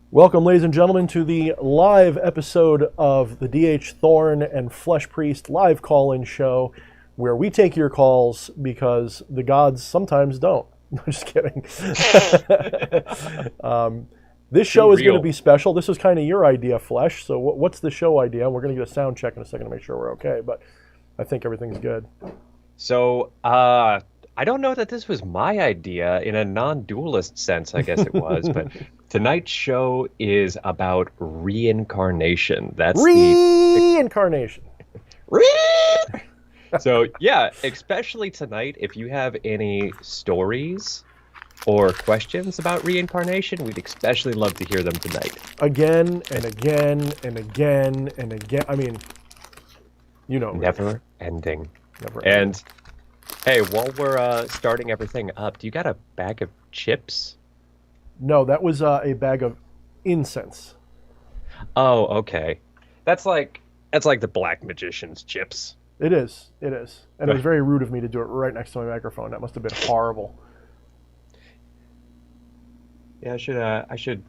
Welcome, ladies and gentlemen, to the live episode of the D.H. Thorne and Flesh Priest live call-in show, where we take your calls because the gods sometimes don't. No, just kidding. This show is going to be special. This was kind of your idea, Flesh. So what's the show idea? We're going to get a sound check in a second to make sure we're okay, but I think everything's good. So, I don't know that this was my idea in a non-dualist sense, I guess it was, but tonight's show is about reincarnation. That's Reincarnation. So, yeah, especially tonight, if you have any stories or questions about reincarnation, we'd especially love to hear them tonight. Again and again and again and again. I mean, you know. Never ending. Never ending. And, hey, while we're starting everything up, do you got a bag of chips? No, that was a bag of incense. Oh, okay. That's like the Black Magician's chips. It is. And it was very rude of me to do it right next to my microphone. That must have been horrible. Yeah, I should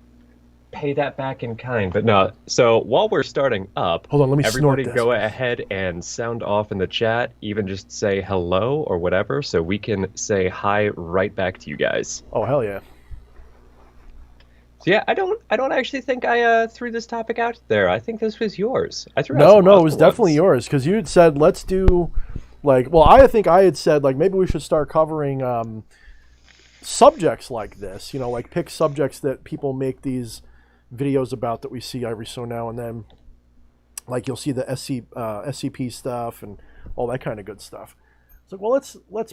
pay that back in kind. But no, so while we're starting up, hold on, let me everybody snort this. go ahead and sound off in the chat, even just say hello or whatever, so we can say hi right back to you guys. Oh, hell yeah. So yeah, I don't actually think I threw this topic out there. I think this was yours. I threw out No, some it was other definitely ones. yours, because you had said, let's do, I think I had said, maybe we should start covering subjects like this, pick subjects that people make these videos about that we see every so now and then. Like you'll see the SCP stuff and all that kind of good stuff. It's like, well, let's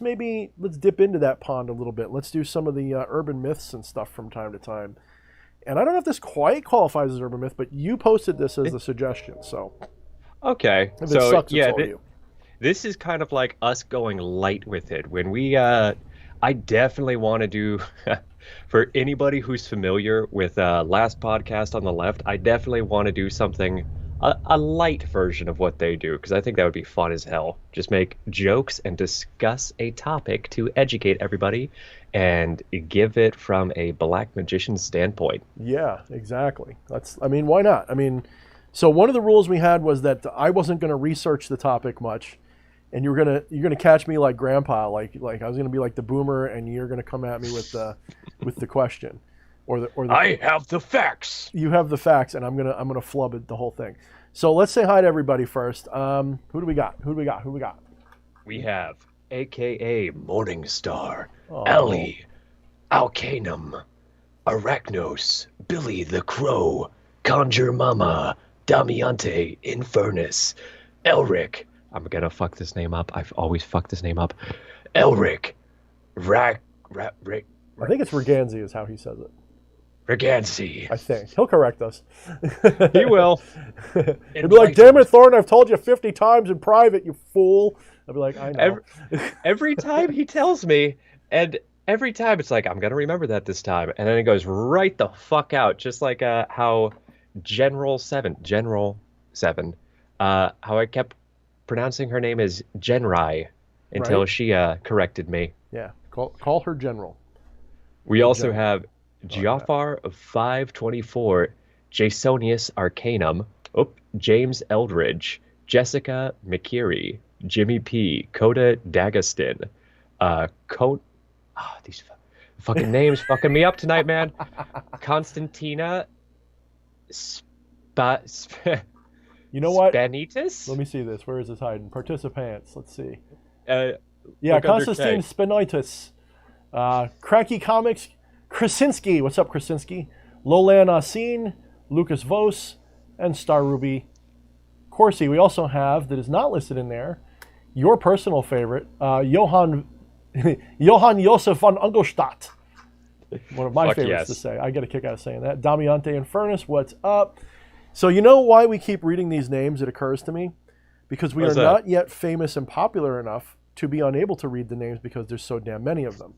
dip into that pond a little bit. Let's do some of the urban myths and stuff from time to time. And I don't know if this quite qualifies as urban myth, but you posted this as a suggestion, so. Okay, If it so sucks, yeah, it's all you. this is kind of like us going light with it. When we, I definitely want to do, for anybody who's familiar with last podcast on the left, I definitely want to do something, a light version of what they do, because I think that would be fun as hell. Just make jokes and discuss a topic to educate everybody and give it from a Black Magician standpoint. Yeah, exactly. Why not? So one of the rules we had was that I wasn't going to research the topic much, and you're gonna catch me like Grandpa, like I was gonna be like the boomer, and you're gonna come at me with the question, or the. I have the facts. You have the facts, and I'm gonna flub it, the whole thing. So let's say hi to everybody first. Who do we got? We have AKA Morningstar, Oh. Ellie, Alcanum, Arachnos, Billy the Crow, Conjure Mama, Damiante, Infernus, Elric. I'm gonna fuck this name up. I've always fucked this name up. Elric, I think it's Reganzi is how he says it. Reganzi. I think he'll correct us. He will. He'll be like, "Damn it, Thorne! I've told you 50 times in private, you fool." I'll be like, "I know." Every time he tells me, and every time it's like, I'm gonna remember that this time, and then it goes right the fuck out, just like how General 7, how I kept pronouncing her name as Genrai until Right. she corrected me. Yeah, call her General. We also General. have Jafar of 524, Jasonius Arcanum, James Eldridge, Jessica McKeary, Jimmy P, Coda Dagaston, these fucking names fucking me up tonight, man. Constantina You know what? Spanitas? Let me see this. Where is this hiding? Participants. Let's see. Yeah, Konstantin Spanitis. Cranky Comics. Krasinski. What's up, Krasinski? Lolan Asin, Lucas Vos, and Star Ruby Corsi. We also have, that is not listed in there, your personal favorite, Johann Josef von Ungelstadt. One of my favorites to say. I get a kick out of saying that. Damiante Infernus, what's up? So you know why we keep reading these names, it occurs to me? Because we are not yet famous and popular enough to be unable to read the names because there's so damn many of them.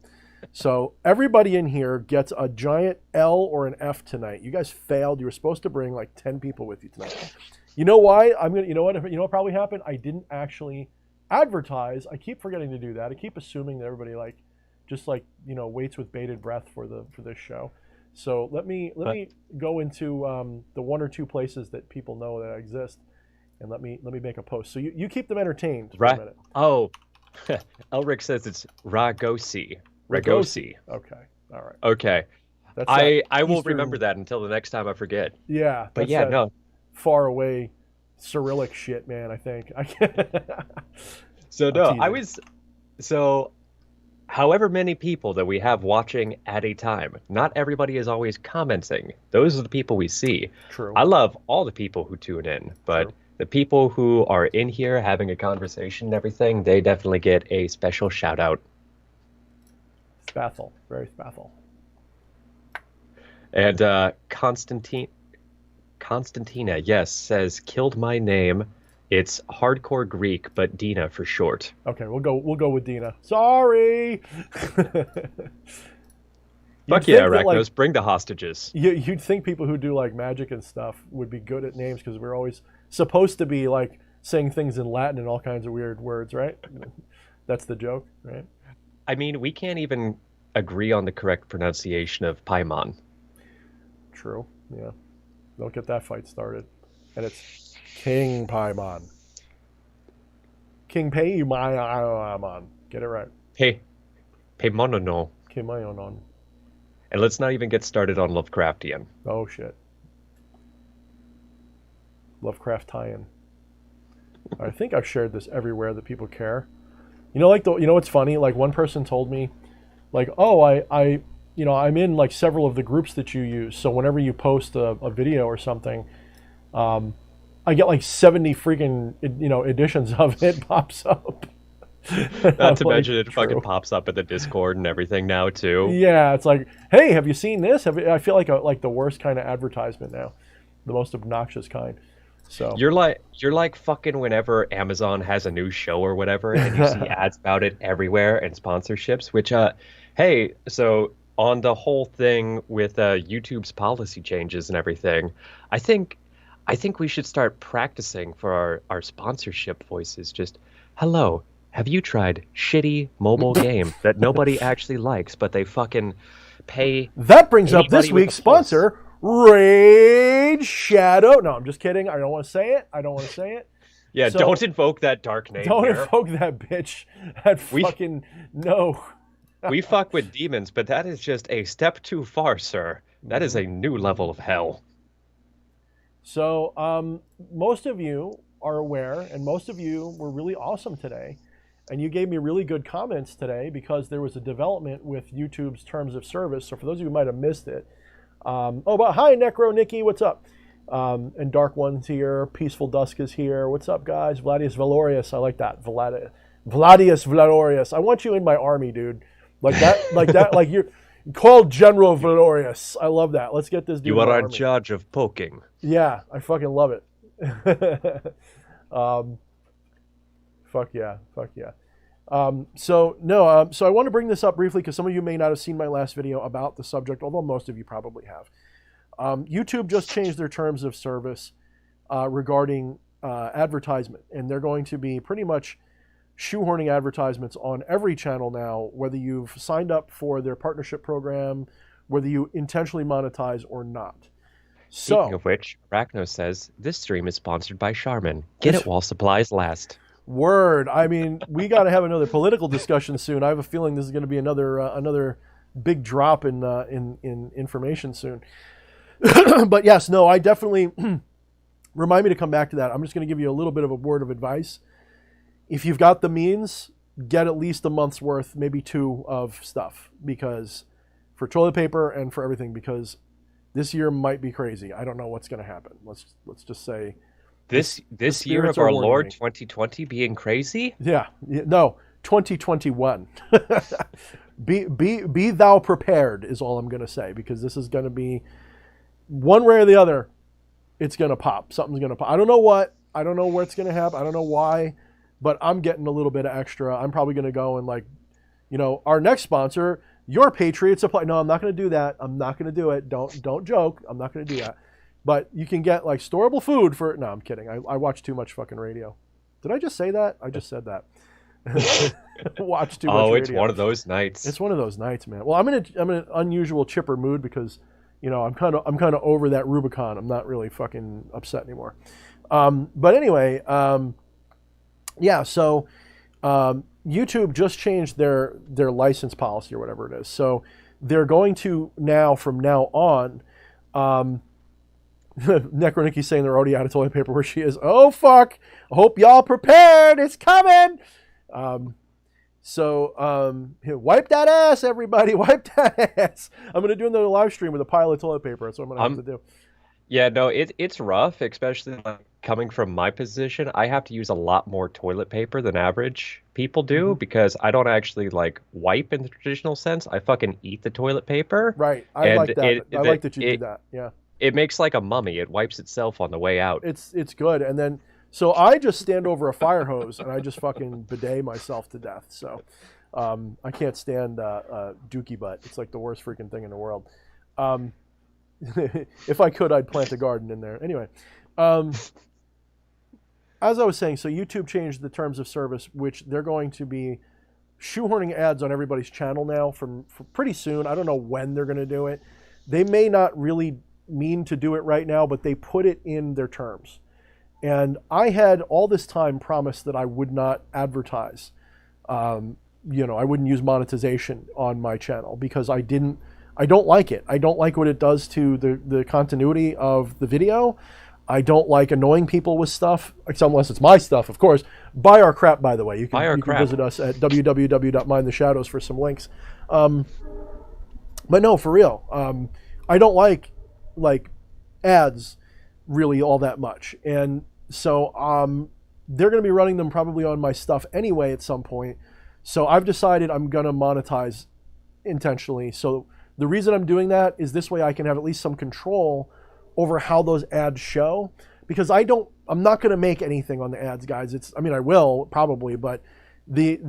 So everybody in here gets a giant L or an F tonight. You guys failed. You were supposed to bring like 10 people with you tonight. You know why? You know what probably happened? I didn't actually advertise. I keep forgetting to do that. I keep assuming that everybody waits with bated breath for this show. So let me go into the one or two places that people know that I exist, and let me make a post. So you keep them entertained for a minute. Oh, Elric says it's Ragosi. Ragosi. Okay. All right. Okay. That's I will remember that until the next time I forget. Yeah. But yeah, no. Far away Cyrillic shit, man, I think. So however many people that we have watching at a time, not everybody is always commenting. Those are the people we see. True. I love all the people who tune in, but True. the people who are in here having a conversation and everything, they definitely get a special shout out. Spathel. Very spathel. And Constantina, yes, says killed my name. It's hardcore Greek, but Dina for short. Okay, we'll go with Dina. Sorry. Fuck yeah, Arachnos, bring the hostages. You'd think people who do like magic and stuff would be good at names because we're always supposed to be like saying things in Latin and all kinds of weird words, right? That's the joke, right? I mean, we can't even agree on the correct pronunciation of Paimon. True, yeah. Don't get that fight started. And it's King Paimon. King Paimon. Get it right. Paimonono. Paimonon. And let's not even get started on Lovecraftian. Oh, shit. Lovecraft tie-in. I think I've shared this everywhere that people care. You know, what's funny? Like, one person told me, like, oh, I'm in like several of the groups that you use. So whenever you post a video or something, I get like 70 freaking, editions of it pops up. Not to mention it fucking pops up at the Discord and everything now too. Yeah, it's like, hey, have you seen this? I feel like the worst kind of advertisement now, the most obnoxious kind. So you're like fucking whenever Amazon has a new show or whatever, and you see ads about it everywhere and sponsorships. Which, hey, so on the whole thing with YouTube's policy changes and everything, I think we should start practicing for our sponsorship voices. Just, hello, have you tried shitty mobile game that nobody actually likes, but they fucking pay? That brings up this week's sponsor, Raid Shadow. No, I'm just kidding. I don't want to say it. Yeah, so, don't invoke that dark name. Don't invoke that bitch. No. We fuck with demons, but that is just a step too far, sir. That is a new level of hell. So, most of you are aware, and most of you were really awesome today. And you gave me really good comments today because there was a development with YouTube's terms of service. So for those of you who might have missed it, but hi, Necro Nikki, what's up? And Dark One's here, Peaceful Dusk is here. What's up, guys? Vladius Valorius, I like that. Vladius Valorius. I want you in my army, dude. Like that, like you're called General Valorius. I love that. Let's get this dude. You are in charge of poking. Yeah, I fucking love it. Fuck yeah. So I want to bring this up briefly because some of you may not have seen my last video about the subject, although most of you probably have. YouTube just changed their terms of service regarding advertisement, and they're going to be pretty much shoehorning advertisements on every channel now, whether you've signed up for their partnership program, whether you intentionally monetize or not. Speaking of which, Arachno says, this stream is sponsored by Charmin. Get it while supplies last. Word. I mean, we got to have another political discussion soon. I have a feeling this is going to be another big drop in information soon. But yes, no, I definitely remind me to come back to that. I'm just going to give you a little bit of a word of advice. If you've got the means, get at least a month's worth, maybe two of stuff, because for toilet paper and for everything, because this year might be crazy. I don't know what's going to happen. Let's just say this year of our Lord 2020 being crazy. Yeah, no, 2021. Be thou prepared is all I'm going to say, because this is going to be one way or the other. It's going to pop. Something's going to pop. I don't know what. I don't know what's going to happen. I don't know why. But I'm getting a little bit of extra. I'm probably going to go and our next sponsor, your Patriot Supply. No, I'm not going to do that. I'm not going to do it. Don't joke. I'm not going to do that. But you can get like storable food for. No, I'm kidding. I watch too much fucking radio. Did I just say that? I just said that. Watch too much radio. Oh, it's one of those nights. It's one of those nights, man. Well, I'm in an unusual chipper mood because I'm kind of over that Rubicon. I'm not really fucking upset anymore. But anyway, yeah. So YouTube just changed their license policy or whatever it is. So they're going to now, from now on, Necronicky's saying they're already out of toilet paper where she is. Oh fuck! I hope y'all prepared. It's coming. Wipe that ass, everybody. Wipe that ass. I'm gonna do another live stream with a pile of toilet paper. That's what I'm gonna have to do. Yeah, no, it's rough, especially like coming from my position. I have to use a lot more toilet paper than average people do because I don't actually like wipe in the traditional sense. I fucking eat the toilet paper. Right. I like that. I like that you do that. Yeah. It makes like a mummy. It wipes itself on the way out. It's good. And then so I just stand over a fire hose and I just fucking bidet myself to death. So I can't stand dookie butt. It's like the worst freaking thing in the world. If I could, I'd plant a garden in there. Anyway, as I was saying, so YouTube changed the terms of service, which they're going to be shoehorning ads on everybody's channel now from pretty soon. I don't know when they're going to do it. They may not really mean to do it right now, but they put it in their terms. And I had all this time promised that I would not advertise. I wouldn't use monetization on my channel because I don't like it. I don't like what it does to the continuity of the video. I don't like annoying people with stuff, unless it's my stuff, of course. Buy our crap, by the way. You can visit us at www.mindtheshadows for some links. But no, for real. I don't like ads really all that much. And so they're going to be running them probably on my stuff anyway at some point. So I've decided I'm going to monetize intentionally. So the reason I'm doing that is this way I can have at least some control over how those ads show, because I'm not going to make anything on the ads, guys. I will probably, but the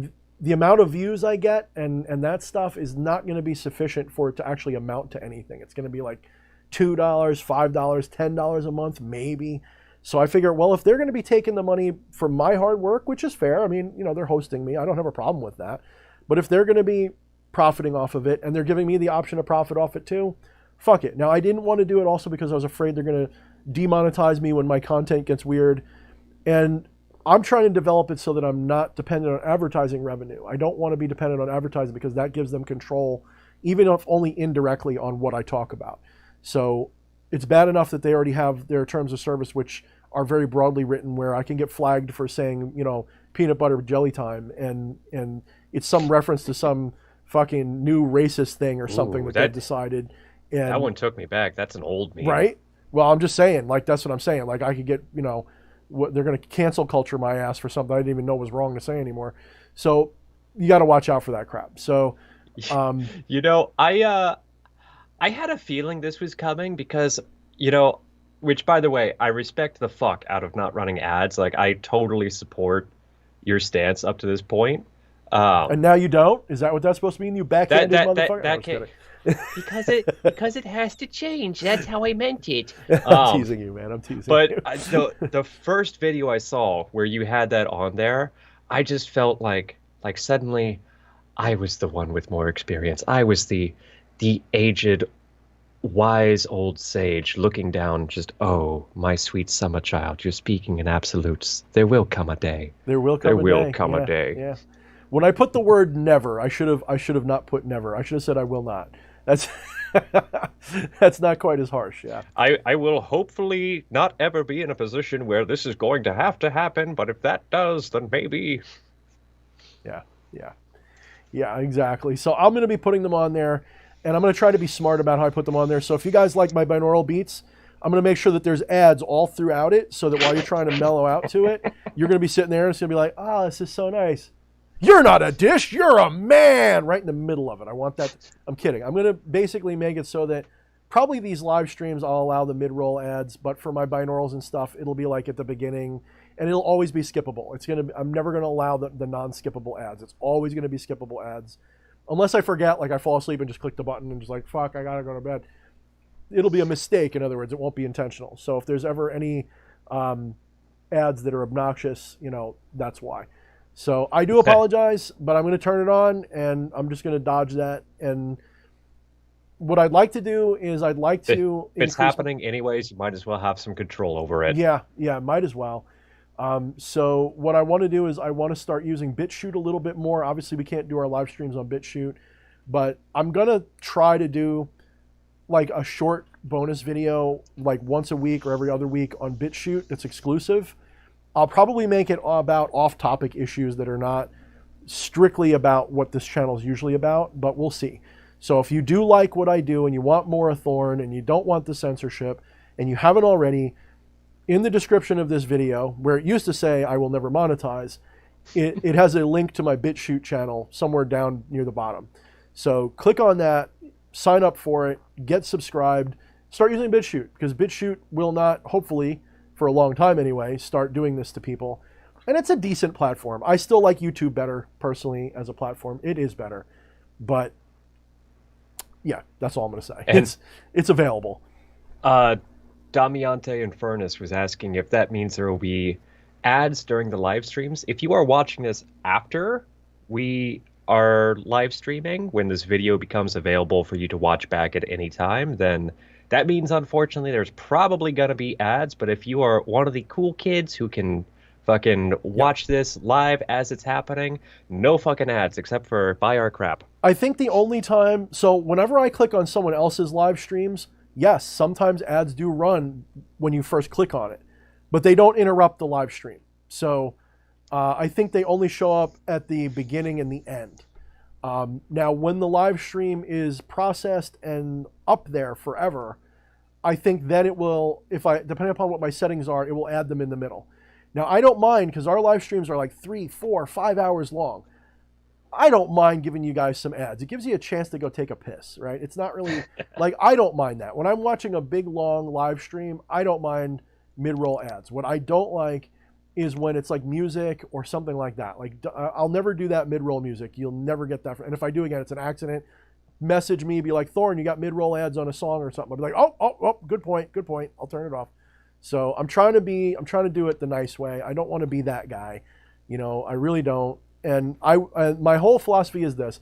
amount of views I get and that stuff is not going to be sufficient for it to actually amount to anything. It's going to be like $2, $5, $10 a month, maybe. So I figure, well, if they're going to be taking the money from my hard work, which is fair, they're hosting me. I don't have a problem with that. But if they're going to be profiting off of it and they're giving me the option to profit off it too, fuck it. Now, I didn't want to do it also because I was afraid they're going to demonetize me when my content gets weird. And I'm trying to develop it so that I'm not dependent on advertising revenue. I don't want to be dependent on advertising because that gives them control, even if only indirectly, on what I talk about. So it's bad enough that they already have their terms of service, which are very broadly written, where I can get flagged for saying, peanut butter jelly time, and it's some reference to some fucking new racist thing or something that they've decided. And that one took me back. That's an old meme. Right? Well, I'm just saying, that's what I'm saying. Like, I could get, they're going to cancel culture my ass for something I didn't even know was wrong to say anymore. So you got to watch out for that crap. So, I had a feeling this was coming because, which, by the way, I respect the fuck out of not running ads. Like, I totally support your stance up to this point. And now you don't? Is that what that's supposed to mean? You backhanded motherfucker? Because it has to change. That's how I meant it. I'm teasing you, man. I'm teasing you. But the first video I saw where you had that on there, I just felt like suddenly I was the one with more experience. I was the aged, wise old sage looking down, just, oh, my sweet summer child, you're speaking in absolutes. There will come a day. There will come a day. Yeah. When I put the word never, I should have not put never. I should have said I will not. That's not quite as harsh. Yeah. I will hopefully not ever be in a position where this is going to have to happen, but if that does, then maybe. Yeah, exactly. So I'm going to be putting them on there. And I'm going to try to be smart about how I put them on there. So if you guys like my binaural beats, I'm going to make sure that there's ads all throughout it so that while you're trying to mellow out to it, you're going to be sitting there and it's going to be like, oh, this is so nice. You're not a dish, you're a man, right in the middle of it. I want that. I'm kidding. I'm going to basically make it so that probably these live streams, I'll allow the mid-roll ads, but for my binaurals and stuff, it'll be like at the beginning, and it'll always be skippable. I'm never going to allow the non-skippable ads. It's always going to be skippable ads. Unless I forget, like I fall asleep and just click the button and just like, fuck, I gotta go to bed. It'll be a mistake, in other words. It won't be intentional. So if there's ever any ads that are obnoxious, that's why. So I do apologize, but I'm going to turn it on, and I'm just going to dodge that. And what I'd like to do is I'd like to. If it's happening anyways, you might as well have some control over it. Yeah, might as well. So what I want to do is I want to start using BitChute a little bit more. Obviously, we can't do our live streams on BitChute, but I'm gonna try to do like a short bonus video like once a week or every other week on BitChute that's exclusive. I'll probably make it about off-topic issues that are not strictly about what this channel is usually about, but we'll see. So if you do like what I do and you want more of Thorne and you don't want the censorship and you haven't already, in the description of this video, where it used to say I will never monetize, it has a link to my BitChute channel somewhere down near the bottom. So click on that, sign up for it, get subscribed, start using BitChute, because BitChute will not, hopefully, for a long time anyway, start doing this to people. And it's a decent platform. I still like YouTube better, personally, as a platform. It is better. But, yeah, that's all I'm going to say. And it's available. Damiante and Furnace was asking if that means there will be ads during the live streams. If you are watching this after we are live streaming, when this video becomes available for you to watch back at any time, then that means, unfortunately, there's probably going to be ads. But if you are one of the cool kids who can fucking watch this live as it's happening, no fucking ads except for buy our crap. I think the only time, so whenever I click on someone else's live streams, yes, sometimes ads do run when you first click on it, but they don't interrupt the live stream. So I think they only show up at the beginning and the end. Now, when the live stream is processed and up there forever, I think then it will, depending upon what my settings are, it will add them in the middle. Now, I don't mind, because our live streams are like 3, 4, 5 hours long. I don't mind giving you guys some ads. It gives you a chance to go take a piss, right? It's not really, like, I don't mind that. When I'm watching a big, long live stream, I don't mind mid-roll ads. What I don't like is when it's like music or something like that. Like, I'll never do that mid-roll music. You'll never get that. And if I do, again, it's an accident. Message me, be like, Thorne, you got mid-roll ads on a song or something. I'll be like, oh, good point. I'll turn it off. So I'm trying to do it the nice way. I don't want to be that guy. I really don't. And my whole philosophy is this.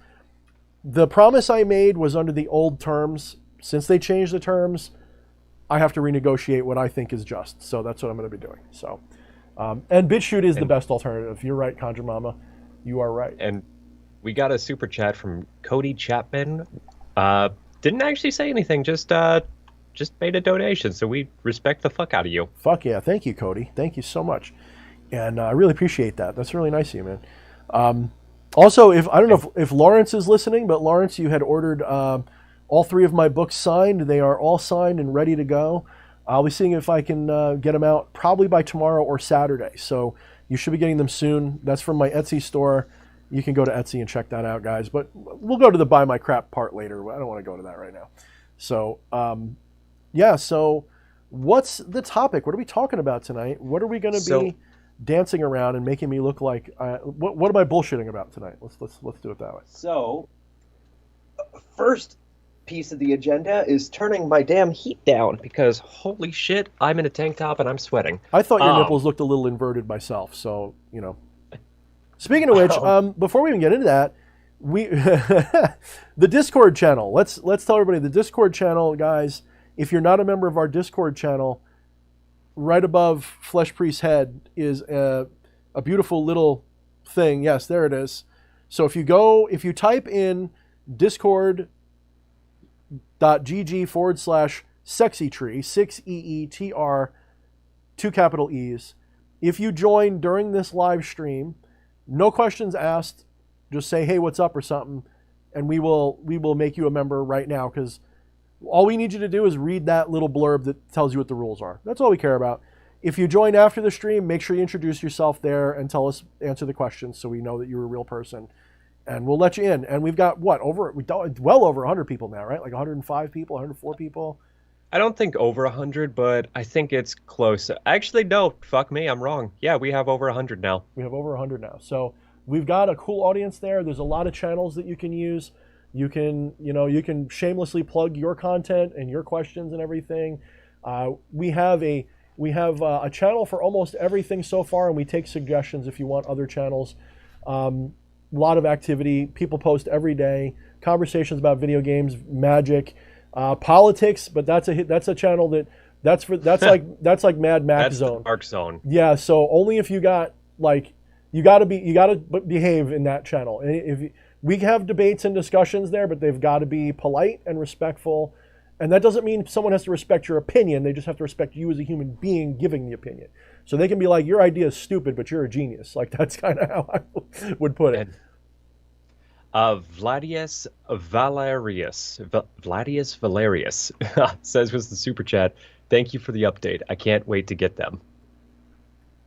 The promise I made was under the old terms. Since they changed the terms, I have to renegotiate what I think is just. So that's what I'm going to be doing. So, and BitChute is the best alternative. You're right, Conjure Mama. You are right. And we got a super chat from Cody Chapman. Didn't actually say anything, just made a donation, so we respect the fuck out of you. Fuck yeah. Thank you, Cody. Thank you so much. And I really appreciate that. That's really nice of you, man. Also, I don't know if Lawrence is listening, but Lawrence, you had ordered all 3 of my books signed. They are all signed and ready to go. I'll be seeing if I can get them out probably by tomorrow or Saturday. So you should be getting them soon. That's from my Etsy store. You can go to Etsy and check that out, guys. But we'll go to the buy my crap part later. I don't want to go to that right now. So, yeah, so what's the topic? What are we talking about tonight? What are we going to be dancing around and making me look like? What am I bullshitting about tonight? Let's do it that way. So, first piece of the agenda is turning my damn heat down, because holy shit, I'm in a tank top and I'm sweating. I thought your nipples looked a little inverted myself, so, Speaking of which, before we even get into that, the Discord channel. Let's tell everybody the Discord channel, guys. If you're not a member of our Discord channel, right above Flesh Priest's head is a beautiful little thing. Yes, there it is. So if you type in discord.gg/sexytree, 6EETR, 2 capital E's. If you join during this live stream, no questions asked, just say, hey, what's up or something, and we will make you a member right now, because all we need you to do is read that little blurb that tells you what the rules are. That's all we care about. If you join after the stream, make sure you introduce yourself there and answer the questions so we know that you're a real person. And we'll let you in. And we've got, well over 100 people now, right? Like 105 people, 104 people. I don't think over 100, but I think it's close. Actually, no, fuck me, I'm wrong. Yeah, we have over 100 now. We have over 100 now. So we've got a cool audience there. There's a lot of channels that you can use. You can shamelessly plug your content and your questions and everything. We have a channel for almost everything so far, and we take suggestions if you want other channels. A lot of activity. People post every day. Conversations about video games, Magic, Politics, but that's a channel that's like Mad Max That's Zone. the dark zone. Yeah, so only if you got like you got to behave in that channel. And if we have debates and discussions there, but they've got to be polite and respectful. And that doesn't mean someone has to respect your opinion. They just have to respect you as a human being giving the opinion. So they can be like, your idea is stupid, but you're a genius. Like, that's kind of how I would put it. Vladius Valerius says was the super chat. Thank you for the update. I can't wait to get them.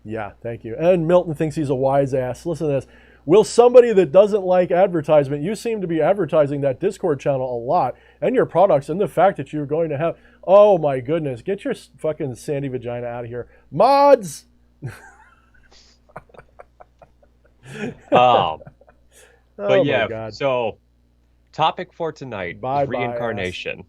Yeah, thank you. And Milton thinks he's a wise ass. Listen to this. Will somebody that doesn't like advertisement, you seem to be advertising that Discord channel a lot and your products and the fact that you're going to have, oh my goodness, get your fucking sandy vagina out of here. Mods! But yeah, so topic for tonight is reincarnation.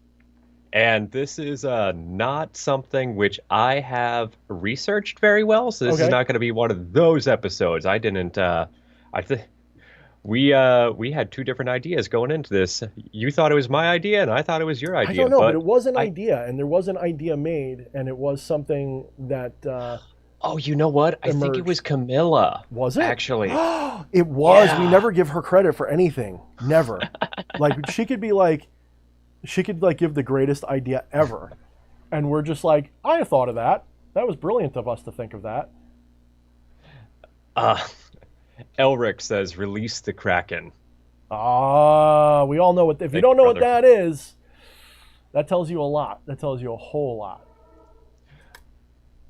And this is not something which I have researched very well, so this is not going to be one of those episodes. I didn't. We had two different ideas going into this. You thought it was my idea, and I thought it was your idea. I don't know, but it was an idea, and there was an idea made, and it was something that. Oh, you know what? I think it was Camilla. Was it? Actually. It was. Yeah. We never give her credit for anything. Never. Like, she could give the greatest idea ever. And we're just like, I thought of that. That was brilliant of us to think of that. Elric says, release the Kraken. We all know what, if you don't know what that is, that tells you a lot. That tells you a whole lot.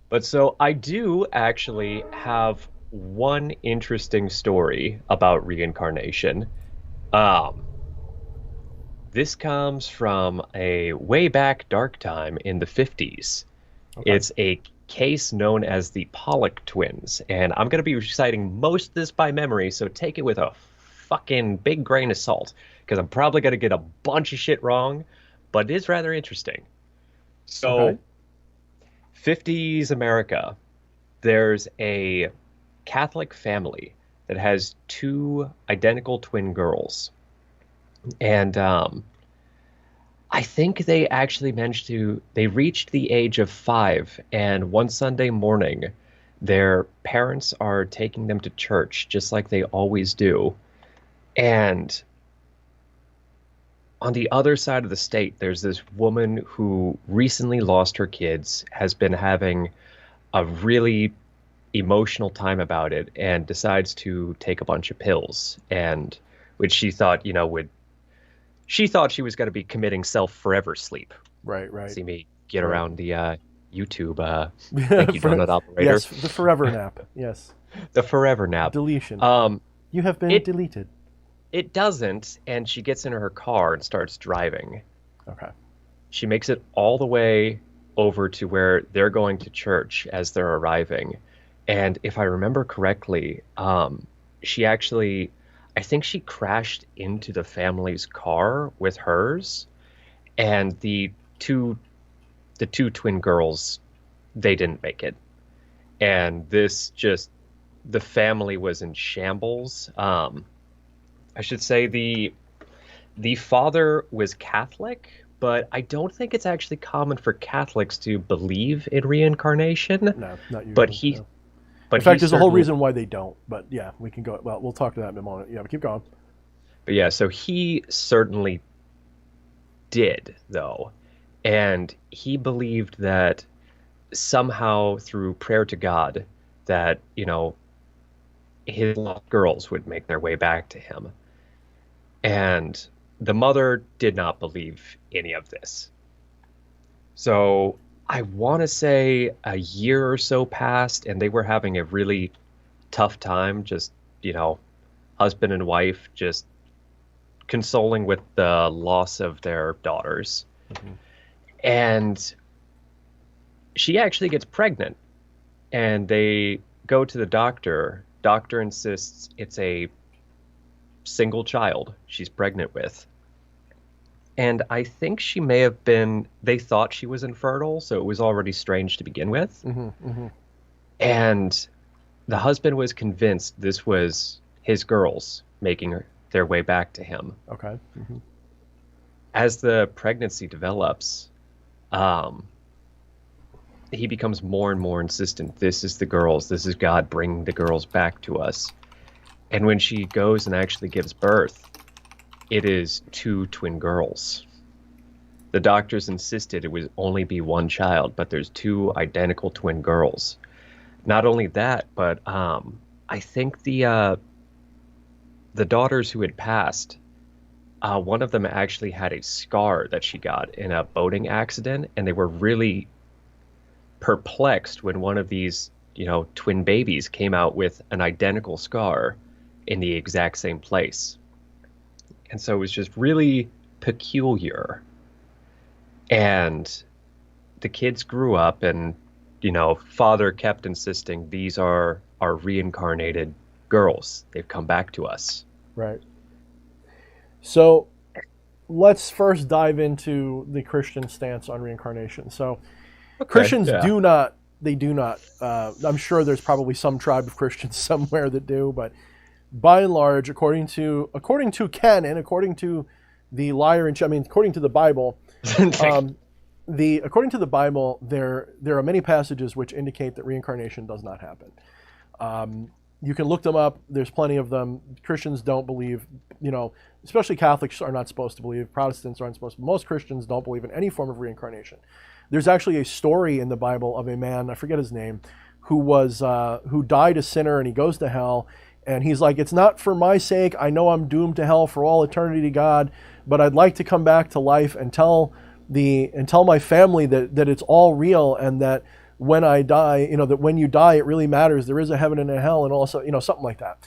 But so I do actually have one interesting story about reincarnation. This comes from a way back dark time in the 50s. Okay. It's a case known as the Pollock Twins, and I'm going to be reciting most of this by memory, so take it with a fucking big grain of salt, because I'm probably going to get a bunch of shit wrong, but it is rather interesting. So, 50s America, there's a Catholic family that has two identical twin girls. And I think they actually they reached the age of 5, and one Sunday morning, their parents are taking them to church, just like they always do. And on the other side of the state, there's this woman who recently lost her kids, has been having a really emotional time about it, and decides to take a bunch of pills, and which she thought, she thought she was going to be committing self-forever sleep. Right. See me get around the YouTube. Thank you, donut operator. Yes, the forever nap. Yes. The forever nap. Deletion. You have been deleted. It doesn't, and she gets into her car and starts driving. Okay. She makes it all the way over to where they're going to church as they're arriving. And if I remember correctly, she actually, I think she crashed into the family's car with hers, and the two twin girls, they didn't make it. And the family was in shambles. I should say the father was Catholic, but I don't think it's actually common for Catholics to believe in reincarnation. No, not usually. But in fact, there's a whole reason why they don't. But yeah, we can go. Well, we'll talk to that in a moment. Yeah, but keep going. But yeah, so he certainly did, though. And he believed that somehow through prayer to God that, his lost girls would make their way back to him. And the mother did not believe any of this. So I want to say a year or so passed, and they were having a really tough time, just, husband and wife just consoling with the loss of their daughters. Mm-hmm. And she actually gets pregnant, and they go to the doctor. Doctor insists it's a single child she's pregnant with. And I think she may have been, they thought she was infertile, so it was already strange to begin with. Mm-hmm, mm-hmm. And the husband was convinced this was his girls making their way back to him. Okay. Mm-hmm. as the pregnancy develops, he becomes more and more insistent. This is the girls. This is God bringing the girls back to us. And when she goes and actually gives birth, it is 2 twin girls. The doctors insisted it would only be 1 child, but there's 2 identical twin girls. Not only that, but I think the daughters who had passed, one of them actually had a scar that she got in a boating accident, and they were really perplexed when one of these, twin babies came out with an identical scar in the exact same place. And so it was just really peculiar. And the kids grew up, and, father kept insisting these are our reincarnated girls. They've come back to us. Right. So let's first dive into the Christian stance on reincarnation. So Christians do not, I'm sure there's probably some tribe of Christians somewhere that do, but by and large, according to canon, according to the liar and according to the Bible, according to the Bible, there are many passages which indicate that reincarnation does not happen. You can look them up. There's plenty of them. Christians don't believe, especially Catholics are not supposed to believe. Protestants aren't supposed to. Most Christians don't believe in any form of reincarnation. There's actually a story in the Bible of a man, I forget his name, who died a sinner, and he goes to hell. And he's like, it's not for my sake. I know I'm doomed to hell for all eternity to God, but I'd like to come back to life and tell my family that it's all real, and that when I die, that when you die, it really matters. There is a heaven and a hell, and also, something like that.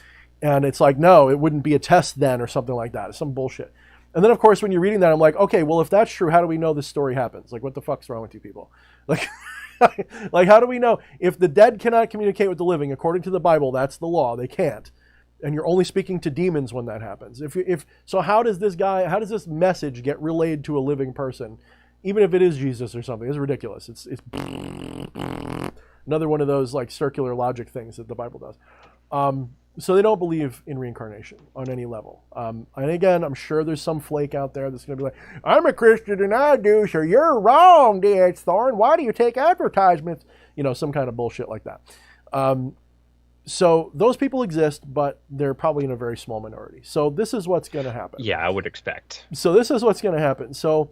And it's like, no, it wouldn't be a test then, or something like that. It's some bullshit. And then, of course, when you're reading that, I'm like, okay, well, if that's true, how do we know this story happens? Like, what the fuck's wrong with you people? Like, like, how do we know? If the dead cannot communicate with the living, according to the Bible, that's the law. They can't. And you're only speaking to demons when that happens. So how does this message get relayed to a living person, even if it is Jesus or something? It's ridiculous. It's another one of those like circular logic things that the Bible does. So they don't believe in reincarnation on any level. And again, I'm sure there's some flake out there that's going to be like, I'm a Christian and I do, so you're wrong, D.H. Thorne. Why do you take advertisements? Some kind of bullshit like that. So those people exist, but they're probably in a very small minority. So this is what's going to happen. Yeah, I would expect. So this is what's going to happen. So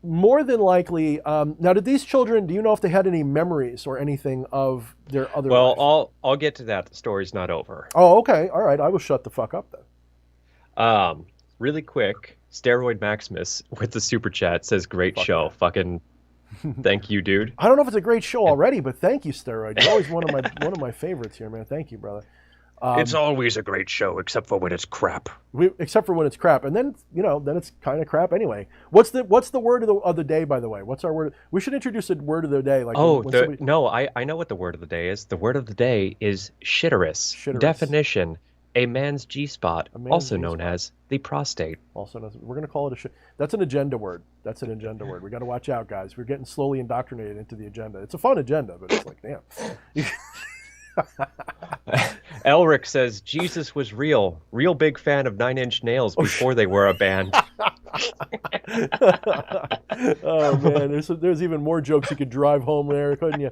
more than likely, now did these children, do you know if they had any memories or anything of their other life? I'll get to that. The story's not over. Oh, okay. All right. I will shut the fuck up then. Really quick, Steroid Maximus with the super chat says, great show. Fucking thank you, dude. I don't know if it's a great show already, but thank you, Steroid. You're always one of my favorites here, man. Thank you, brother. It's always a great show, except for when it's crap. Except for when it's crap, and then then it's kind of crap anyway. What's the word of the day, by the way? What's our word? We should introduce a word of the day. Like I know what the word of the day is. The word of the day is shitterus. Definition: a man's G-spot, also known as the prostate. Also known. We're gonna call it That's an agenda word. That's an agenda word. We got to watch out, guys. We're getting slowly indoctrinated into the agenda. It's a fun agenda, but it's like, damn. Elric says Jesus was real big fan of Nine Inch Nails before they were a band. Oh man, there's even more jokes you could drive home there, couldn't you?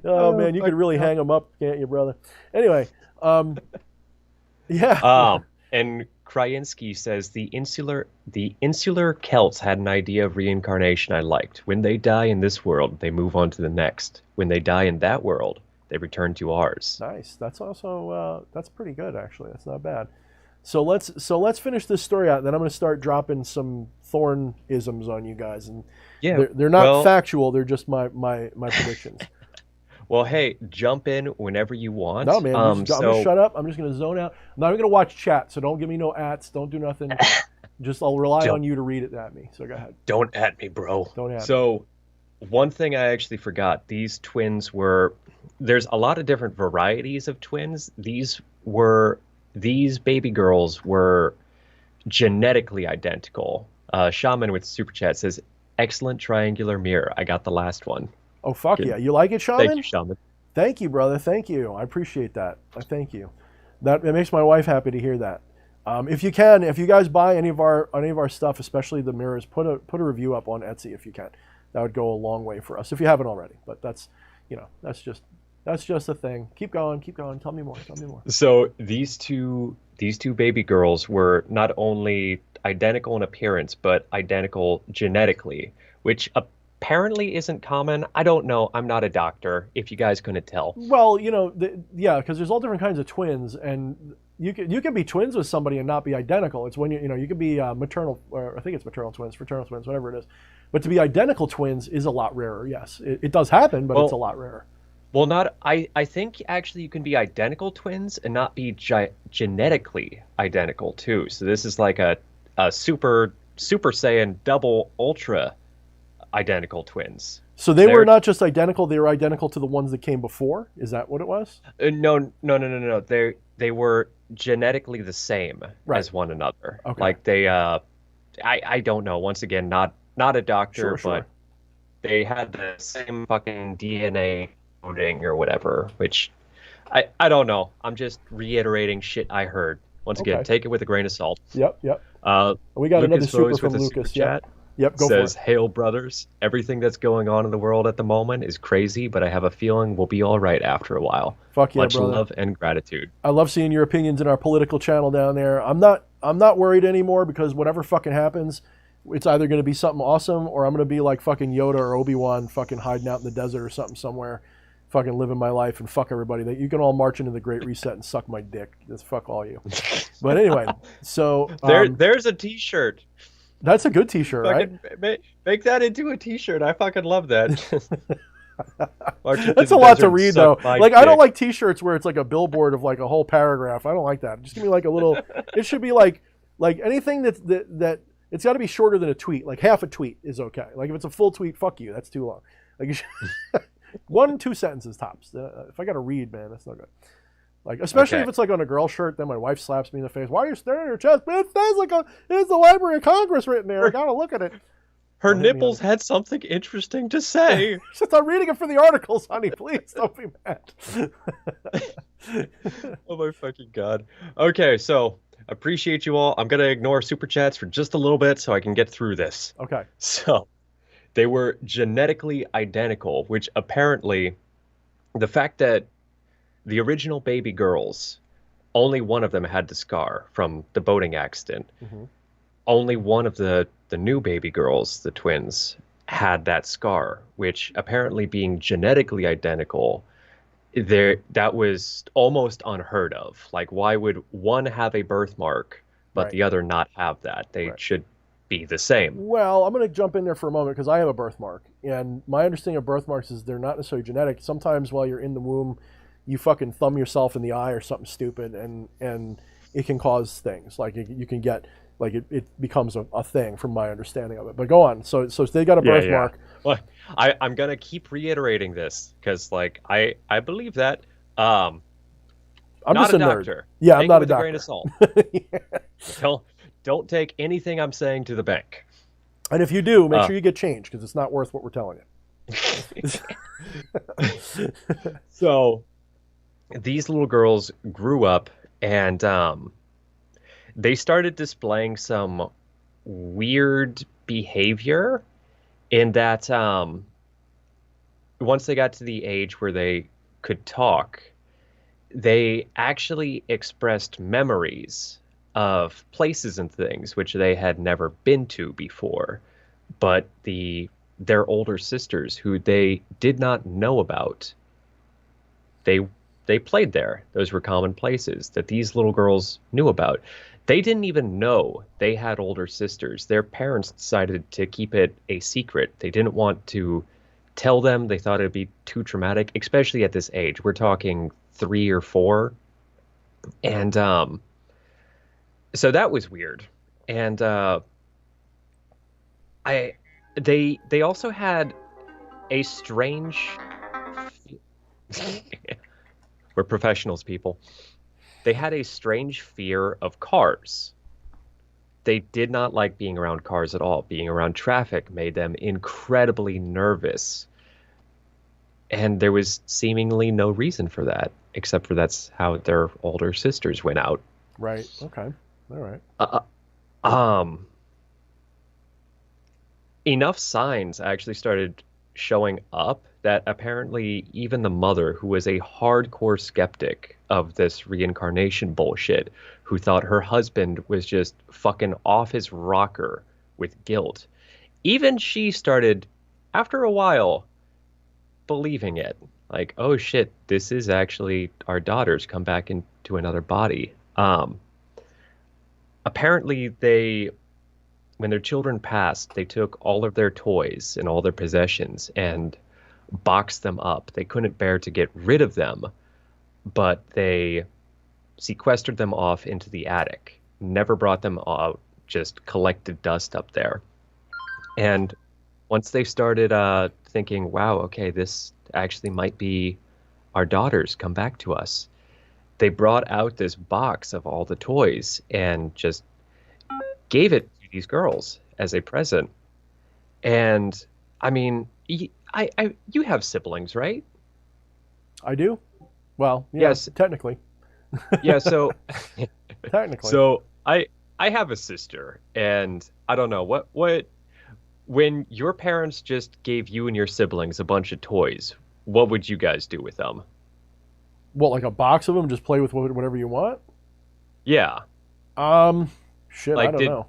Oh man, you could really hang them up, can't you, brother? Anyway, yeah. And Krayinsky says the insular Celts had an idea of reincarnation I liked. When they die in this world, they move on to the next. When they die in that world, they return to ours. Nice. That's also that's pretty good actually. That's not bad. So let's finish this story out, and then I'm going to start dropping some Thorne isms on you guys, and they're not factual. They're just my predictions. Well, hey, jump in whenever you want. No, man, I'm going to shut up. I'm just going to zone out. I'm not even going to watch chat, so don't give me no ats. Don't do nothing. I'll rely on you to read it at me. So go ahead. Don't at me, bro. Don't at me. So one thing I actually forgot. These twins there's a lot of different varieties of twins. These baby girls were genetically identical. Shaman with Super Chat says, excellent triangular mirror. I got the last one. Oh, fuck yeah. You like it, Shaman? Thank you, Shaman. Thank you, brother. Thank you. I appreciate that. I thank you. It makes my wife happy to hear that. If you can, if you guys buy any of our stuff, especially the mirrors, put a review up on Etsy if you can. That would go a long way for us if you haven't already. But that's just a thing. Keep going. Tell me more. So these two baby girls were not only identical in appearance, but identical genetically, which apparently isn't common. I don't know. I'm not a doctor. If you guys couldn't tell. Well, because there's all different kinds of twins, and you can be twins with somebody and not be identical. It's when you can be maternal, or I think it's maternal twins, fraternal twins, whatever it is. But to be identical twins is a lot rarer. Yes, it does happen, but it's a lot rarer. Well, I think actually you can be identical twins and not be genetically identical too. So this is like a super Saiyan double ultra identical twins. So they were not just identical; they were identical to the ones that came before. Is that what it was? No. They were genetically the same as one another. Okay. Like they, I don't know. Once again, not a doctor, but they had the same fucking DNA coding or whatever. Which I don't know. I'm just reiterating shit I heard. Once again, take it with a grain of salt. Yep. We got another super from Lucas. Yep, go says, for it. "Hail, brothers. Everything that's going on in the world at the moment is crazy, but I have a feeling we'll be all right after a while. Fuck yeah, Much brother. love and gratitude." I love seeing your opinions in our political channel down there. I'm not worried anymore because whatever fucking happens, it's either going to be something awesome or I'm going to be like fucking Yoda or Obi-Wan fucking hiding out in the desert or something somewhere, fucking living my life and fuck everybody. That you can all march into the Great Reset and suck my dick. Just fuck all you. But anyway, so there's a T-shirt. That's a good T-shirt, right? Make that into a T-shirt. I fucking love that. That's a lot to read, though. Like, I don't like T-shirts where it's like a billboard of like a whole paragraph. I don't like that. Just give me like a little. It should be like anything that it's got to be shorter than a tweet. Like half a tweet is okay. Like if it's a full tweet, fuck you. That's too long. Like you should, 1-2 sentences tops. If I got to read, man, that's not good. Like, especially if it's like on a girl shirt, then my wife slaps me in the face. Why are you staring at her chest? Man, it says like it's the Library of Congress written there. I gotta look at it. Her nipples had something interesting to say. Just I'm reading it for the articles, honey. Please don't be mad. Oh my fucking god. Okay, so appreciate you all. I'm gonna ignore super chats for just a little bit so I can get through this. Okay. So they were genetically identical, which apparently the fact that the original baby girls, only one of them had the scar from the boating accident. Mm-hmm. Only one of the new baby girls, the twins, had that scar, which apparently being genetically identical, that was almost unheard of. Like, why would one have a birthmark, but the other not have that? They should be the same. Well, I'm going to jump in there for a moment because I have a birthmark. And my understanding of birthmarks is they're not necessarily genetic. Sometimes while you're in the womb, you fucking thumb yourself in the eye or something stupid, and it can cause things. Like you can get, like it becomes a thing from my understanding of it. But go on. So they got a birthmark. Yeah. Well, I'm gonna keep reiterating this because like I believe that. I'm not just a doctor. Nerd. Yeah, Take I'm not it with a doctor. A grain of salt. Don't take anything I'm saying to the bank. And if you do, make sure you get changed because it's not worth what we're telling you. So these little girls grew up and they started displaying some weird behavior in that once they got to the age where they could talk, they actually expressed memories of places and things which they had never been to before. But their older sisters, who they did not know about, they played there. Those were common places that these little girls knew about. They didn't even know they had older sisters. Their parents decided to keep it a secret. They didn't want to tell them. They thought it'd be too traumatic, especially at this age. We're talking 3 or 4. And so that was weird. And they also had a strange we're professionals, people. They had a strange fear of cars. They did not like being around cars at all. Being around traffic made them incredibly nervous. And there was seemingly no reason for that, except for that's how their older sisters went out. Right. Okay. All right. Um, enough signs actually started showing up that apparently even the mother, who was a hardcore skeptic of this reincarnation bullshit, who thought her husband was just fucking off his rocker with guilt, even she started, after a while, believing it. Like, oh shit, this is actually our daughters come back into another body. Apparently they when their children passed, they took all of their toys and all their possessions and boxed them up. They couldn't bear to get rid of them, but they sequestered them off into the attic. Never brought them out, just collected dust up there. And once they started thinking, wow, okay, this actually might be our daughters come back to us, they brought out this box of all the toys and just gave it to these girls as a present. And I mean, you have siblings, right? I do. Well, yeah, yes, technically. Yeah, so technically. So I have a sister, and I don't know what when your parents just gave you and your siblings a bunch of toys, what would you guys do with them? What, like a box of them? Just play with whatever you want? Yeah. Shit, Like, I don't know.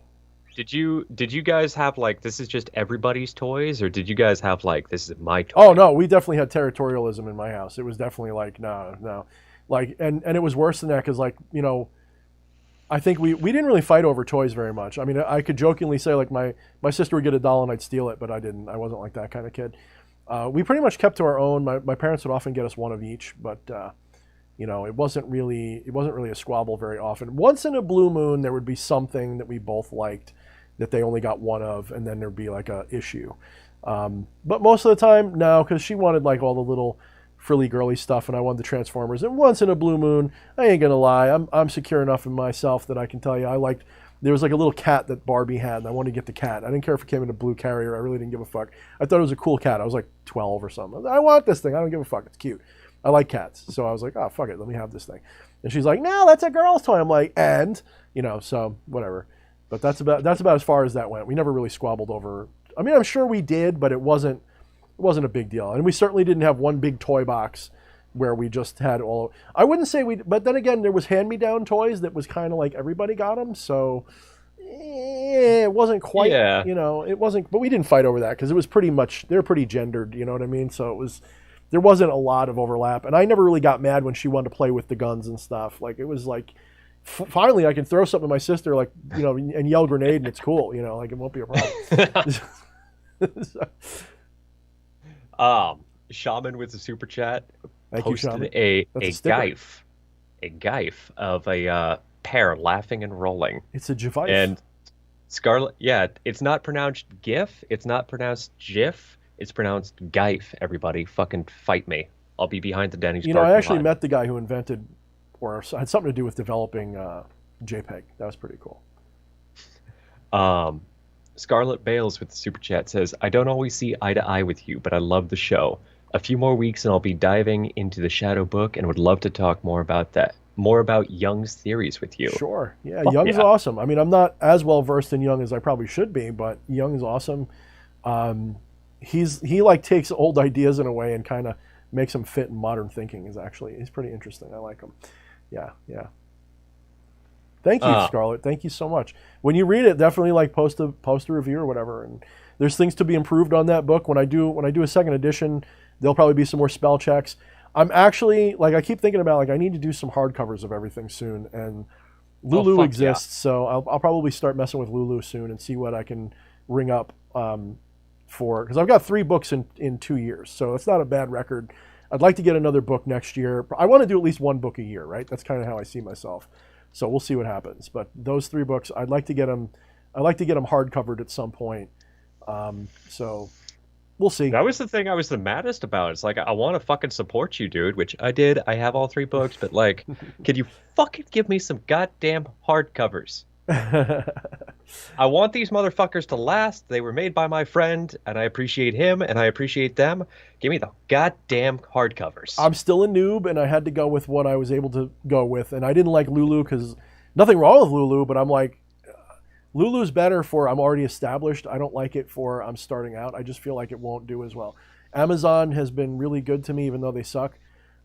Did you guys have like this is just everybody's toys, or did you guys have like this is my toy? Oh no, we definitely had territorialism in my house. It was definitely like no, like and it was worse than that because like I think we didn't really fight over toys very much. I mean, I could jokingly say like my sister would get a doll and I'd steal it, but I didn't. I wasn't like that kind of kid. We pretty much kept to our own. My parents would often get us one of each, but it wasn't really a squabble very often. Once in a blue moon, there would be something that we both liked that they only got one of, and then there'd be like a issue. But most of the time, no, because she wanted like all the little frilly girly stuff, and I wanted the Transformers. And once in a blue moon, I ain't gonna lie, I'm secure enough in myself that I can tell you I liked. There was like a little cat that Barbie had, and I wanted to get the cat. I didn't care if it came in a blue carrier. I really didn't give a fuck. I thought it was a cool cat. I was like 12 or something. I want this thing. I don't give a fuck. It's cute. I like cats. So I was like, oh, fuck it. Let me have this thing. And she's like, no, that's a girl's toy. I'm like, so whatever. But that's about as far as that went. We never really squabbled over. I mean, I'm sure we did, but it wasn't a big deal. And we certainly didn't have one big toy box where we just had all. I wouldn't say but then again, there was hand-me-down toys that was kind of like everybody got them. So it wasn't quite, it wasn't. But we didn't fight over that because it was pretty much they're pretty gendered. You know what I mean? So it was. There wasn't a lot of overlap, and I never really got mad when she wanted to play with the guns and stuff. Like it was like, finally, I can throw something at my sister, like and yell grenade, and it's cool. Like it won't be a problem. Shaman with the super chat Thank you, posted Shaman. a sticker. gif of a pair laughing and rolling. It's a GIF. And Scarlet, yeah, it's not pronounced GIF. It's not pronounced GIF. It's pronounced Geif, everybody. Fucking fight me. I'll be behind the Denny's. I actually met the guy who invented or had something to do with developing JPEG. That was pretty cool. Scarlet Bales with the super chat says, I don't always see eye to eye with you, but I love the show. A few more weeks and I'll be diving into the Shadow Book and would love to talk more about that. More about Jung's theories with you. Sure. Yeah, Jung's awesome. I mean, I'm not as well versed in Jung as I probably should be, but Jung is awesome. He like takes old ideas in a way and kind of makes them fit in modern thinking. He's pretty interesting. I like him. Yeah. Thank you, Scarlett. Thank you so much. When you read it, definitely like post a review or whatever. And there's things to be improved on that book. When I do a second edition, there'll probably be some more spell checks. I'm actually I keep thinking about I need to do some hardcovers of everything soon. And Lulu exists, so I'll probably start messing with Lulu soon and see what I can ring up. Because I've got 3 books in 2 years, so it's not a bad record. I'd like to get another book next year. I want to do at least 1 book a year, right? That's kind of how I see myself. So we'll see what happens. But those 3 books, I'd like to get them. I like to get them hard covered at some point. So we'll see. That was the thing I was the maddest about. It's like I want to fucking support you, dude, which I did. I have all 3 books, but could you fucking give me some goddamn hardcovers? I want these motherfuckers to last. They were made by my friend, and I appreciate him, and I appreciate them. Give me the goddamn hardcovers. I'm still a noob, and I had to go with what I was able to go with, and I didn't like Lulu because Nothing wrong with Lulu, but I'm like, Lulu's better for I'm already established. I don't like it for I'm starting out. I just feel like it won't do as well. Amazon has been really good to me, even though they suck.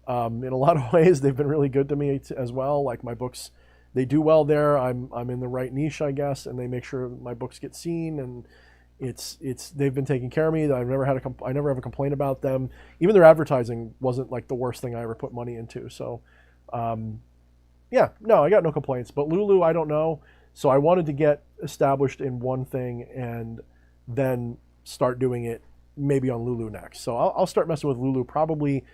In a lot of ways, they've been really good to me as well. Like my books, they do well there. I'm in the right niche, I guess, and they make sure my books get seen. And it's they've been taking care of me. I never have a complaint about them. Even their advertising wasn't like the worst thing I ever put money into. So, yeah, no, I got no complaints. But Lulu, I don't know. So I wanted to get established in one thing and then start doing it maybe on Lulu next. So I'll start messing with Lulu probably.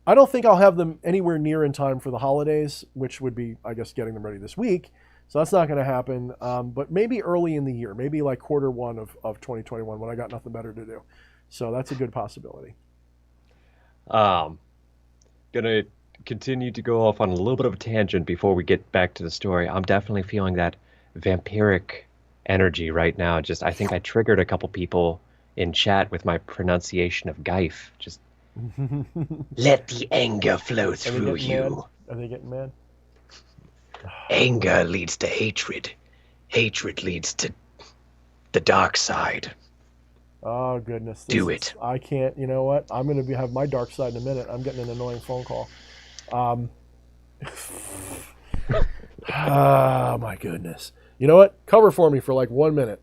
I don't think I'll have them anywhere near in time for the holidays, which would be, I guess, getting them ready this week. So that's not going to happen. But maybe early in the year, maybe like Q1 of 2021 when I got nothing better to do. So that's a good possibility. Gonna continue to go off on a little bit of a tangent before we get back to the story. I'm definitely feeling that vampiric energy right now. Just I think I triggered a couple people in chat with my pronunciation of Geif. Just let the anger flow through you. Are they getting mad? Anger leads to hatred. Hatred leads to the dark side. Oh, goodness. Do it. I can't. You know what? I'm going to have my dark side in a minute. I'm getting an annoying phone call. Oh, my goodness. You know what? Cover for me for like 1 minute.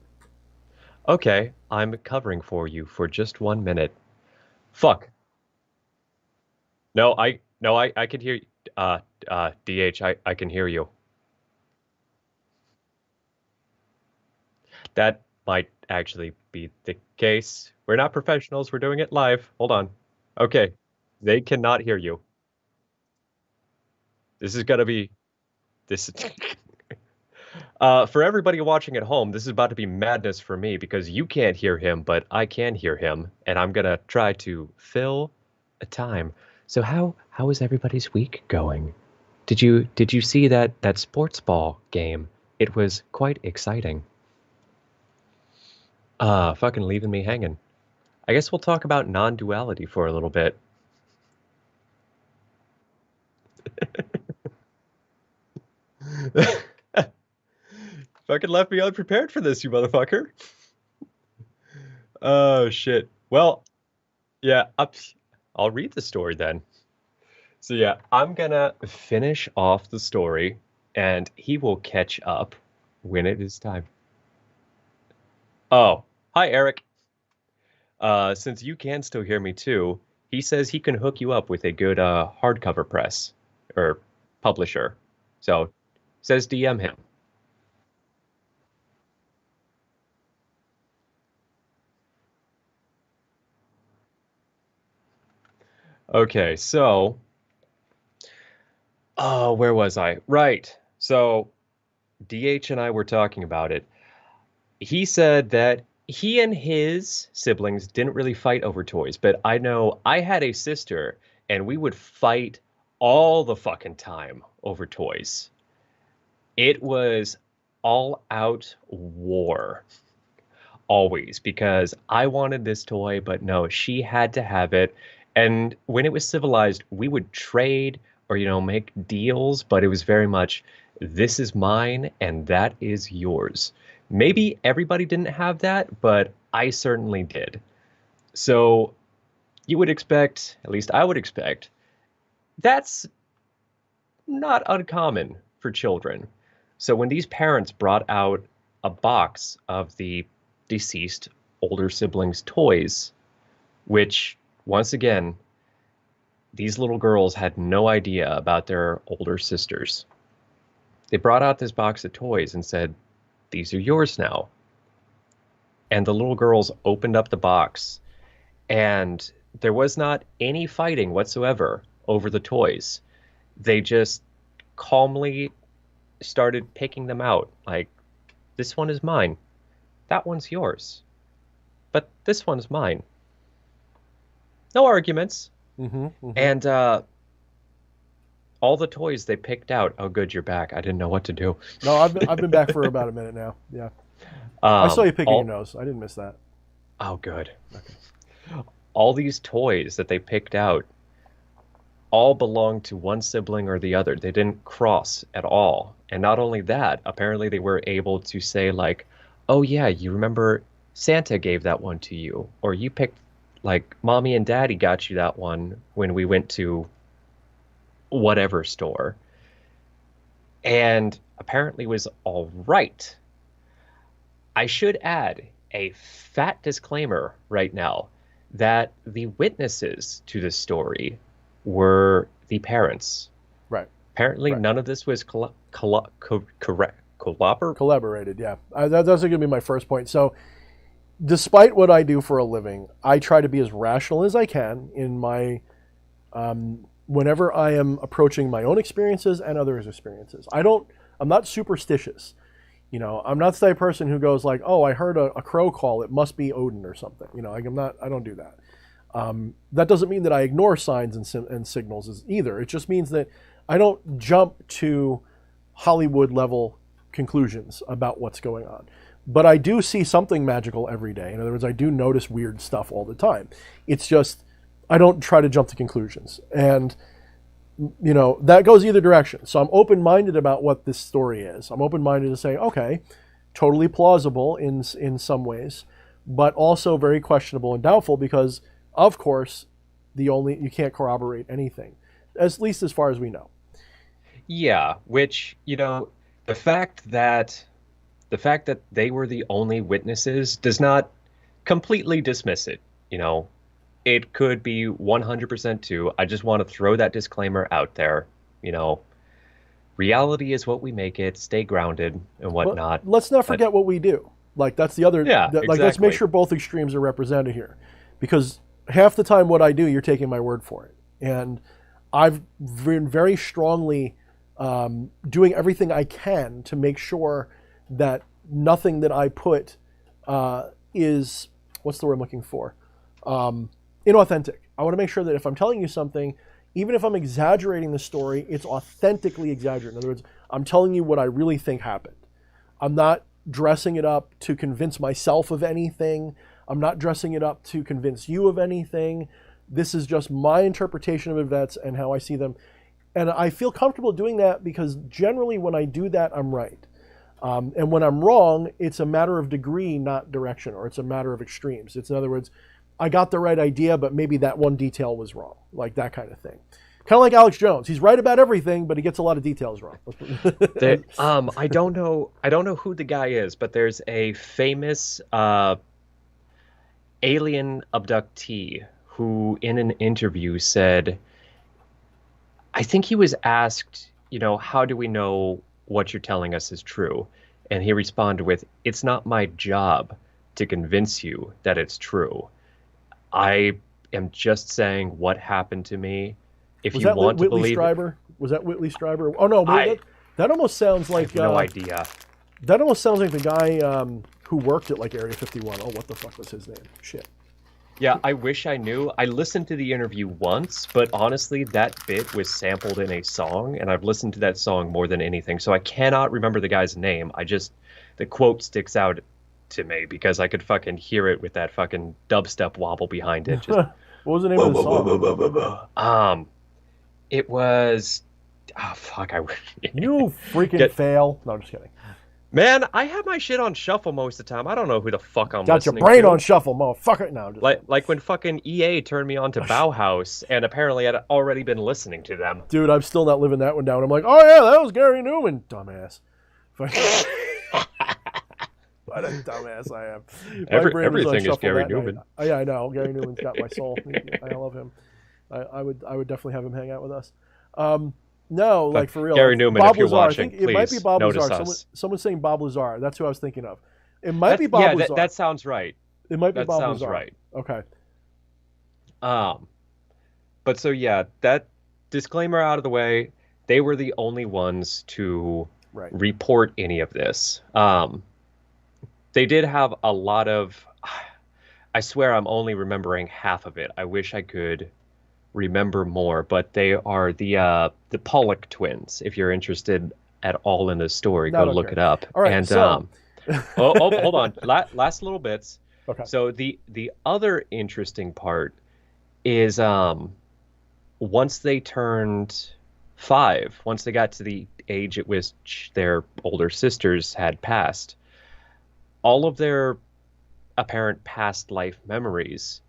Okay, I'm covering for you for just 1 minute. Fuck. No, I can hear you. DH, I can hear you. That might actually be the case. We're not professionals. We're doing it live. Hold on. Okay. They cannot hear you. This is gonna be this for everybody watching at home, this is about to be madness for me because you can't hear him, but I can hear him, and I'm gonna try to fill a time. So how is everybody's week going? Did you see that sports ball game? It was quite exciting. Fucking leaving me hanging. I guess we'll talk about non-duality for a little bit. Fucking left me unprepared for this, you motherfucker. Oh, shit. Well, yeah, I'll read the story then. So yeah, I'm gonna finish off the story, and he will catch up when it is time. Oh, hi, Eric. Since you can still hear me too, he says he can hook you up with a good hardcover press or publisher. So says DM him. Okay, so where was I? Right. So DH and I were talking about it. He said that he and his siblings didn't really fight over toys, but I know I had a sister and we would fight all the fucking time over toys. It was all out war. Always, because I wanted this toy, but no, she had to have it. And when it was civilized, we would trade or, make deals, but it was very much, this is mine and that is yours. Maybe everybody didn't have that, but I certainly did. So you would expect, at least I would expect, that's not uncommon for children. So when these parents brought out a box of the deceased older siblings' toys, which, once again, these little girls had no idea about their older sisters. They brought out this box of toys and said, these are yours now. And the little girls opened up the box, and there was not any fighting whatsoever over the toys. They just calmly started picking them out. Like, this one is mine. That one's yours. But this one's mine. No arguments. Mm-hmm, mm-hmm. And all the toys they picked out. Oh, good, you're back. I didn't know what to do. No, I've been back for about a minute now. Yeah. I saw you picking your nose. I didn't miss that. Oh, good. Okay. All these toys that they picked out all belonged to one sibling or the other. They didn't cross at all. And not only that, apparently they were able to say like, oh yeah, you remember Santa gave that one to you, or you picked, like, mommy and daddy got you that one when we went to whatever store. And apparently was all right. I should add a fat disclaimer right now that the witnesses to this story were the parents. Right. Apparently, Right. none of this was Collaborated, yeah. That's going to be my first point. So, despite what I do for a living, I try to be as rational as I can in my whenever I am approaching my own experiences and others' experiences. I'm not superstitious. You know, I'm not the type of person who goes like, "Oh, I heard a crow call. It must be Odin or something." You know, like I don't do that. That doesn't mean that I ignore signs and signals either. It just means that I don't jump to Hollywood level conclusions about what's going on. But I do see something magical every day. In other words, I do notice weird stuff all the time. It's just I don't try to jump to conclusions. And you know, that goes either direction. So I'm open-minded about what this story is. I'm open-minded to say, okay, totally plausible in some ways, but also very questionable and doubtful because, of course, you can't corroborate anything, at least as far as we know. Yeah, which, you know, the fact that they were the only witnesses does not completely dismiss it, you know. It could be 100% too. I just want to throw that disclaimer out there. You know, reality is what we make it. Stay grounded and whatnot. But let's not forget what we do. Like that's the other. Yeah, like let's make sure both extremes are represented here, because half the time what I do, you're taking my word for it, and I've been very strongly doing everything I can to make sure that nothing that I put is what's the word I'm looking for. Inauthentic. I want to make sure that if I'm telling you something, even if I'm exaggerating the story, it's authentically exaggerated. In other words, I'm telling you what I really think happened. I'm not dressing it up to convince myself of anything. I'm not dressing it up to convince you of anything. This is just my interpretation of events and how I see them. And I feel comfortable doing that because generally when I do that, I'm right. And when I'm wrong, it's a matter of degree, not direction, or it's a matter of extremes. It's, in other words, I got the right idea, but maybe that one detail was wrong, like that kind of thing. Kind of like Alex Jones. He's right about everything, but he gets a lot of details wrong. I don't know who the guy is, but there's a famous alien abductee who, in an interview, said, I think he was asked, you know, how do we know what you're telling us is true? And he responded with, it's not my job to convince you that it's true. I am just saying what happened to me. If you want to believe it. Was that Whitley Strieber? Oh no, that almost sounds like I have no idea. That almost sounds like the guy who worked at like Area 51. Oh, what the fuck was his name? Shit. Yeah, I wish I knew. I listened to the interview once, but honestly, that bit was sampled in a song, and I've listened to that song more than anything, so I cannot remember the guy's name. The quote sticks out to me because I could fucking hear it with that fucking dubstep wobble behind it. Just, what was the name of the song? It was... Oh, fuck. You freaking fail. No, I'm just kidding. Man, I have my shit on shuffle most of the time. I don't know who the fuck I'm Got listening to. Got your brain on shuffle, motherfucker. No, like when fucking EA turned me on to Bauhaus, and apparently I'd already been listening to them. Dude, I'm still not living that one down. I'm like, oh yeah, that was Gary Newman. Dumbass. What a dumbass I am. Everything is Gary Newman. Oh, yeah, I know. Gary Newman's got my soul. I love him. I would definitely have him hang out with us. No, like for real. Gary Newman, Bob if you're Lazar. watching, I think it might be Bob Lazar. Someone's saying Bob Lazar. That's who I was thinking of. It might be Bob Lazar. That sounds right. It might be Bob Lazar. That sounds right. Okay. But so yeah, that disclaimer out of the way. They were the only ones to report any of this. They did have a lot of. I swear I'm only remembering half of it. I wish I could remember more, but they are the Pollock Twins. If you're interested at all in this story, go look it up. All right, and hold on, last little bits. Okay. So the other interesting part is once they turned 5, once they got to the age at which their older sisters had passed, all of their apparent past life memories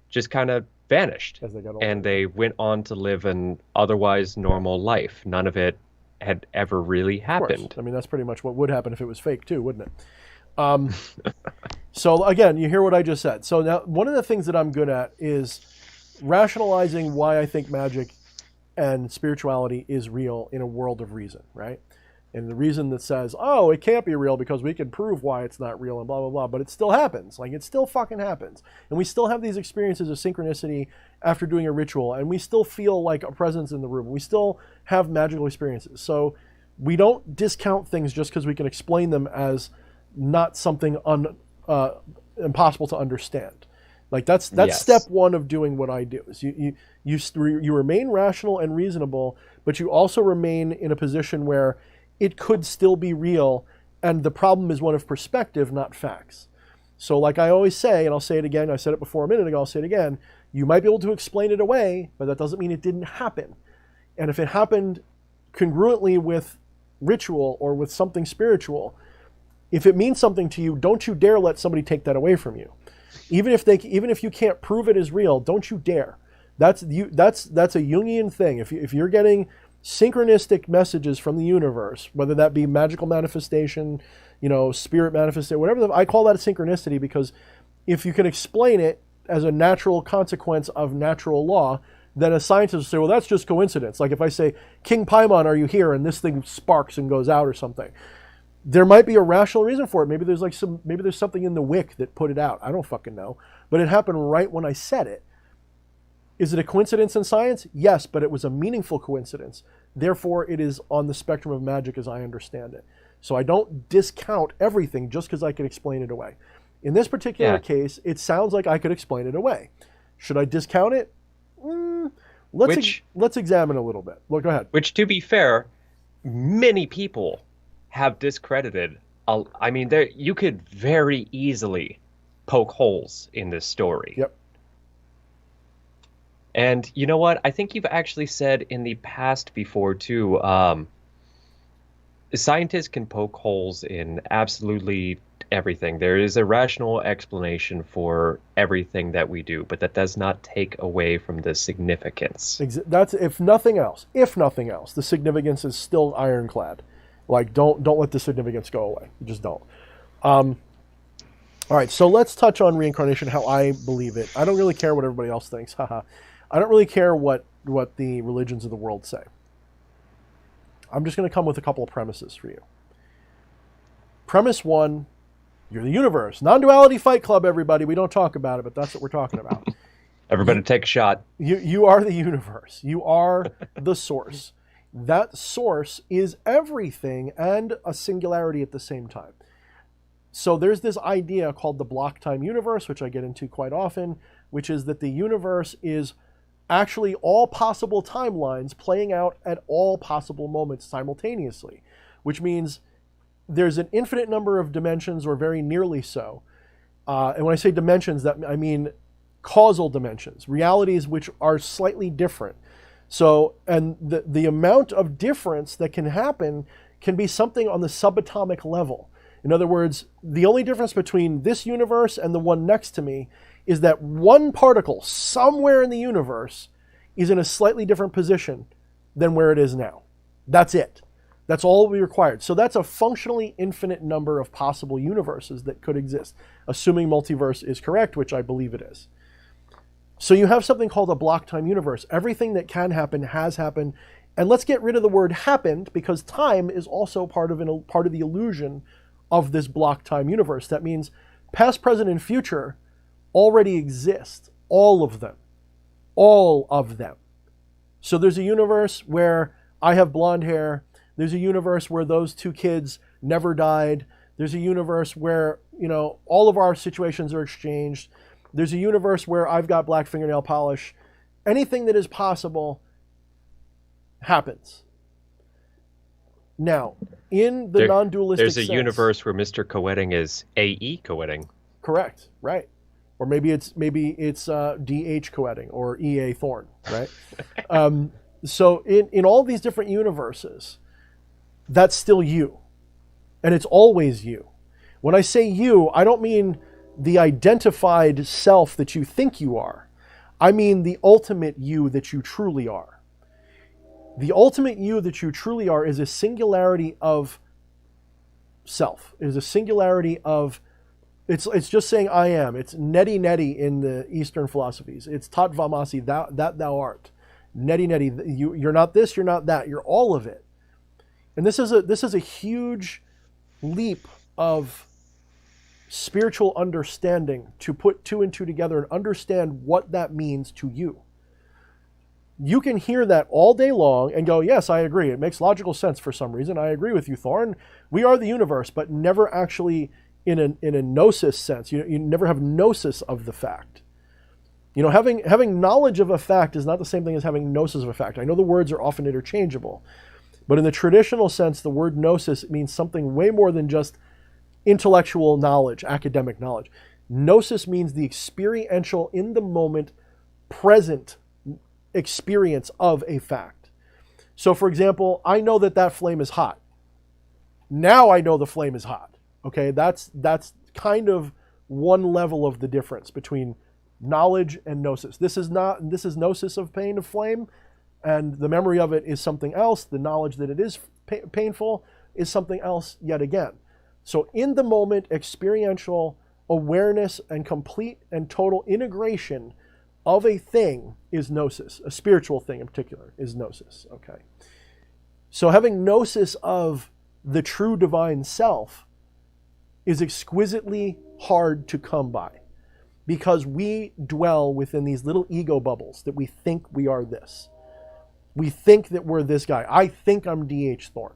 just kind of vanished. As they got older. And they went on to live an otherwise normal life. None of it had ever really happened. I mean, that's pretty much what would happen if it was fake too, wouldn't it? So again, you hear what I just said. So now one of the things that I'm good at is rationalizing why I think magic and spirituality is real in a world of reason, right? And the reason that says, oh, it can't be real because we can prove why it's not real and blah, blah, blah, but it still happens. Like, it still fucking happens. And we still have these experiences of synchronicity after doing a ritual, and we still feel like a presence in the room. We still have magical experiences. So we don't discount things just because we can explain them as not something impossible to understand. Like, that's Yes. step one of doing what I do. Is you remain rational and reasonable, but you also remain in a position where it could still be real, and the problem is one of perspective, not facts. So like I always say, and I'll say it again, I said it before a minute ago, I'll say it again, you might be able to explain it away, but that doesn't mean it didn't happen. And if it happened congruently with ritual or with something spiritual, if it means something to you, don't you dare let somebody take that away from you. Even if you can't prove it is real, don't you dare. That's a Jungian thing. If you're getting synchronistic messages from the universe, whether that be magical manifestation, spirit manifestation, whatever, I call that a synchronicity, because if you can explain it as a natural consequence of natural law, then a scientist will say, well, that's just coincidence. Like if I say, King Paimon, are you here? And this thing sparks and goes out or something. There might be a rational reason for it. Maybe there's something in the wick that put it out. I don't fucking know. But it happened right when I said it. Is it a coincidence in science? Yes, but it was a meaningful coincidence. Therefore, it is on the spectrum of magic as I understand it. So I don't discount everything just because I can explain it away. In this particular case, it sounds like I could explain it away. Should I discount it? Let's examine a little bit. Well, go ahead. Which, to be fair, many people have discredited. I mean, you could very easily poke holes in this story. Yep. And you know what? I think you've actually said in the past before, too, scientists can poke holes in absolutely everything. There is a rational explanation for everything that we do, but that does not take away from the significance. That's if nothing else, the significance is still ironclad. Like, don't let the significance go away. You just don't. All right, so let's touch on reincarnation, how I believe it. I don't really care what everybody else thinks. Haha. I don't really care what the religions of the world say. I'm just going to come with a couple of premises for you. Premise one, you're the universe. Non-duality Fight Club, everybody. We don't talk about it, but that's what we're talking about. Everybody take a shot. You are the universe. You are the source. That source is everything and a singularity at the same time. So there's this idea called the block time universe, which I get into quite often, which is that the universe is actually all possible timelines playing out at all possible moments simultaneously, which means there's an infinite number of dimensions, or very nearly so. And when I say dimensions, I mean causal dimensions, realities which are slightly different. So, and the amount of difference that can happen can be something on the subatomic level. In other words, the only difference between this universe and the one next to me is that one particle somewhere in the universe is in a slightly different position than where it is now. That's it. That's all we required. So that's a functionally infinite number of possible universes that could exist, assuming multiverse is correct, which I believe it is. So you have something called a block time universe. Everything that can happen has happened. And let's get rid of the word happened, because time is also part of the illusion of this block time universe. That means past, present, and future already exist. All of them. All of them. So there's a universe where I have blonde hair. There's a universe where those two kids never died. There's a universe where, all of our situations are exchanged. There's a universe where I've got black fingernail polish. Anything that is possible happens. Now, in the non-dualistic sense, there's a universe where Mr. Coetting is A.E. Coetting. Correct, right. Or maybe it's D.H. Coetting or E.A. Thorne, right? So in all these different universes, that's still you. And it's always you. When I say you, I don't mean the identified self that you think you are. I mean the ultimate you that you truly are. The ultimate you that you truly are is a singularity of self. It is a singularity of, it's just saying I am. It's neti neti in the Eastern philosophies. It's tat vamasi, thou art. Neti neti, you're not this, you're not that, you're all of it. And this is a huge leap of spiritual understanding to put two and two together and understand what that means to you. You can hear that all day long and go, yes, I agree. It makes logical sense for some reason. I agree with you, Thorne. We are the universe, but never actually in a gnosis sense. You never have gnosis of the fact. Having knowledge of a fact is not the same thing as having gnosis of a fact. I know the words are often interchangeable, but in the traditional sense, the word gnosis means something way more than just intellectual knowledge, academic knowledge. Gnosis means the experiential, in the moment, present experience of a fact. So, for example, I know that flame is hot. Now I know the flame is hot. Okay, that's kind of one level of the difference between knowledge and gnosis. This is gnosis of pain of flame, and the memory of it is something else. The knowledge that it is painful is something else yet again. So in the moment, experiential awareness and complete and total integration of a thing is gnosis. A spiritual thing in particular is gnosis. Okay. So having gnosis of the true divine self is exquisitely hard to come by, because we dwell within these little ego bubbles that we think we are this. We think that we're this guy. I think I'm D.H. Thorne.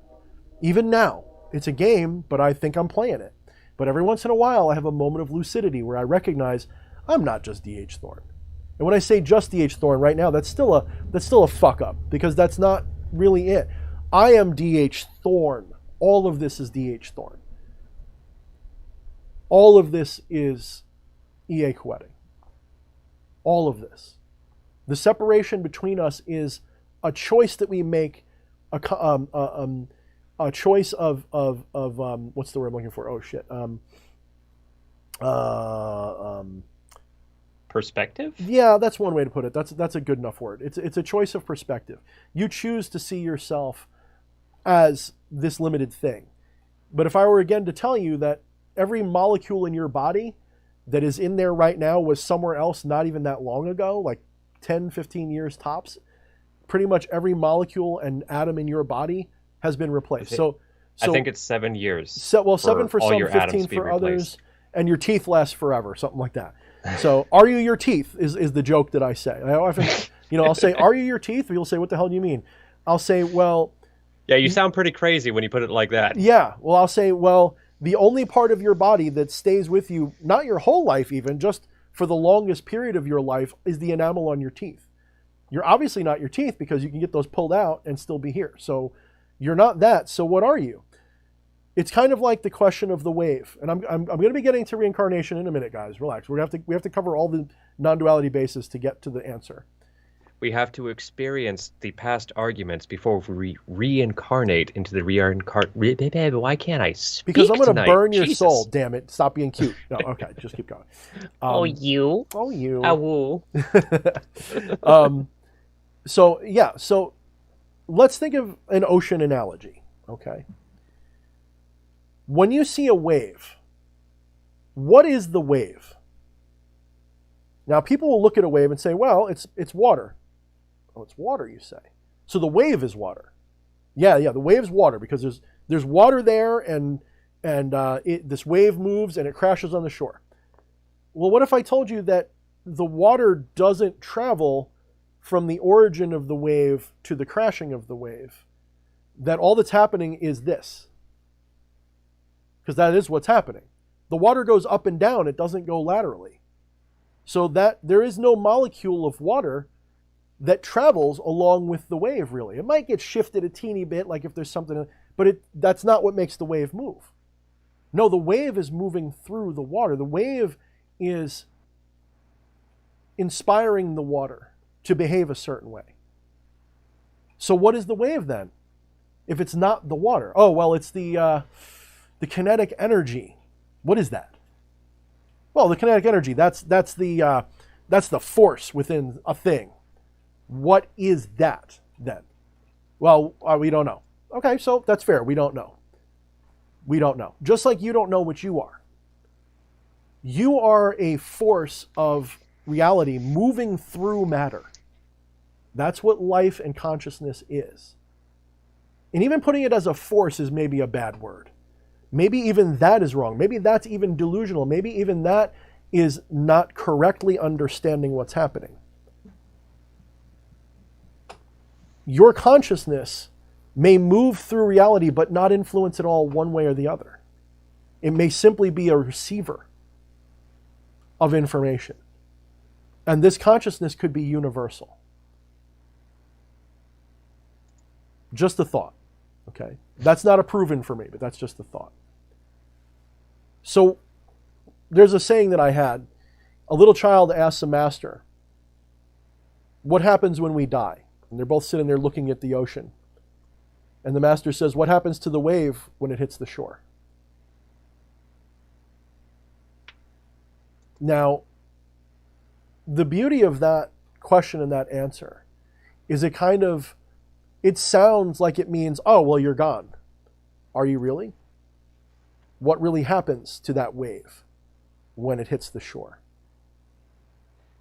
Even now, it's a game, but I think I'm playing it. But every once in a while, I have a moment of lucidity where I recognize I'm not just D.H. Thorne. And when I say just D.H. Thorne right now, that's still a fuck up, because that's not really it. I am D.H. Thorne. All of this is D.H. Thorne. All of this is E.A. Coetti. All of this. The separation between us is a choice that we make, a choice of what's the word I'm looking for? Oh shit. Perspective? Yeah, that's one way to put it. That's a good enough word. It's a choice of perspective. You choose to see yourself as this limited thing. But if I were again to tell you that every molecule in your body that is in there right now was somewhere else not even that long ago, like 10, 15 years tops, pretty much every molecule and atom in your body has been replaced. So I think it's 7 years. 7 for some, 15 for others, and your teeth last forever, something like that. So, are you your teeth is the joke that I say. I often, I'll say, are you your teeth? People say, what the hell do you mean? I'll say, well... Yeah, you sound pretty crazy when you put it like that. Yeah, well, I'll say, well, the only part of your body that stays with you, not your whole life even, just for the longest period of your life, is the enamel on your teeth. You're obviously not your teeth, because you can get those pulled out and still be here. So, you're not that. So what are you? It's kind of like the question of the wave. And I'm going to be getting to reincarnation in a minute, guys. Relax. We have to cover all the non-duality bases to get to the answer. We have to experience the past arguments before we reincarnate into the Why can't I speak Because I'm going to burn your Jesus. soul, damn it. Stop being cute. No, okay, just keep going. Oh, you. Awoo. So let's think of an ocean analogy, okay? When you see a wave, what is the wave? Now, people will look at a wave and say, well, it's water. Oh, it's water, you say. So the wave is water. Yeah, the wave's water, because there's water there, and this wave moves and it crashes on the shore. Well, what if I told you that the water doesn't travel from the origin of the wave to the crashing of the wave? That all that's happening is this. Because that is what's happening. The water goes up and down, it doesn't go laterally. So that there is no molecule of water that travels along with the wave, really. It might get shifted a teeny bit, like if there's something, but that's not what makes the wave move. No, the wave is moving through the water. The wave is inspiring the water to behave a certain way. So what is the wave then? If it's not the water? Oh, well, it's the kinetic energy. What is that? Well, the kinetic energy, that's the force within a thing. What is that then? Well, we don't know. Okay, so that's fair. We don't know. We don't know. Just like you don't know what you are. You are a force of reality moving through matter. That's what life and consciousness is. And even putting it as a force is maybe a bad word. Maybe even that is wrong. Maybe that's even delusional. Maybe even that is not correctly understanding what's happening. Your consciousness may move through reality but not influence it all one way or the other. It may simply be a receiver of information. And this consciousness could be universal. Just a thought, okay? That's not a proven for me, but that's just a thought. So there's a saying that I had. A little child asks a master, what happens when we die? And they're both sitting there looking at the ocean. And the master says, what happens to the wave when it hits the shore? Now, the beauty of that question and that answer is it sounds like it means, oh, well, you're gone. Are you really? What really happens to that wave when it hits the shore?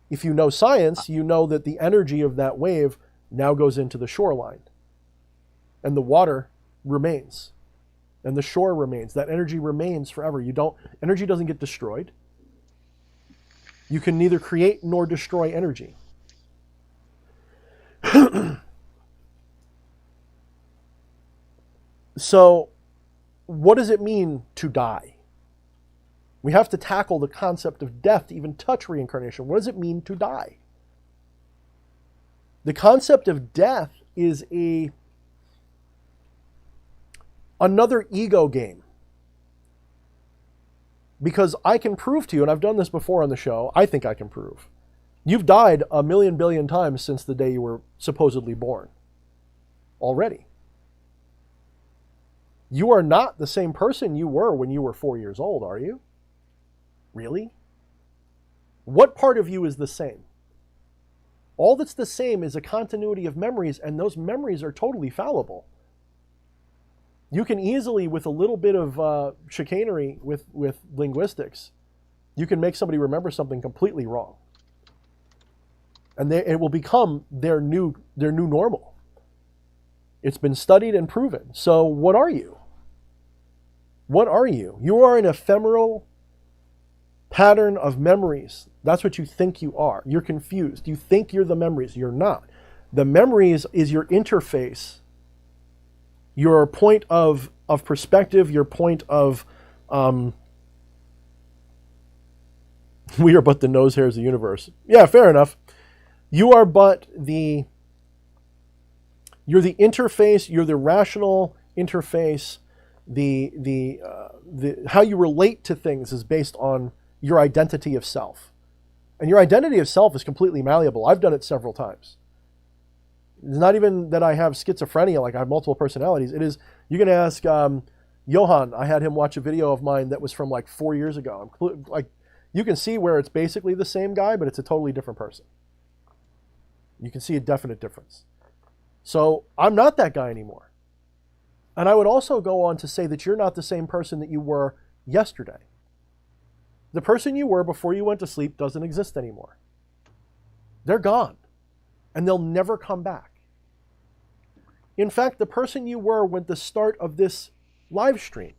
If you know science, you know that the energy of that wave now goes into the shoreline. And the water remains. And the shore remains. That energy remains forever. Energy doesn't get destroyed. You can neither create nor destroy energy. So, what does it mean to die? We have to tackle the concept of death to even touch reincarnation. What does it mean to die? The concept of death is another ego game. Because I can prove to you, and I've done this before on the show, I think I can prove. You've died 1,000,000 billion times since the day you were supposedly born. Already. You are not the same person you were when you were 4 years old, are you? Really? What part of you is the same? All that's the same is a continuity of memories, and those memories are totally fallible. You can easily, with a little bit of chicanery with linguistics, you can make somebody remember something completely wrong. And it will become their new normal. It's been studied and proven. So what are you? What are you? You are an ephemeral pattern of memories. That's what you think you are. You're confused. You think you're the memories. You're not. The memories is your interface, your point of perspective, your point of we are but the nose hairs of the universe. Yeah, fair enough. You are but you're the interface, you're the rational interface, the how you relate to things is based on your identity of self. And your identity of self is completely malleable. I've done it several times. It's not even that I have schizophrenia, like I have multiple personalities. It is, you can ask Johan. I had him watch a video of mine that was from like 4 years ago. You can see where it's basically the same guy, but it's a totally different person. You can see a definite difference. So I'm not that guy anymore. And I would also go on to say that you're not the same person that you were yesterday. The person you were before you went to sleep doesn't exist anymore. They're gone. And they'll never come back. In fact, the person you were when the start of this live stream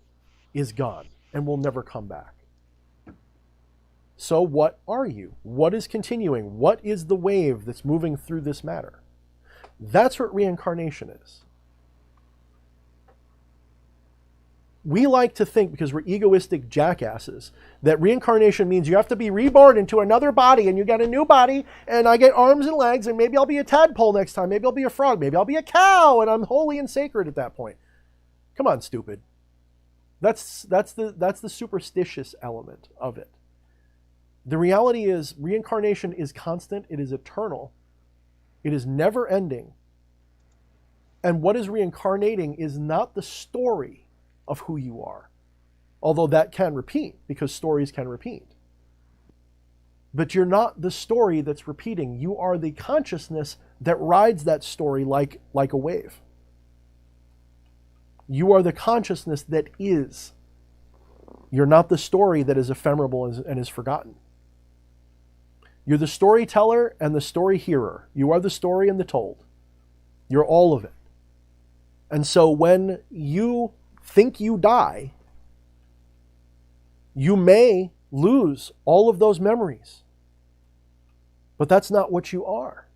is gone and will never come back. So what are you? What is continuing? What is the wave that's moving through this matter? That's what reincarnation is. We like to think, because we're egoistic jackasses, that reincarnation means you have to be reborn into another body, and you get a new body, and I get arms and legs, and maybe I'll be a tadpole next time, maybe I'll be a frog, maybe I'll be a cow, and I'm holy and sacred at that point. Come on, stupid. That's the superstitious element of it. The reality is reincarnation is constant, it is eternal, it is never ending, And what is reincarnating is not the story of who you are, although that can repeat, because stories can repeat. But you're not the story that's repeating. You are the consciousness that rides that story like a wave. You are the consciousness that is. You're not the story that is ephemeral and is forgotten. You're the storyteller and the story hearer. You are the story and the told. You're all of it. And so when you think you die, you may lose all of those memories. But that's not what you are.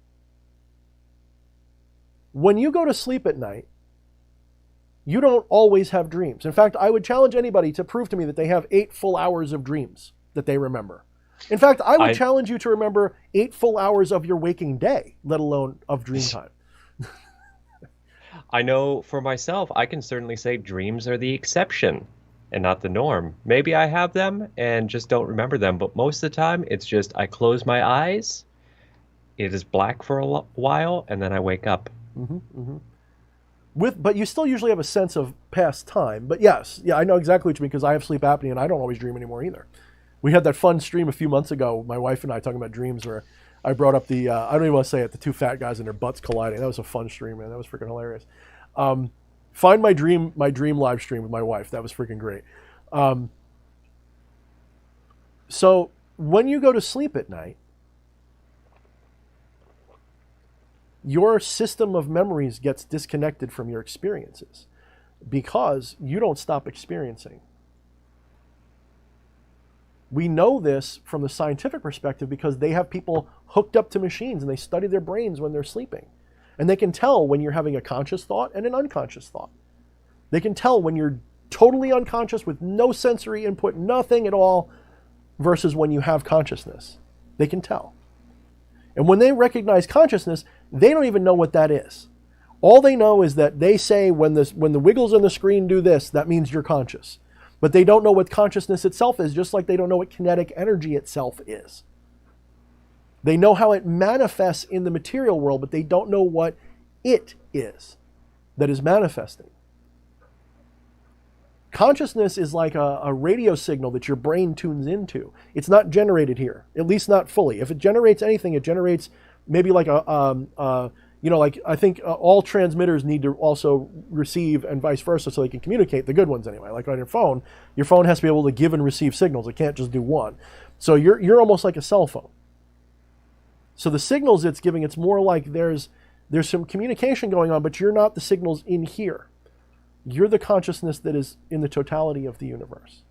When you go to sleep at night, you don't always have dreams. In fact, I would challenge anybody to prove to me that they have 8 full hours of dreams that they remember. In fact, I would challenge you to remember 8 full hours of your waking day, let alone of dream time. I know for myself, I can certainly say dreams are the exception and not the norm. Maybe I have them and just don't remember them, but most of the time it's just I close my eyes, it is black for a while, and then I wake up. Mm-hmm, mm-hmm. But you still usually have a sense of past time. But yes, I know exactly what you mean, because I have sleep apnea and I don't always dream anymore either. We had that fun stream a few months ago, my wife and I, talking about dreams, where I brought up the, I don't even want to say it, the 2 fat guys and their butts colliding. That was a fun stream, man. That was freaking hilarious. Find my dream live stream with my wife. That was freaking great. So when you go to sleep at night, your system of memories gets disconnected from your experiences because you don't stop experiencing. We know this from the scientific perspective because they have people hooked up to machines and they study their brains when they're sleeping. And they can tell when you're having a conscious thought and an unconscious thought. They can tell when you're totally unconscious with no sensory input, nothing at all, versus when you have consciousness. They can tell. And when they recognize consciousness, they don't even know what that is. All they know is that they say when the wiggles on the screen do this, that means you're conscious. But they don't know what consciousness itself is, just like they don't know what kinetic energy itself is. They know how it manifests in the material world, but they don't know what it is that is manifesting. Consciousness is like a radio signal that your brain tunes into. It's not generated here, at least not fully. If it generates anything, it generates maybe like like I think all transmitters need to also receive and vice versa so they can communicate, the good ones anyway. Like on your phone has to be able to give and receive signals. It can't just do one. So you're almost like a cell phone. So the signals it's giving, it's more like there's some communication going on, but you're not the signals in here. You're the consciousness that is in the totality of the universe.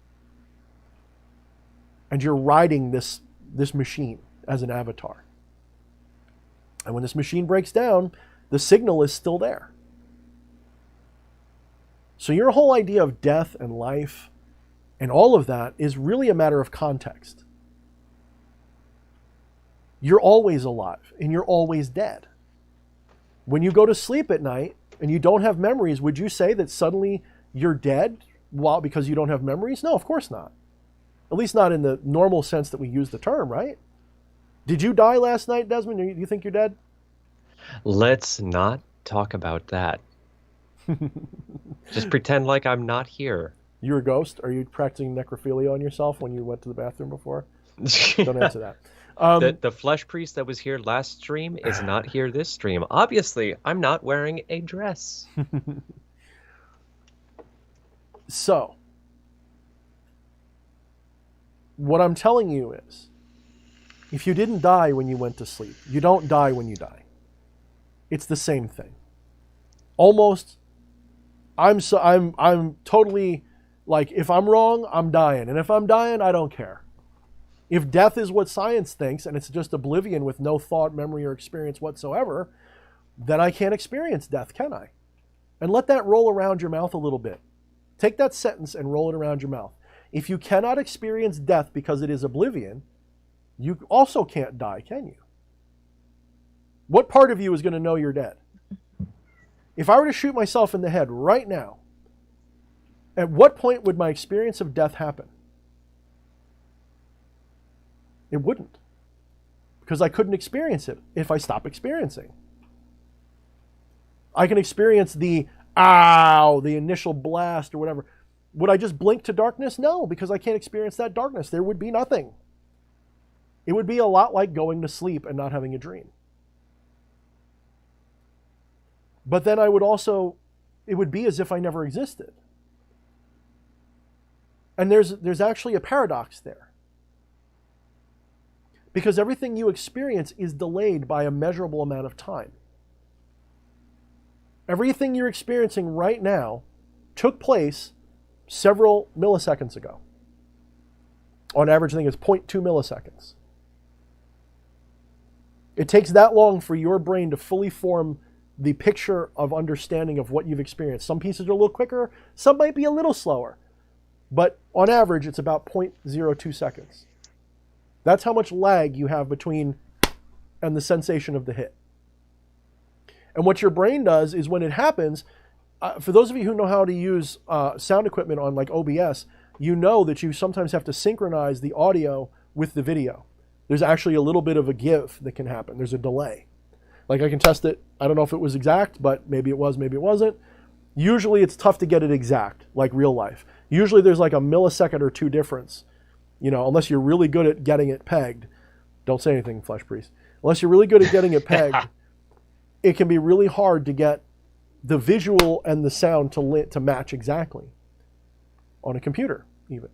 And you're riding this machine as an avatar. And when this machine breaks down, the signal is still there. So your whole idea of death and life and all of that is really a matter of context. You're always alive and you're always dead. When you go to sleep at night and you don't have memories, would you say that suddenly you're dead because you don't have memories? No, of course not. At least not in the normal sense that we use the term, right? Did you die last night, Desmond? Do you think you're dead? Let's not talk about that. Just pretend like I'm not here. You're a ghost? Are you practicing necrophilia on yourself when you went to the bathroom before? Don't answer that. The flesh priest that was here last stream is not here this stream. Obviously, I'm not wearing a dress. So, what I'm telling you is, if you didn't die when you went to sleep, you don't die when you die. It's the same thing. Almost, I'm totally like, if I'm wrong, I'm dying. And if I'm dying, I don't care. If death is what science thinks, and it's just oblivion with no thought, memory, or experience whatsoever, then I can't experience death, can I? And let that roll around your mouth a little bit. Take that sentence and roll it around your mouth. If you cannot experience death because it is oblivion, you also can't die, can you? What part of you is going to know you're dead? If I were to shoot myself in the head right now, at what point would my experience of death happen? It wouldn't. Because I couldn't experience it if I stop experiencing. I can experience the ow, the initial blast or whatever. Would I just blink to darkness? No, because I can't experience that darkness. There would be nothing. It would be a lot like going to sleep and not having a dream. But then I would also, it would be as if I never existed. And there's actually a paradox there. Because everything you experience is delayed by a measurable amount of time. Everything you're experiencing right now took place several milliseconds ago. On average, I think it's 0.2 milliseconds. It takes that long for your brain to fully form the picture of understanding of what you've experienced. Some pieces are a little quicker, some might be a little slower. But on average, it's about 0.02 seconds. That's how much lag you have between and the sensation of the hit. And what your brain does is when it happens, for those of you who know how to use sound equipment on like OBS, you know that you sometimes have to synchronize the audio with the video. There's actually a little bit of a give that can happen. There's a delay. Like I can test it. I don't know if it was exact, but maybe it was, maybe it wasn't. Usually it's tough to get it exact, like real life. Usually there's like a millisecond or two difference, unless you're really good at getting it pegged. Don't say anything, Flesh Priest. Unless you're really good at getting it pegged, it can be really hard to get the visual and the sound to match exactly on a computer even.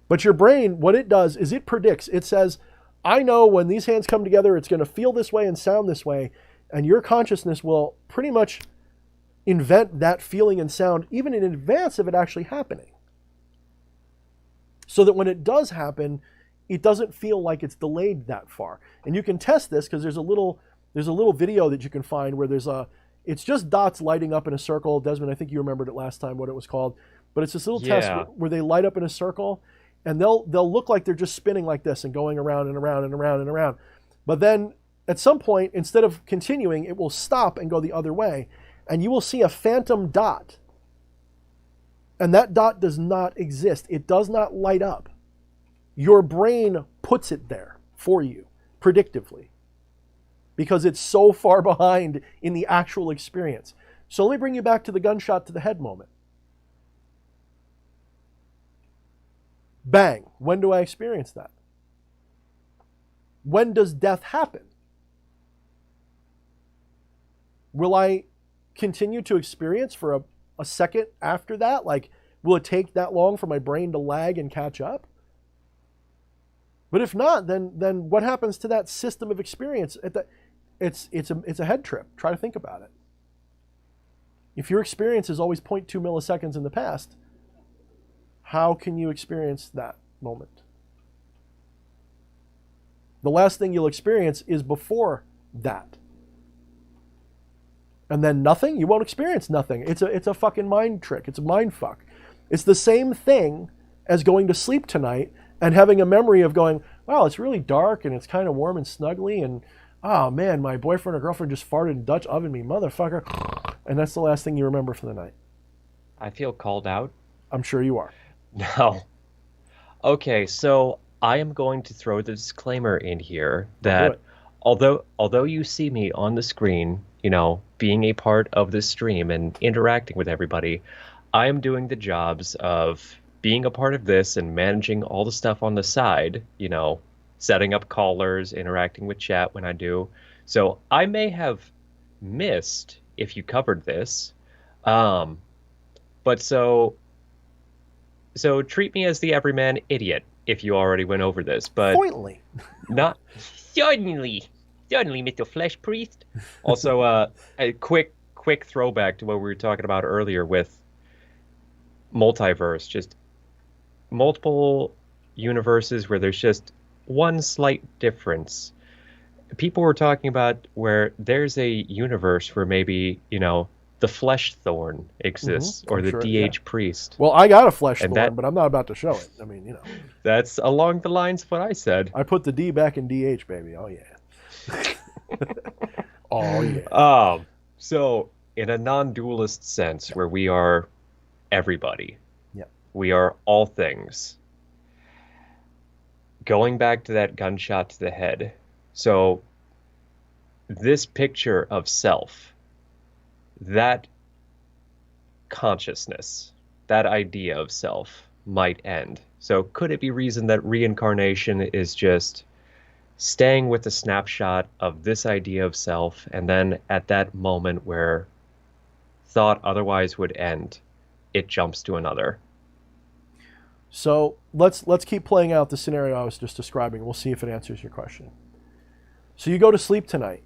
But your brain, what it does is it predicts. It says, I know when these hands come together, it's going to feel this way and sound this way, and your consciousness will pretty much invent that feeling and sound even in advance of it actually happening. So that when it does happen, it doesn't feel like it's delayed that far. And you can test this because there's a little video that you can find where it's just dots lighting up in a circle. Desmond, I think you remembered it last time what it was called. But it's this little test where they light up in a circle and they'll look like they're just spinning like this and going around and around and around and around. But then at some point, instead of continuing, it will stop and go the other way. And you will see a phantom dot. And that dot does not exist. It does not light up. Your brain puts it there for you, predictively, because it's so far behind in the actual experience. So let me bring you back to the gunshot to the head moment. Bang. When do I experience that? When does death happen? Will I continue to experience for a second after that? Like, will it take that long for my brain to lag and catch up? But if not, then what happens to that system of experience? It's a head trip. Try to think about it. If your experience is always 0.2 milliseconds in the past, how can you experience that moment? The last thing you'll experience is before that. And then nothing? You won't experience nothing. It's a fucking mind trick. It's a mind fuck. It's the same thing as going to sleep tonight and having a memory of going, wow, it's really dark and it's kind of warm and snuggly and, oh man, my boyfriend or girlfriend just farted and Dutch oven me, motherfucker. And that's the last thing you remember for the night. I feel called out. I'm sure you are. No. Okay, so I am going to throw the disclaimer in here that although you see me on the screen, being a part of this stream and interacting with everybody, I am doing the jobs of being a part of this and managing all the stuff on the side, setting up callers, interacting with chat when I do. So I may have missed if you covered this. But so treat me as the everyman idiot if you already went over this. But Pointly. Not certainly, Mr. Flesh Priest. Also, a quick throwback to what we were talking about earlier with multiverse, just multiple universes where there's just one slight difference. People were talking about where there's a universe where maybe, the flesh Thorne exists, or the DH priest. Well, I got a flesh Thorne, but I'm not about to show it. I mean, That's along the lines of what I said. I put the D back in DH, baby. Oh, yeah. Oh, yeah. So, in a non-dualist sense, where we are everybody, we are all things. Going back to that gunshot to the head, so this picture of self that consciousness, that idea of self might end. So could it be reason that reincarnation is just staying with a snapshot of this idea of self, and then at that moment where thought otherwise would end, it jumps to another? So let's keep playing out the scenario I was just describing. We'll see if it answers your question. So you go to sleep tonight.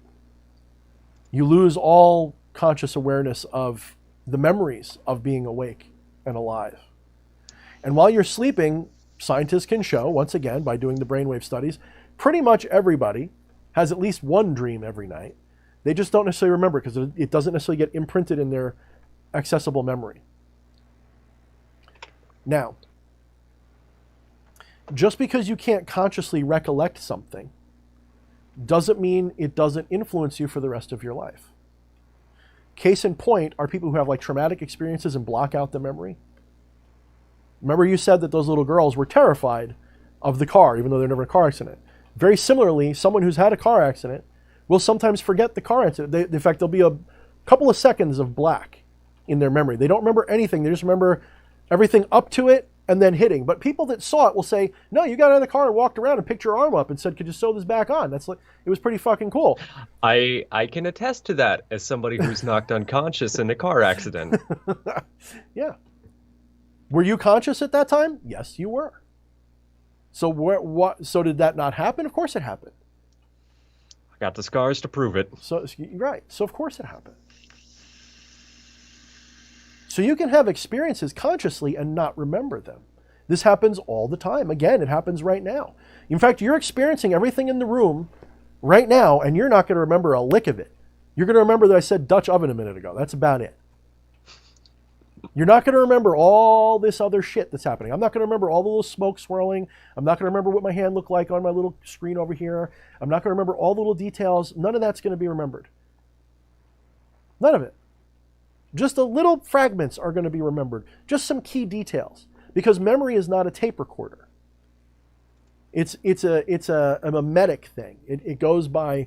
You lose all conscious awareness of the memories of being awake and alive. And while you're sleeping, scientists can show, once again, by doing the brainwave studies, pretty much everybody has at least one dream every night. They just don't necessarily remember because it doesn't necessarily get imprinted in their accessible memory. Now, just because you can't consciously recollect something doesn't mean it doesn't influence you for the rest of your life. Case in point are people who have like traumatic experiences and block out the memory. Remember you said that those little girls were terrified of the car, even though they're never in a car accident. Very similarly, someone who's had a car accident will sometimes forget the car accident. In fact, there'll be a couple of seconds of black in their memory. They don't remember anything. They just remember everything up to it and then hitting. But people that saw it will say, no, you got out of the car and walked around and picked your arm up and said, could you sew this back on? That's like, it was pretty fucking cool. I can attest to that as somebody who's knocked unconscious in a car accident. Yeah. Were you conscious at that time? Yes, you were. So so did that not happen? Of course it happened. I got the scars to prove it. So right. So of course it happened. So you can have experiences consciously and not remember them. This happens all the time. Again, it happens right now. In fact, you're experiencing everything in the room right now, and you're not going to remember a lick of it. You're going to remember that I said Dutch oven a minute ago. That's about it. You're not going to remember all this other shit that's happening. I'm not going to remember all the little smoke swirling. I'm not going to remember what my hand looked like on my little screen over here. I'm not going to remember all the little details. None of that's going to be remembered. None of it. Just the little fragments are going to be remembered. Just some key details. Because memory is not a tape recorder. It's a memetic thing. It goes by,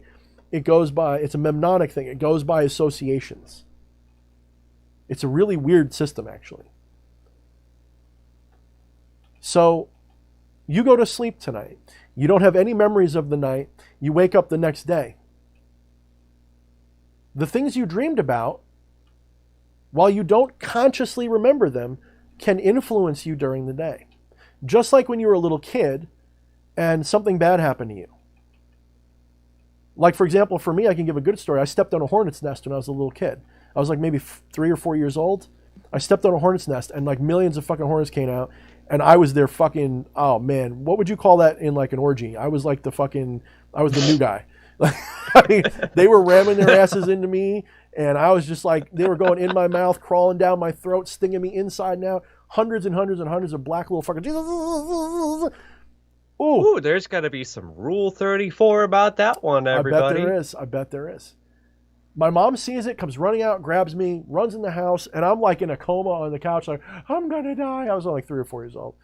it's a memnonic thing. It goes by associations. It's a really weird system, actually. So, you go to sleep tonight. You don't have any memories of the night. You wake up the next day. The things you dreamed about, while you don't consciously remember them, can influence you during the day. Just like when you were a little kid and something bad happened to you. Like, for example, for me, I can give a good story. I stepped on a hornet's nest when I was a little kid. I was like maybe 3 or 4 years old. I stepped on a hornet's nest and like millions of fucking hornets came out and I was their fucking, oh man, what would you call that in like an orgy? I was like I was the new guy. I mean, they were ramming their asses into me and I was just like, they were going in my mouth, crawling down my throat, stinging me inside and out. Hundreds and hundreds and hundreds of black little fucking... Ooh, there's got to be some Rule 34 about that one, everybody. I bet there is. My mom sees it, comes running out, grabs me, runs in the house, and I'm like in a coma on the couch, like, I'm gonna die. I was only like 3 or 4 years old.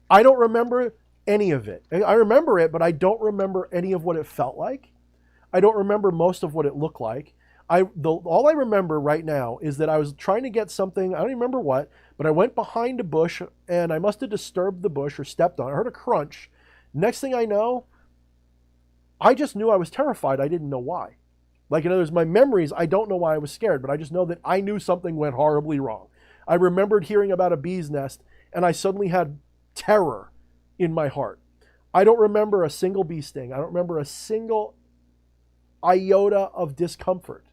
I don't remember any of it. I remember it, but I don't remember any of what it felt like. I don't remember most of what it looked like. All I remember right now is that I was trying to get something, I don't even remember what, but I went behind a bush, and I must have disturbed the bush or stepped on it. I heard a crunch. Next thing I know, I just knew I was terrified. I didn't know why. Like, in other words, my memories, I don't know why I was scared, but I just know that I knew something went horribly wrong. I remembered hearing about a bee's nest, and I suddenly had terror in my heart. I don't remember a single bee sting. I don't remember a single iota of discomfort.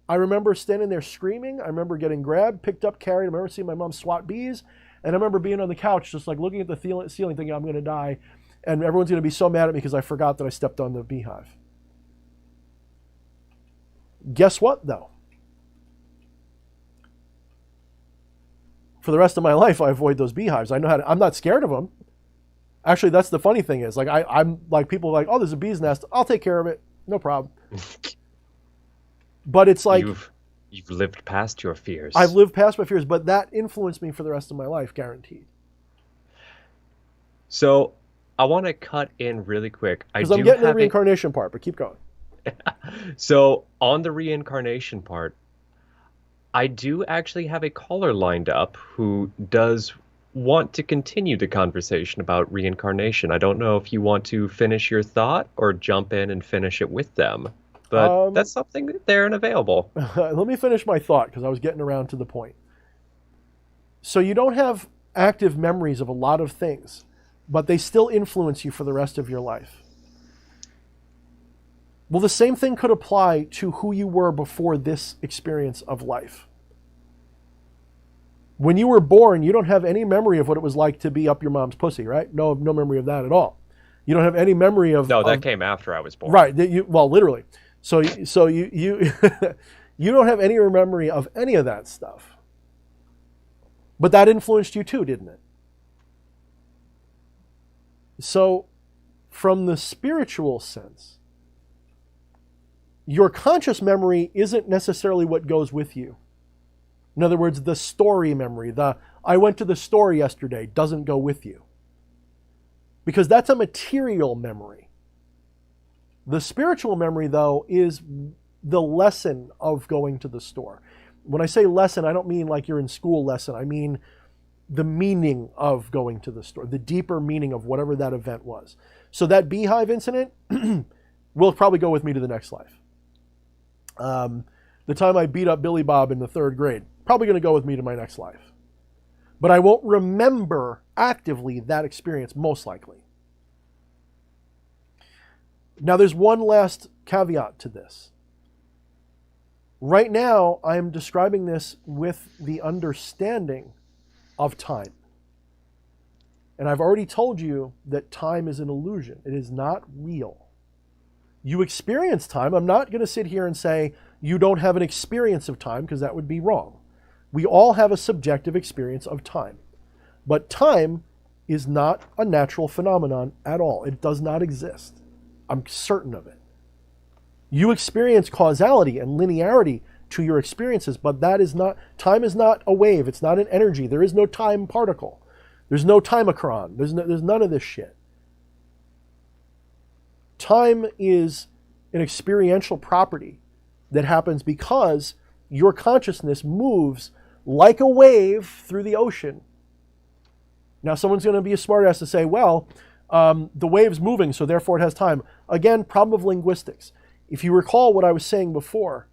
I remember standing there screaming. I remember getting grabbed, picked up, carried. I remember seeing my mom swat bees. And I remember being on the couch, just like looking at the ceiling, thinking I'm going to die. And everyone's going to be so mad at me because I forgot that I stepped on the beehive. Guess what, though? For the rest of my life, I avoid those beehives. I know how to, I'm not scared of them. Actually, that's the funny thing is, like, I'm like, people are like, oh, there's a bee's nest. I'll take care of it. No problem. But it's like... You've lived past your fears. I've lived past my fears, but that influenced me for the rest of my life, guaranteed. So, I want to cut in really quick. Because I'm getting to the reincarnation part, but keep going. So, on the reincarnation part, I do actually have a caller lined up who does want to continue the conversation about reincarnation. I don't know if you want to finish your thought or jump in and finish it with them, but that's something there and available. Let me finish my thought because I was getting around to the point. So you don't have active memories of a lot of things, but they still influence you for the rest of your life. Well, the same thing could apply to who you were before this experience of life. When you were born, you don't have any memory of what it was like to be up your mom's pussy, right? No memory of that at all. You don't have any memory of... No, that came after I was born. Right. Well, literally. So you you don't have any memory of any of that stuff. But that influenced you too, didn't it? So, from the spiritual sense, your conscious memory isn't necessarily what goes with you. In other words, the story memory, the I went to the store yesterday, doesn't go with you. Because that's a material memory. The spiritual memory, though, is the lesson of going to the store. When I say lesson, I don't mean like you're in school lesson. I mean the meaning of going to the store, the deeper meaning of whatever that event was. So that beehive incident will probably go with me to the next life. The time I beat up Billy Bob in the 3rd grade, probably going to go with me to my next life. But I won't remember actively that experience, most likely. Now, there's one last caveat to this. Right now, I am describing this with the understanding of time. And I've already told you that time is an illusion. It is not real. You experience time. I'm not going to sit here and say you don't have an experience of time, because that would be wrong. We all have a subjective experience of time. But time is not a natural phenomenon at all. It does not exist. I'm certain of it. You experience causality and linearity to your experiences, but that is not, time is not a wave. It's not an energy. There is no time particle. There's no timocron. There's none of this shit. Time is an experiential property that happens because your consciousness moves like a wave through the ocean. Now, someone's going to be a smartass to say, well, the wave's moving, so therefore it has time. Again, problem of linguistics. If you recall what I was saying before,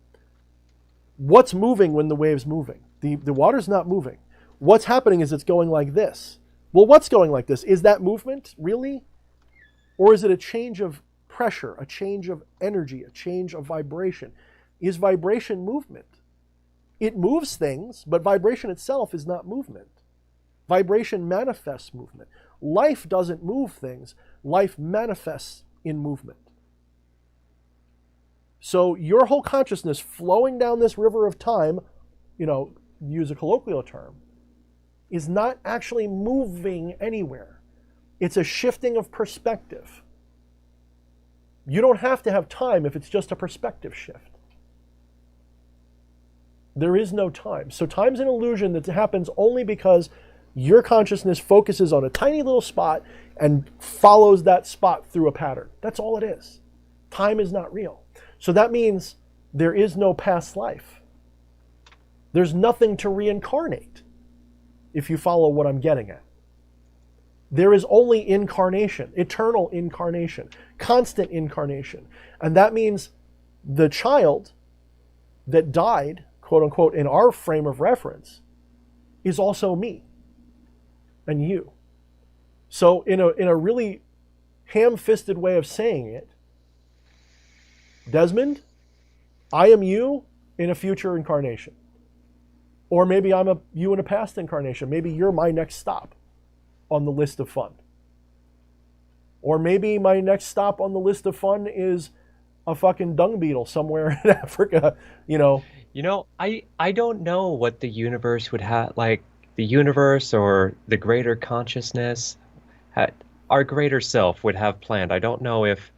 what's moving when the wave's moving? The water's not moving. What's happening is it's going like this. Well, what's going like this? Is that movement, really? Or is it a change of pressure, a change of energy, a change of vibration? Is vibration movement? It moves things, but vibration itself is not movement. Vibration manifests movement. Life doesn't move things. Life manifests in movement. So your whole consciousness flowing down this river of time, use a colloquial term, is not actually moving anywhere. It's a shifting of perspective. You don't have to have time if it's just a perspective shift. There is no time. So time's an illusion that happens only because your consciousness focuses on a tiny little spot and follows that spot through a pattern. That's all it is. Time is not real. So that means there is no past life. There's nothing to reincarnate, if you follow what I'm getting at. There is only incarnation, eternal incarnation, constant incarnation. And that means the child that died, quote unquote, in our frame of reference, is also me and you. So in a really ham-fisted way of saying it, Desmond, I am you in a future incarnation. Or maybe I'm you in a past incarnation. Maybe you're my next stop on the list of fun. Or maybe my next stop on the list of fun is a fucking dung beetle somewhere in Africa, I don't know what the universe would have, like the universe or the greater consciousness, our greater self would have planned. I don't know if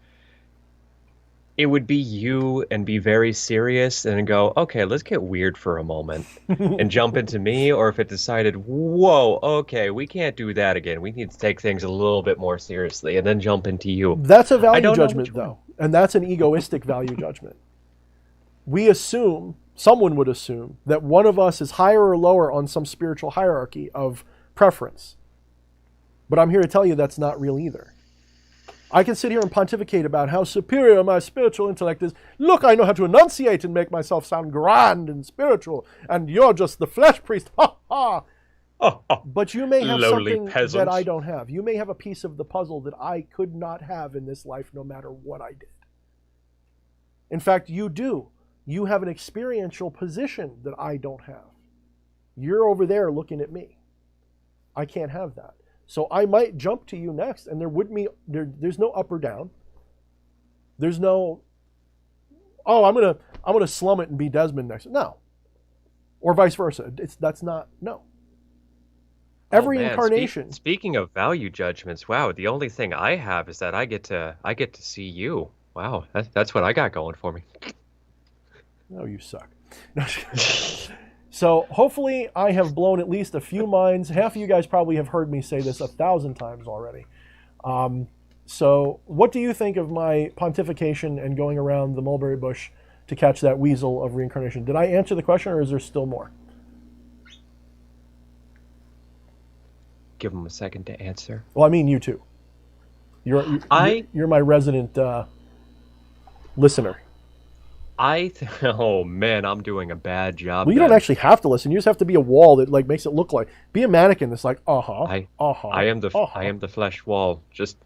it would be you and be very serious and go, okay, let's get weird for a moment and jump into me, or if it decided, whoa, okay, we can't do that again. We need to take things a little bit more seriously and then jump into you. That's a value judgment, though, and that's an egoistic value judgment. We assume someone would assume that one of us is higher or lower on some spiritual hierarchy of preference. But I'm here to tell you that's not real either. I can sit here and pontificate about how superior my spiritual intellect is. Look, I know how to enunciate and make myself sound grand and spiritual, and you're just the flesh priest. Ha ha! But you may have something that I don't have. You may have a piece of the puzzle that I could not have in this life no matter what I did. In fact, you do. You have an experiential position that I don't have. You're over there looking at me. I can't have that. So I might jump to you next, and there's no up or down. There's no, oh, I'm gonna slum it and be Desmond next. No. Or vice versa. That's not, no. Every incarnation. Speaking of value judgments, wow, the only thing I have is that I get to see you. Wow, that's what I got going for me. No, you suck. So hopefully I have blown at least a few minds. Half of you guys probably have heard me say this 1,000 times already. So what do you think of my pontification and going around the mulberry bush to catch that weasel of reincarnation? Did I answer the question, or is there still more? Give him a second to answer. Well, I mean you too. You're my resident listener. Oh man, I'm doing a bad job. Well, you don't actually have to listen. You just have to be a wall that like makes it look like. Be a mannequin that's like, I am the flesh wall. Just,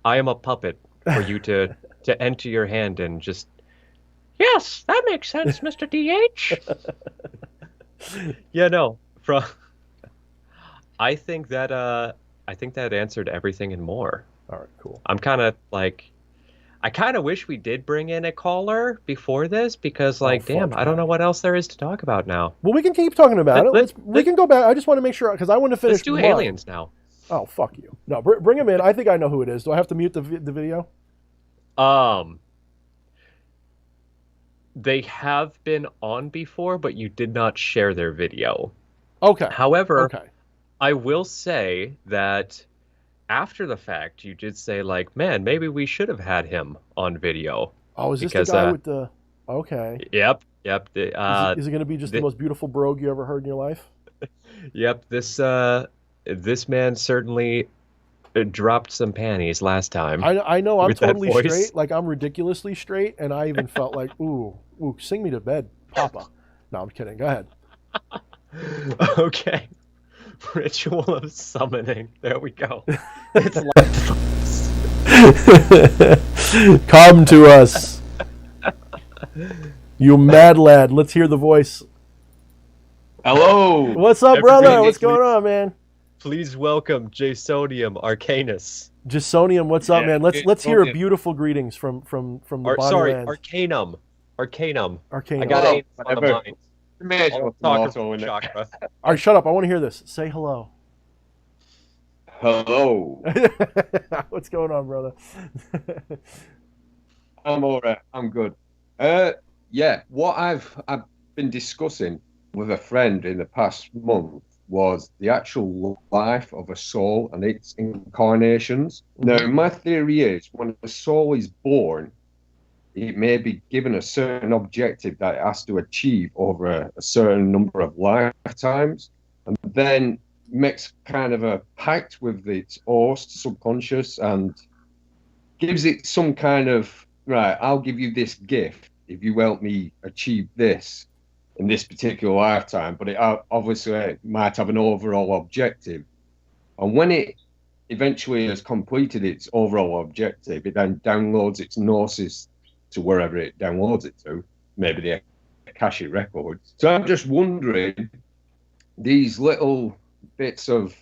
I am a puppet for you to enter your hand and just. Yes, that makes sense, Mr. DH. Yeah, no. I think that answered everything and more. All right, cool. I'm kind of like. I kind of wish we did bring in a caller before this because, I don't know what else there is to talk about now. Well, we can keep talking about it. We can go back. I just want to make sure, because I want to finish. Let's do aliens now. Oh, fuck you. No, bring him in. I think I know who it is. Do I have to mute the video? They have been on before, but you did not share their video. Okay. However, I will say that after the fact, you did say, like, man, maybe we should have had him on video. Oh, is this the guy with the... Okay. Yep. Is it going to be just the most beautiful brogue you ever heard in your life? Yep. This man certainly dropped some panties last time. I know I'm totally straight. Like, I'm ridiculously straight, and I even felt like, ooh, sing me to bed, Papa. No, I'm kidding. Go ahead. Okay. Ritual of summoning. There we go. It's like... Come to us. You mad lad. Let's hear the voice. Hello. What's up, brother? What's going on, man? Please welcome Jasonium Arcanus. Jasonium, what's up, man? Let's hear beautiful greetings from the body land. Arcanum. I Arcanum. got AIDS on the mind. All right, shut up. I want to hear this. Say hello. Hello. What's going on, brother? I'm all right. I'm good. Yeah, what I've been discussing with a friend in the past month was the actual life of a soul and its incarnations. Now, my theory is when a soul is born, it may be given a certain objective that it has to achieve over a certain number of lifetimes, and then makes kind of a pact with its host, subconscious, and gives it some kind of, right, I'll give you this gift if you help me achieve this in this particular lifetime, but it obviously might have an overall objective. And when it eventually has completed its overall objective, it then downloads its gnosis to wherever it downloads it to, maybe the Akashic records. So I'm just wondering, these little bits of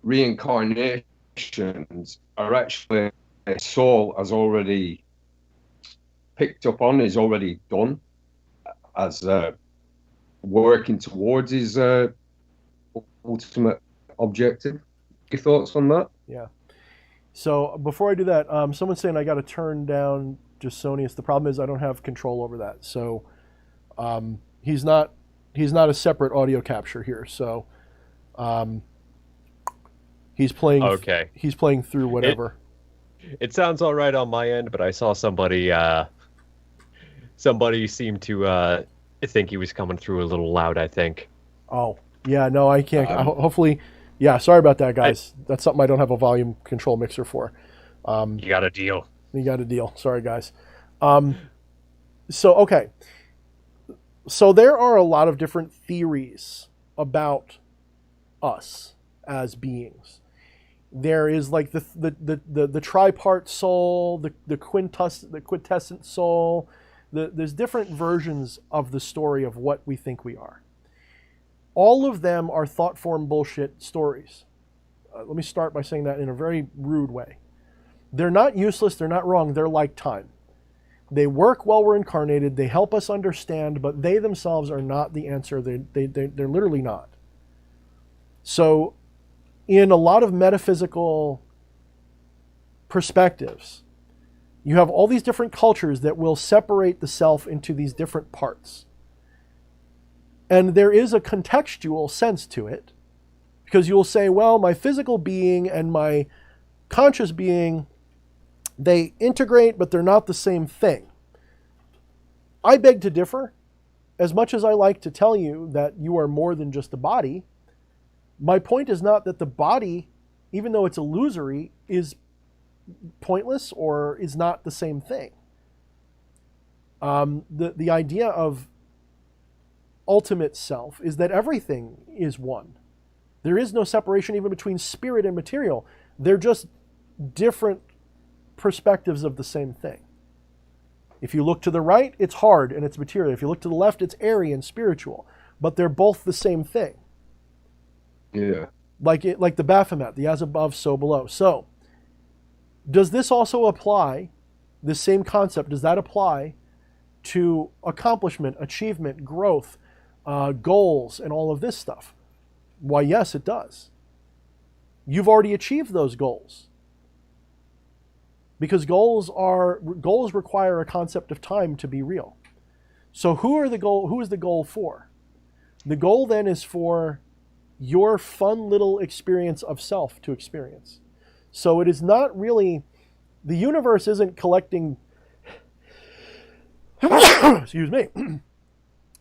reincarnations are actually a soul has already picked up on, is already done, as working towards his ultimate objective. Your thoughts on that? Yeah. So before I do that, someone's saying I got to turn down Jasonius. The problem is I don't have control over that. So he's not a separate audio capture here. So he's playing. Okay. He's playing through whatever. It sounds all right on my end, but I saw somebody seemed to think he was coming through a little loud, I think. Oh, yeah, no, I can't. Hopefully, yeah, sorry about that, guys. That's something I don't have a volume control mixer for. You got a deal. You got a deal. Sorry, guys. Okay. So there are a lot of different theories about us as beings. There is like the tripart soul, the quintessent soul. There's different versions of the story of what we think we are. All of them are thought form bullshit stories. Let me start by saying that in a very rude way. They're not useless, they're not wrong, they're like time. They work while we're incarnated, they help us understand, but they themselves are not the answer. They're literally not. So, in a lot of metaphysical perspectives, you have all these different cultures that will separate the self into these different parts. And there is a contextual sense to it, because you'll say, well, my physical being and my conscious being, they integrate, but they're not the same thing. I beg to differ. As much as I like to tell you that you are more than just a body, my point is not that the body, even though it's illusory, is pointless or is not the same thing. The idea of ultimate self is that everything is one. There is no separation even between spirit and material. They're just different perspectives of the same thing. If you look to the right, it's hard and it's material. If you look to the left, it's airy and spiritual. But they're both the same thing. Yeah. Like the Baphomet, the as above, so below. So, does this also apply, this same concept, does that apply to accomplishment, achievement, growth, goals, and all of this stuff? Why, yes, it does. You've already achieved those goals. Because goals require a concept of time to be real. So who is the goal for? The goal then is for your fun little experience of self to experience. So it is not really, the universe isn't collecting, excuse me,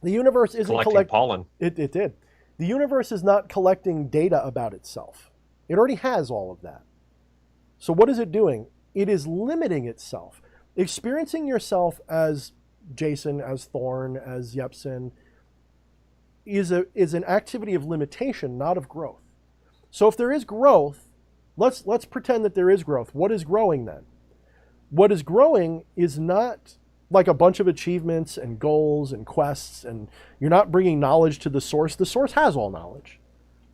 the universe isn't collecting pollen. It did. The universe is not collecting data about itself. It already has all of that. So what is it doing? It is limiting itself. Experiencing yourself as Jason, as Thorne, as Yepsen is an activity of limitation, not of growth. So if there is growth, let's pretend that there is growth. What is growing then? What is growing is not like a bunch of achievements and goals and quests, and you're not bringing knowledge to the source. The source has all knowledge.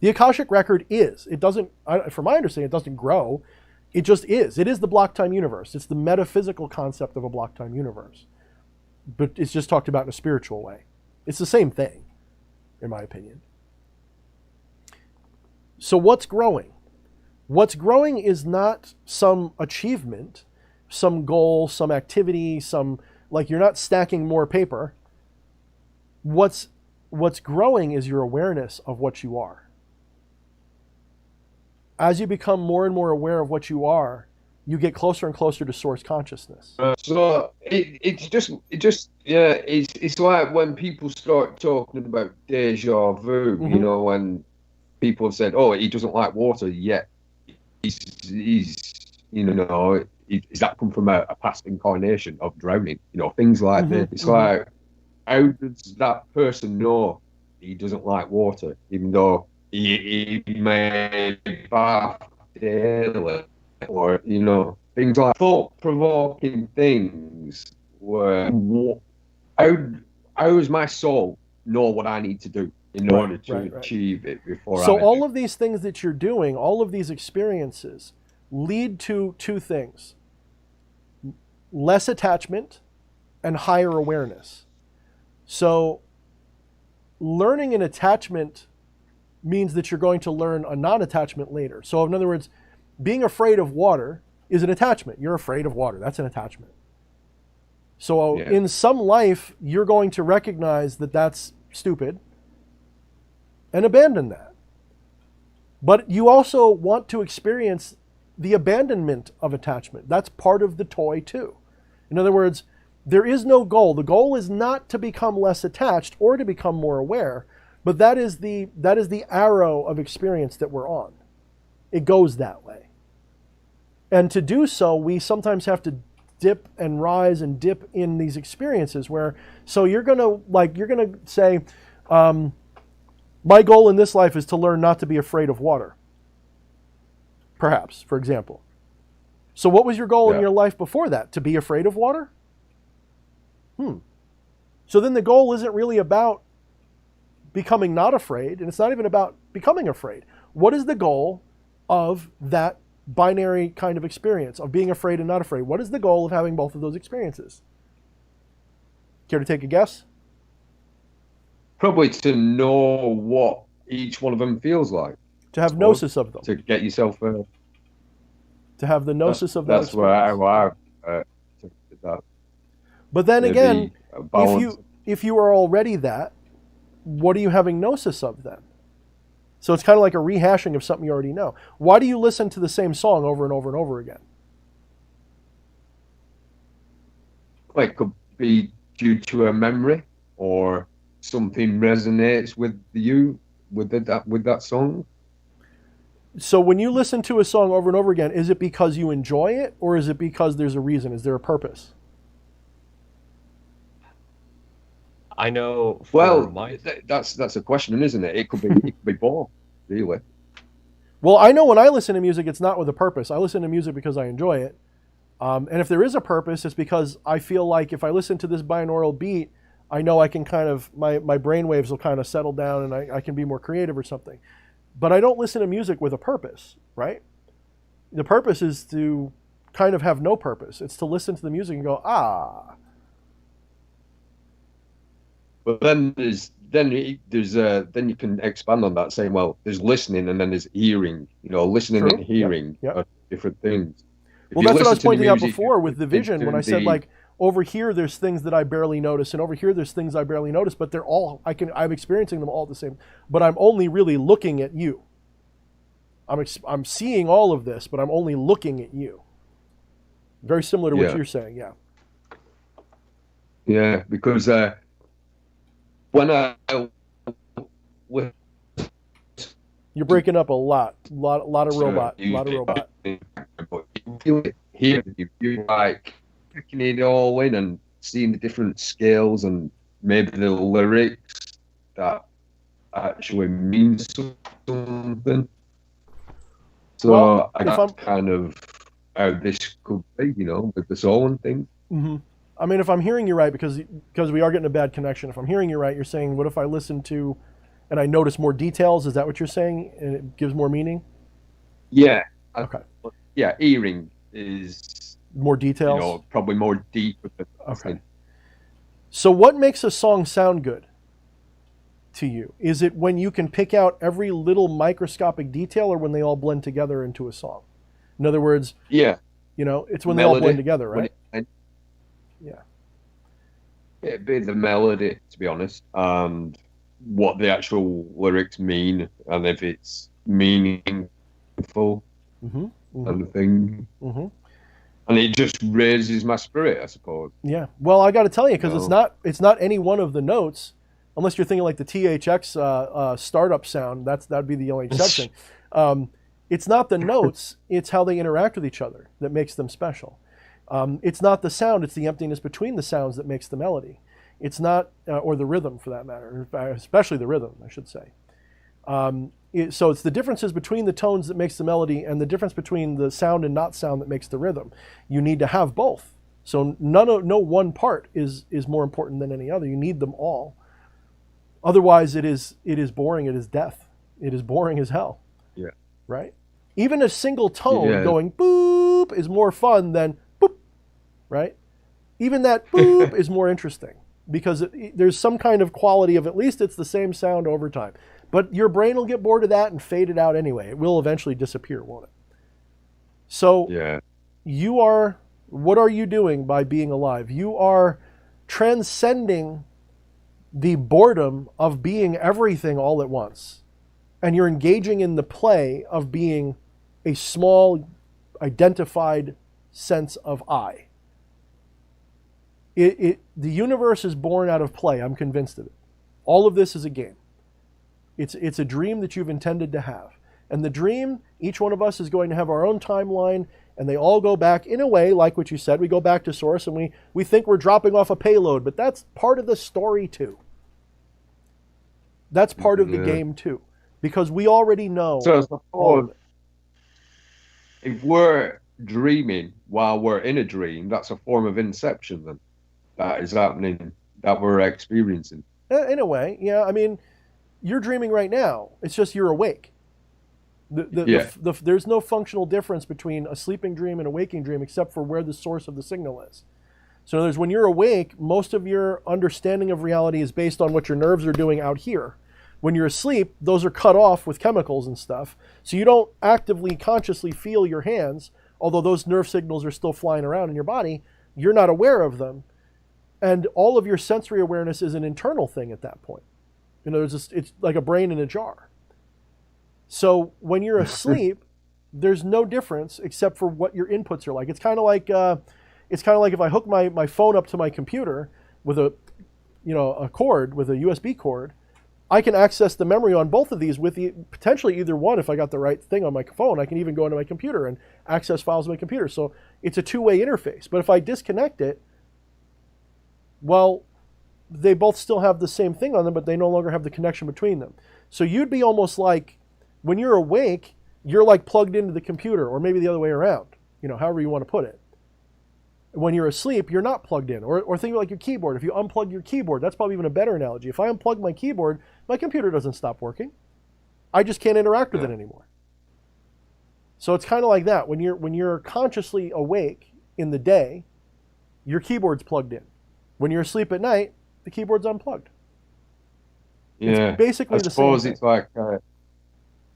The Akashic record is. It doesn't, from my understanding, it doesn't grow. It just is. It is the block time universe. It's the metaphysical concept of a block time universe. But it's just talked about in a spiritual way. It's the same thing, in my opinion. So what's growing? What's growing is not some achievement, some goal, some activity, like you're not stacking more paper. What's growing is your awareness of what you are. As you become more and more aware of what you are, you get closer and closer to source consciousness. So it's like when people start talking about deja vu, Mm-hmm. you know, when people have said, "Oh, he doesn't like water," yet he's you know, is that come from a past incarnation of drowning? You know, things like Mm-hmm. this. It's like, how does that person know he doesn't like water, even though he may bath daily, or you know, things like thought-provoking things. Where how does my soul know what I need to do in order to achieve it before? So all of these things that you're doing, all of these experiences, lead to two things: less attachment and higher awareness. So learning an attachment means that you're going to learn a non-attachment later. So in other words, being afraid of water is an attachment. You're afraid of water. That's an attachment. So in some life, you're going to recognize that that's stupid and abandon that. But you also want to experience the abandonment of attachment. That's part of the toy too. In other words, There is no goal. The goal is not to become less attached or to become more aware, but that is the arrow of experience that we're on. It goes that way. And to do so, we sometimes have to dip and rise and dip in these experiences where, so you're gonna say, my goal in this life is to learn not to be afraid of water. Perhaps, for example. So what was your goal in your life before that? To be afraid of water? So then the goal isn't really about becoming not afraid, and it's not even about becoming afraid. What is the goal of that binary kind of experience, of being afraid and not afraid? What is the goal of having both of those experiences? Care to take a guess? Probably to know what each one of them feels like. To have gnosis of them. To get yourself... to have the gnosis of that That's experience. where I took that. But then again, if you are already that, what are you having gnosis of then? So it's kind of like a rehashing of something you already know. Why do you listen to the same song over and over and over again? Well, it could be due to a memory, or something resonates with you with that song. So when you listen to a song over and over again, is it because you enjoy it, or is it because there's a reason? Is there a purpose? I know. That's a question, isn't it? It could be both, really. Well, I know when I listen to music, it's not with a purpose. I listen to music because I enjoy it. And if there is a purpose, it's because I feel like if I listen to this binaural beat, I know I can kind of, my brain waves will kind of settle down and I can be more creative or something. But I don't listen to music with a purpose, right? The purpose is to kind of have no purpose. It's to listen to the music and go, ah. But then then you can expand on that, saying, well, there's listening and then there's hearing. Listening and hearing are different things. Well, that's what I was pointing out before with the vision, when I said, like, over here there's things that I barely notice, and over here there's things I barely notice, but they're all, I'm experiencing them all the same, but I'm only really looking at you. I'm seeing all of this, but I'm only looking at you. Very similar to what you're saying, yeah. Yeah, because when you're breaking up a lot of robot. Here, you're like taking it all in and seeing the different scales and maybe the lyrics that actually mean something. So well, that's kind of how this could be, with the soul and things. Mm-hmm. I mean, if I'm hearing you right, because we are getting a bad connection, if I'm hearing you right, you're saying, what if I listen to and I notice more details? Is that what you're saying? And it gives more meaning? Yeah. Okay. Yeah, hearing is... more details? Probably more deep. Okay. So what makes a song sound good to you? Is it when you can pick out every little microscopic detail, or when they all blend together into a song? In other words, it's when they all blend together, right? Yeah. It'd be the melody, to be honest, and what the actual lyrics mean, and if it's meaningful and thing. Mm-hmm. And it just raises my spirit, I suppose. Yeah. Well, I got to tell you, because it's not any one of the notes, unless you're thinking like the THX startup sound. That'd be the only exception. It's not the notes; it's how they interact with each other that makes them special. It's not the sound; it's the emptiness between the sounds that makes the melody. It's not, or the rhythm for that matter, especially the rhythm, I should say. So it's the differences between the tones that makes the melody, and the difference between the sound and not sound that makes the rhythm. You need to have both. So no one part is more important than any other. You need them all. Otherwise, it is boring. It is death. It is boring as hell. Yeah. Right? Even a single tone going boop is more fun than boop. Right? Even that boop is more interesting, because there's some kind of quality of, at least it's the same sound over time. But your brain will get bored of that and fade it out anyway. It will eventually disappear, won't it? So what are you doing by being alive? You are transcending the boredom of being everything all at once. And you're engaging in the play of being a small, identified sense of I. The universe is born out of play. I'm convinced of it. All of this is a game. It's a dream that you've intended to have. And the dream, each one of us is going to have our own timeline, and they all go back, in a way, like what you said, we go back to source, and we think we're dropping off a payload, but that's part of the story too. That's part of the game too. Because we already know. So suppose if we're dreaming while we're in a dream, that's a form of inception then. That is happening, that we're experiencing. In a way, yeah. I mean, you're dreaming right now. It's just you're awake. There's no functional difference between a sleeping dream and a waking dream except for where the source of the signal is. So in other words, when you're awake, most of your understanding of reality is based on what your nerves are doing out here. When you're asleep, those are cut off with chemicals and stuff. So you don't actively, consciously feel your hands, although those nerve signals are still flying around in your body. You're not aware of them. And all of your sensory awareness is an internal thing at that point. You know, it's like a brain in a jar. So when you're asleep, there's no difference except for what your inputs are like. It's kind of like if I hook my phone up to my computer with a cord, with a USB cord, I can access the memory on both of these with potentially either one. If I got the right thing on my phone, I can even go into my computer and access files on my computer. So it's a two-way interface. But if I disconnect it, well, they both still have the same thing on them, but they no longer have the connection between them. So you'd be almost like, when you're awake, you're like plugged into the computer, or maybe the other way around, however you want to put it. When you're asleep, you're not plugged in. Or think like your keyboard. If you unplug your keyboard, that's probably even a better analogy. If I unplug my keyboard, my computer doesn't stop working. I just can't interact with it anymore. So it's kind of like that. When you're consciously awake in the day, your keyboard's plugged in. When you're asleep at night, the keyboard's unplugged. Yeah, it's basically the same thing.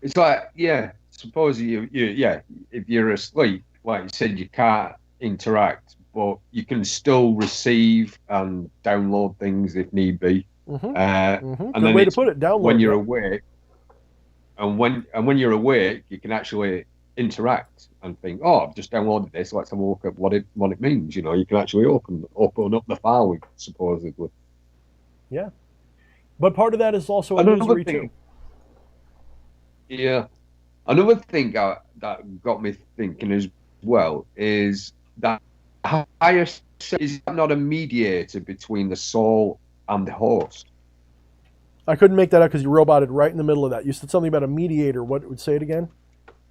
Suppose if you're asleep, like you said, you can't interact, but you can still receive and download things if need be. And Good then way to put it. Download when you're awake, and when you're awake, you can actually interact and think, "Oh, I've just downloaded this. Let's have a look at what it means." You can actually open up the file, supposedly. Yeah, but part of that is also illusory too. Yeah, another thing that got me thinking as well is that higher self is not a mediator between the soul and the host. I couldn't make that out because you roboted right in the middle of that. You said something about a mediator. What would say it again?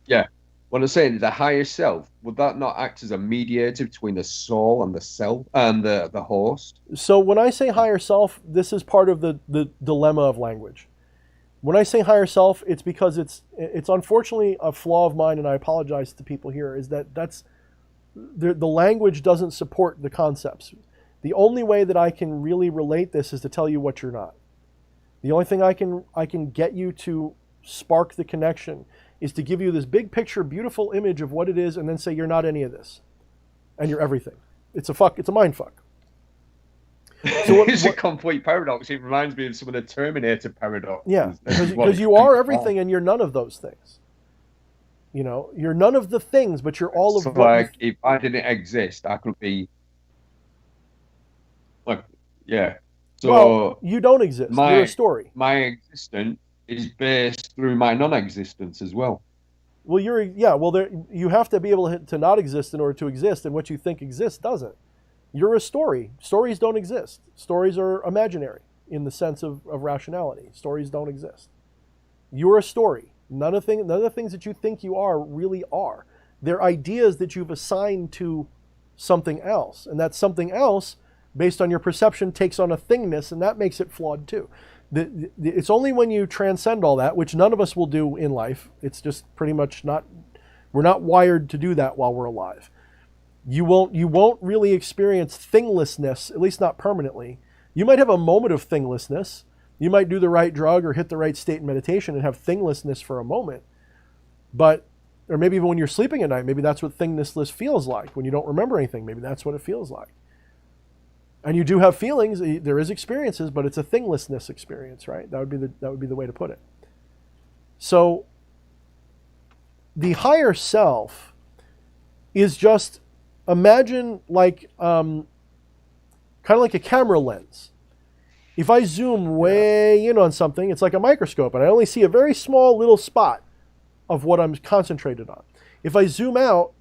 Yeah. When I'm saying the higher self, would that not act as a mediator between the soul and the self and the host? So when I say higher self, this is part of the dilemma of language. When I say higher self, it's because it's unfortunately a flaw of mine, and I apologize to people here, is that's the language doesn't support the concepts. The only way that I can really relate this is to tell you what you're not. The only thing I can get you to spark the connection is to give you this big picture, beautiful image of what it is, and then say you're not any of this, and you're everything. It's a mind fuck. So it's a complete paradox. It reminds me of some of the Terminator paradox. Yeah, because you are everything and you're none of those things. You're none of the things, but you're all of. So like, if I didn't exist, I could be. Like, yeah. So well, you don't exist. You're a story. My existence is based through my non-existence as well. Well, you have to be able to not exist in order to exist, and what you think exists doesn't. You're a story. Stories don't exist. Stories are imaginary in the sense of rationality. Stories don't exist. You're a story. None of the things that you think you are really are. They're ideas that you've assigned to something else, and that something else, based on your perception, takes on a thingness, and that makes it flawed too. It's only when you transcend all that, which none of us will do in life. It's just pretty much not. We're not wired to do that while we're alive. You won't really experience thinglessness, at least not permanently. You might have a moment of thinglessness. You might do the right drug or hit the right state in meditation and have thinglessness for a moment. Or maybe even when you're sleeping at night, maybe that's what thinglessness feels like. When you don't remember anything, maybe that's what it feels like. And you do have feelings, there is experiences, but it's a thinglessness experience, right? That would be the way to put it. So the higher self is just, imagine like kind of like a camera lens. If I zoom way in on something, it's like a microscope, and I only see a very small little spot of what I'm concentrated on. If I zoom out,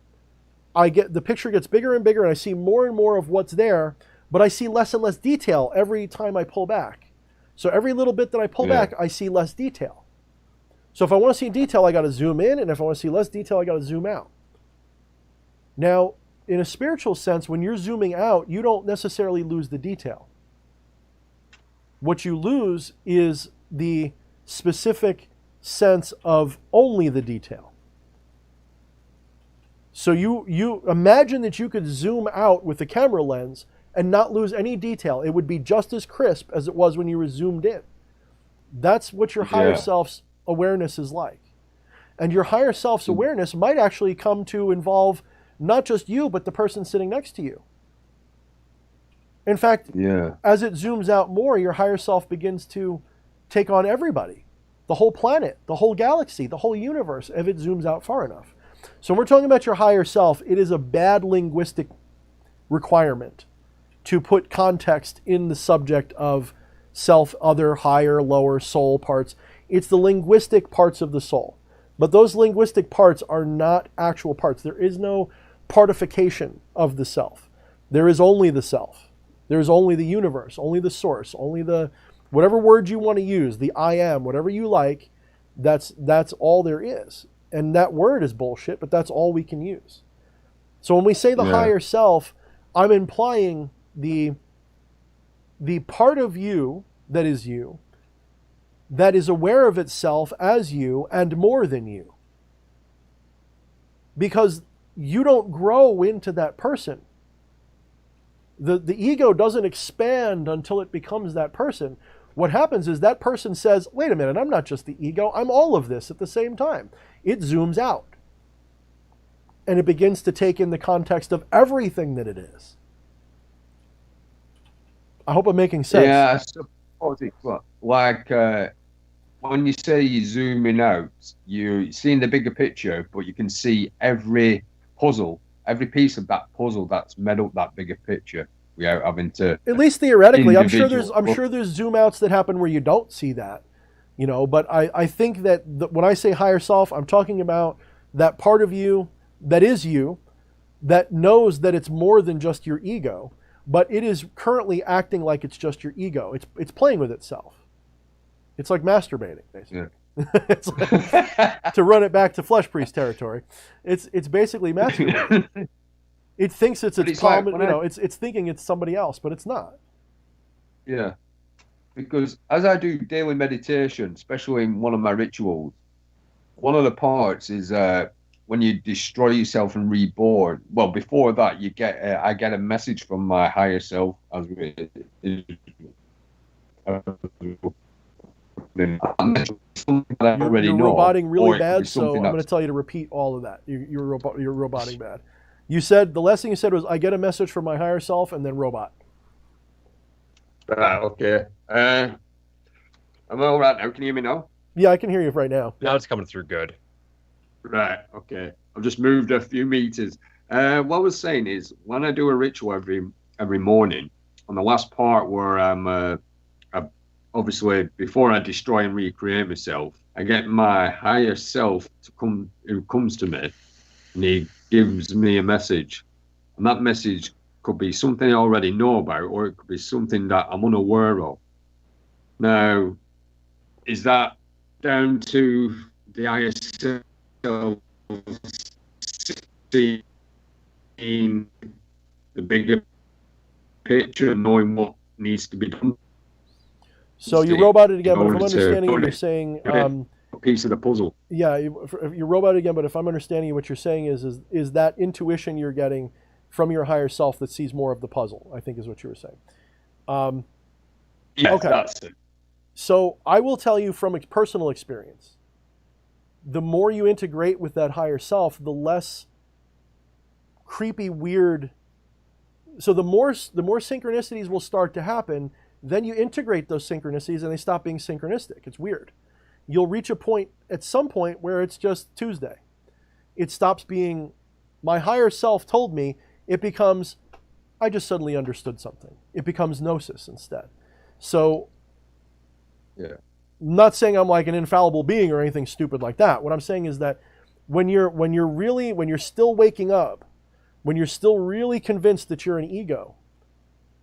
the picture gets bigger and bigger, and I see more and more of what's there, but I see less and less detail every time I pull back. So every little bit that I pull back, I see less detail. So if I want to see detail, I got to zoom in, and if I want to see less detail, I got to zoom out. Now, in a spiritual sense, when you're zooming out, you don't necessarily lose the detail. What you lose is the specific sense of only the detail. So you imagine that you could zoom out with the camera lens and not lose any detail. It would be just as crisp as it was when you were zoomed in. That's what your higher self's awareness is like. And your higher self's awareness might actually come to involve not just you, but the person sitting next to you. In fact, as it zooms out more, your higher self begins to take on everybody, the whole planet, the whole galaxy, the whole universe, if it zooms out far enough. So when we're talking about your higher self, it is a bad linguistic requirement to put context in the subject of self, other, higher, lower, soul parts. It's the linguistic parts of the soul. But those linguistic parts are not actual parts. There is no partification of the self. There is only the self. There's only the universe, only the source, only the, whatever word you want to use, the I am, whatever you like, that's all there is. And that word is bullshit, but that's all we can use. So when we say the higher self, I'm implying the part of you that is aware of itself as you and more than you. Because you don't grow into that person. The ego doesn't expand until it becomes that person. What happens is that person says, wait a minute, I'm not just the ego, I'm all of this at the same time. It zooms out. And it begins to take in the context of everything that it is. I hope I'm making sense. Yeah, I suppose it's like when you say you're zooming out, you're seeing the bigger picture, but you can see every piece of that puzzle that's made up that bigger picture without having to. At least theoretically, I'm sure there's zoom outs that happen where you don't see that, But I think that when I say higher self, I'm talking about that part of you that is you, that knows that it's more than just your ego, but it is currently acting like it's just your ego. It's playing with itself. It's like masturbating, basically. Yeah. It's like, to run it back to Flesh Priest territory, it's basically masturbating. It thinks it's palm, like it's thinking it's somebody else, but it's not. Yeah, because as I do daily meditation, especially in one of my rituals, one of the parts is when you destroy yourself and reborn. Well, before that, I get a message from my higher self as You're roboting really bad, so I'm going to tell you to repeat all of that. You're roboting bad. You said, the last thing you said was, I get a message from my higher self, and then robot. Okay. Am I all right now? Can you hear me now? Yeah, I can hear you right now. Now it's coming through good. Right, okay. I've just moved a few meters. What I was saying is, when I do a ritual every morning, on the last part where I'm obviously, before I destroy and recreate myself, I get my higher self who comes to me, and he gives me a message. And that message could be something I already know about, or it could be something that I'm unaware of. Now, is that down to the higher self seeing the bigger picture and knowing what needs to be done? So you roboted again, but if I'm understanding what you're saying, a piece of the puzzle. Yeah, you roboted again, but if I'm understanding what you're saying is that intuition you're getting from your higher self that sees more of the puzzle, I think is what you were saying. Yes, okay. That's it. So I will tell you from personal experience, the more you integrate with that higher self, the less creepy, weird. So the more synchronicities will start to happen. Then you integrate those synchronicities and they stop being synchronistic. It's weird. You'll reach a point at some point where it's just Tuesday. It stops being my higher self told me. It becomes I just suddenly understood something. It becomes gnosis instead. So, Yeah. I'm not saying I'm like an infallible being or anything stupid like that. What I'm saying is that when you're still waking up, when you're still really convinced that you're an ego,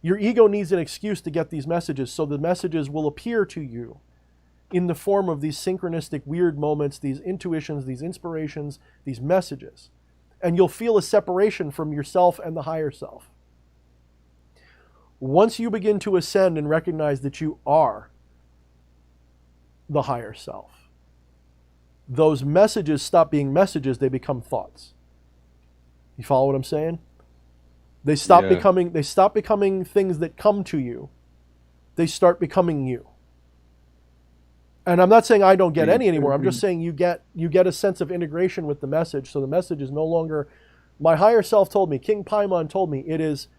your ego needs an excuse to get these messages, so the messages will appear to you in the form of these synchronistic weird moments, these intuitions, these inspirations, these messages. And you'll feel a separation from yourself and the higher self. Once you begin to ascend and recognize that you are the higher self, those messages stop being messages, they become thoughts. You follow what I'm saying? They stop becoming things that come to you. They start becoming you. And I'm not saying I don't get any anymore. I'm just saying you get a sense of integration with the message. So the message is no longer, my higher self told me, King Paimon told me. It is,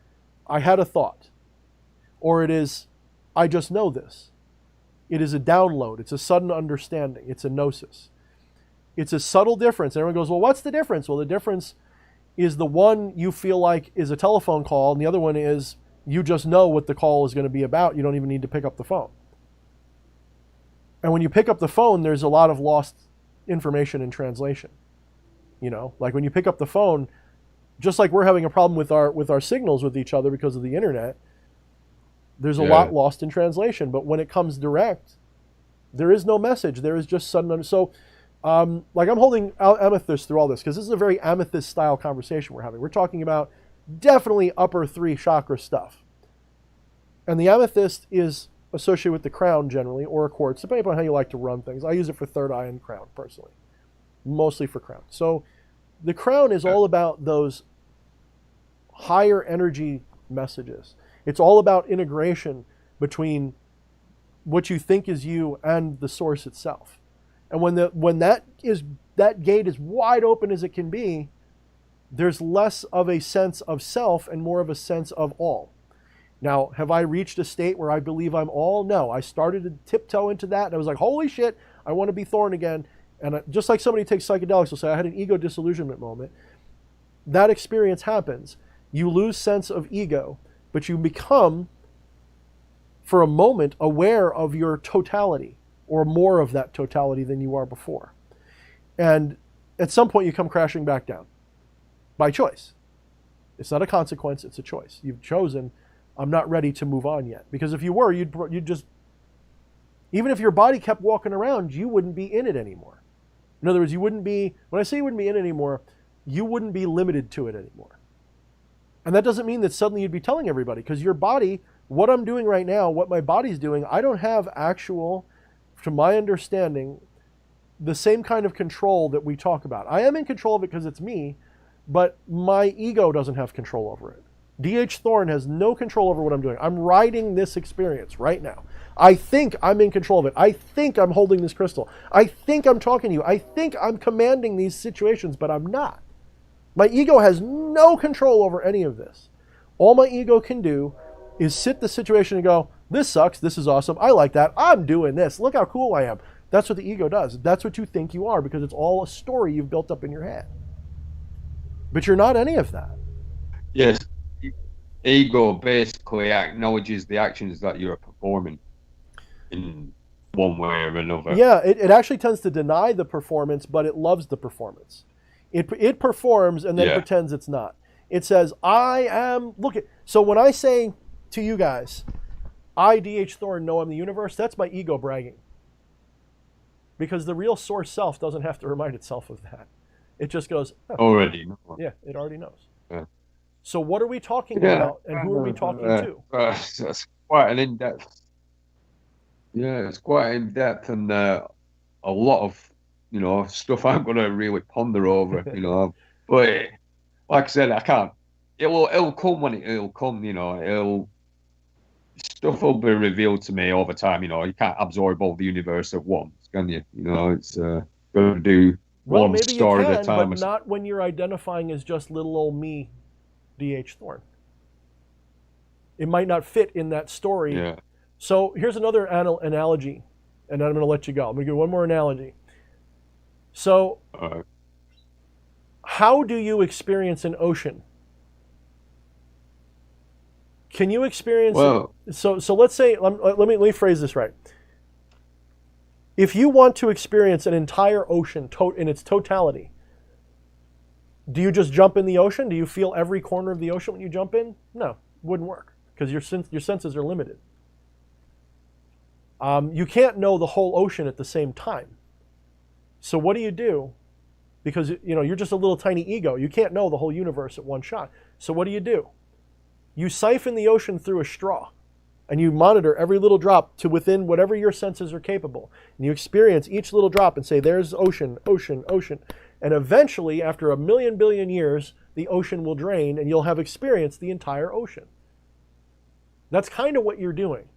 I had a thought. Or it is, I just know this. It is a download. It's a sudden understanding. It's a gnosis. It's a subtle difference. And everyone goes, well, what's the difference? Well, the difference is the one you feel like is a telephone call, and the other one is you just know what the call is going to be about. You don't even need to pick up the phone. And when you pick up the phone, there's a lot of lost information in translation. You know, like when you pick up the phone, just like we're having a problem with our signals with each other because of the internet, there's a lot lost in translation. But when it comes direct, there is no message. There is just sudden. So, like I'm holding amethyst through all this because this is a very amethyst style conversation we're having. We're talking about definitely upper 3 chakra stuff. And the amethyst is associated with the crown generally, or a quartz, depending upon how you like to run things. I use it for third eye and crown personally, mostly for crown. So the crown is all about those higher energy messages. It's all about integration between what you think is you and the source itself. And when that gate is wide open as it can be, there's less of a sense of self and more of a sense of all. Now, have I reached a state where I believe I'm all? No. I started to tiptoe into that, and I was like, holy shit, I want to be Thorne again. And just like somebody takes psychedelics will say, I had an ego disillusionment moment. That experience happens. You lose sense of ego, but you become, for a moment, aware of your totality, or more of that totality than you are before. And at some point, you come crashing back down by choice. It's not a consequence, it's a choice. You've chosen, I'm not ready to move on yet. Because if you were, you'd just, even if your body kept walking around, you wouldn't be in it anymore. In other words, you wouldn't be, when I say you wouldn't be in it anymore, you wouldn't be limited to it anymore. And that doesn't mean that suddenly you'd be telling everybody, because your body, what I'm doing right now, what my body's doing, I don't have actual, to my understanding, the same kind of control that we talk about. I am in control of it because it's me, but my ego doesn't have control over it. D.H. Thorne has no control over what I'm doing. I'm riding this experience right now. I think I'm in control of it. I think I'm holding this crystal. I think I'm talking to you. I think I'm commanding these situations, but I'm not. My ego has no control over any of this. All my ego can do is sit the situation and go, this sucks, this is awesome, I like that, I'm doing this, look how cool I am. That's what the ego does. That's what you think you are, because it's all a story you've built up in your head. But you're not any of that. Yes. Ego basically acknowledges the actions that you're performing in one way or another. Yeah, it actually tends to deny the performance, but it loves the performance. It performs and then pretends it's not. It says, I am, so when I say to you guys, I, D.H. Thorne, know I'm the universe, that's my ego bragging. Because the real source self doesn't have to remind itself of that. It just goes, oh, already. Yeah, it already knows. Yeah. So what are we talking about, and who are we talking to? That's quite an in-depth. Yeah, it's quite in-depth, and a lot of, stuff I'm going to really ponder over, But like I said, I can't. It'll come when it'll come, stuff will be revealed to me over time, You can't absorb all the universe at once, can you? It's got to do one story at a time. But not when you're identifying as just little old me, D.H. Thorne. It might not fit in that story. Yeah. So here's another analogy, and then I'm going to let you go. I'm going to give one more analogy. So, how do you experience an ocean? Can you experience? Well, So let's say, let me phrase this right. If you want to experience an entire ocean in its totality, do you just jump in the ocean? Do you feel every corner of the ocean when you jump in? No, wouldn't work, because your senses are limited. You can't know the whole ocean at the same time. So what do? Because you're just a little tiny ego. You can't know the whole universe at one shot. So what do? You siphon the ocean through a straw, and you monitor every little drop to within whatever your senses are capable. And you experience each little drop and say, there's ocean, ocean, ocean. And eventually, after 1 billion years, the ocean will drain, and you'll have experienced the entire ocean. That's kind of what you're doing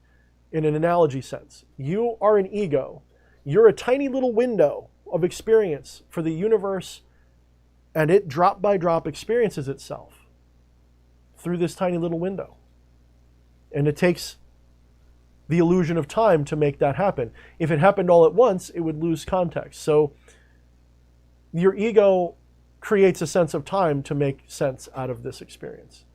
in an analogy sense. You are an ego. You're a tiny little window of experience for the universe, and it drop by drop experiences itself through this tiny little window. And it takes the illusion of time to make that happen. If it happened all at once, it would lose context. So your ego creates a sense of time to make sense out of this experience.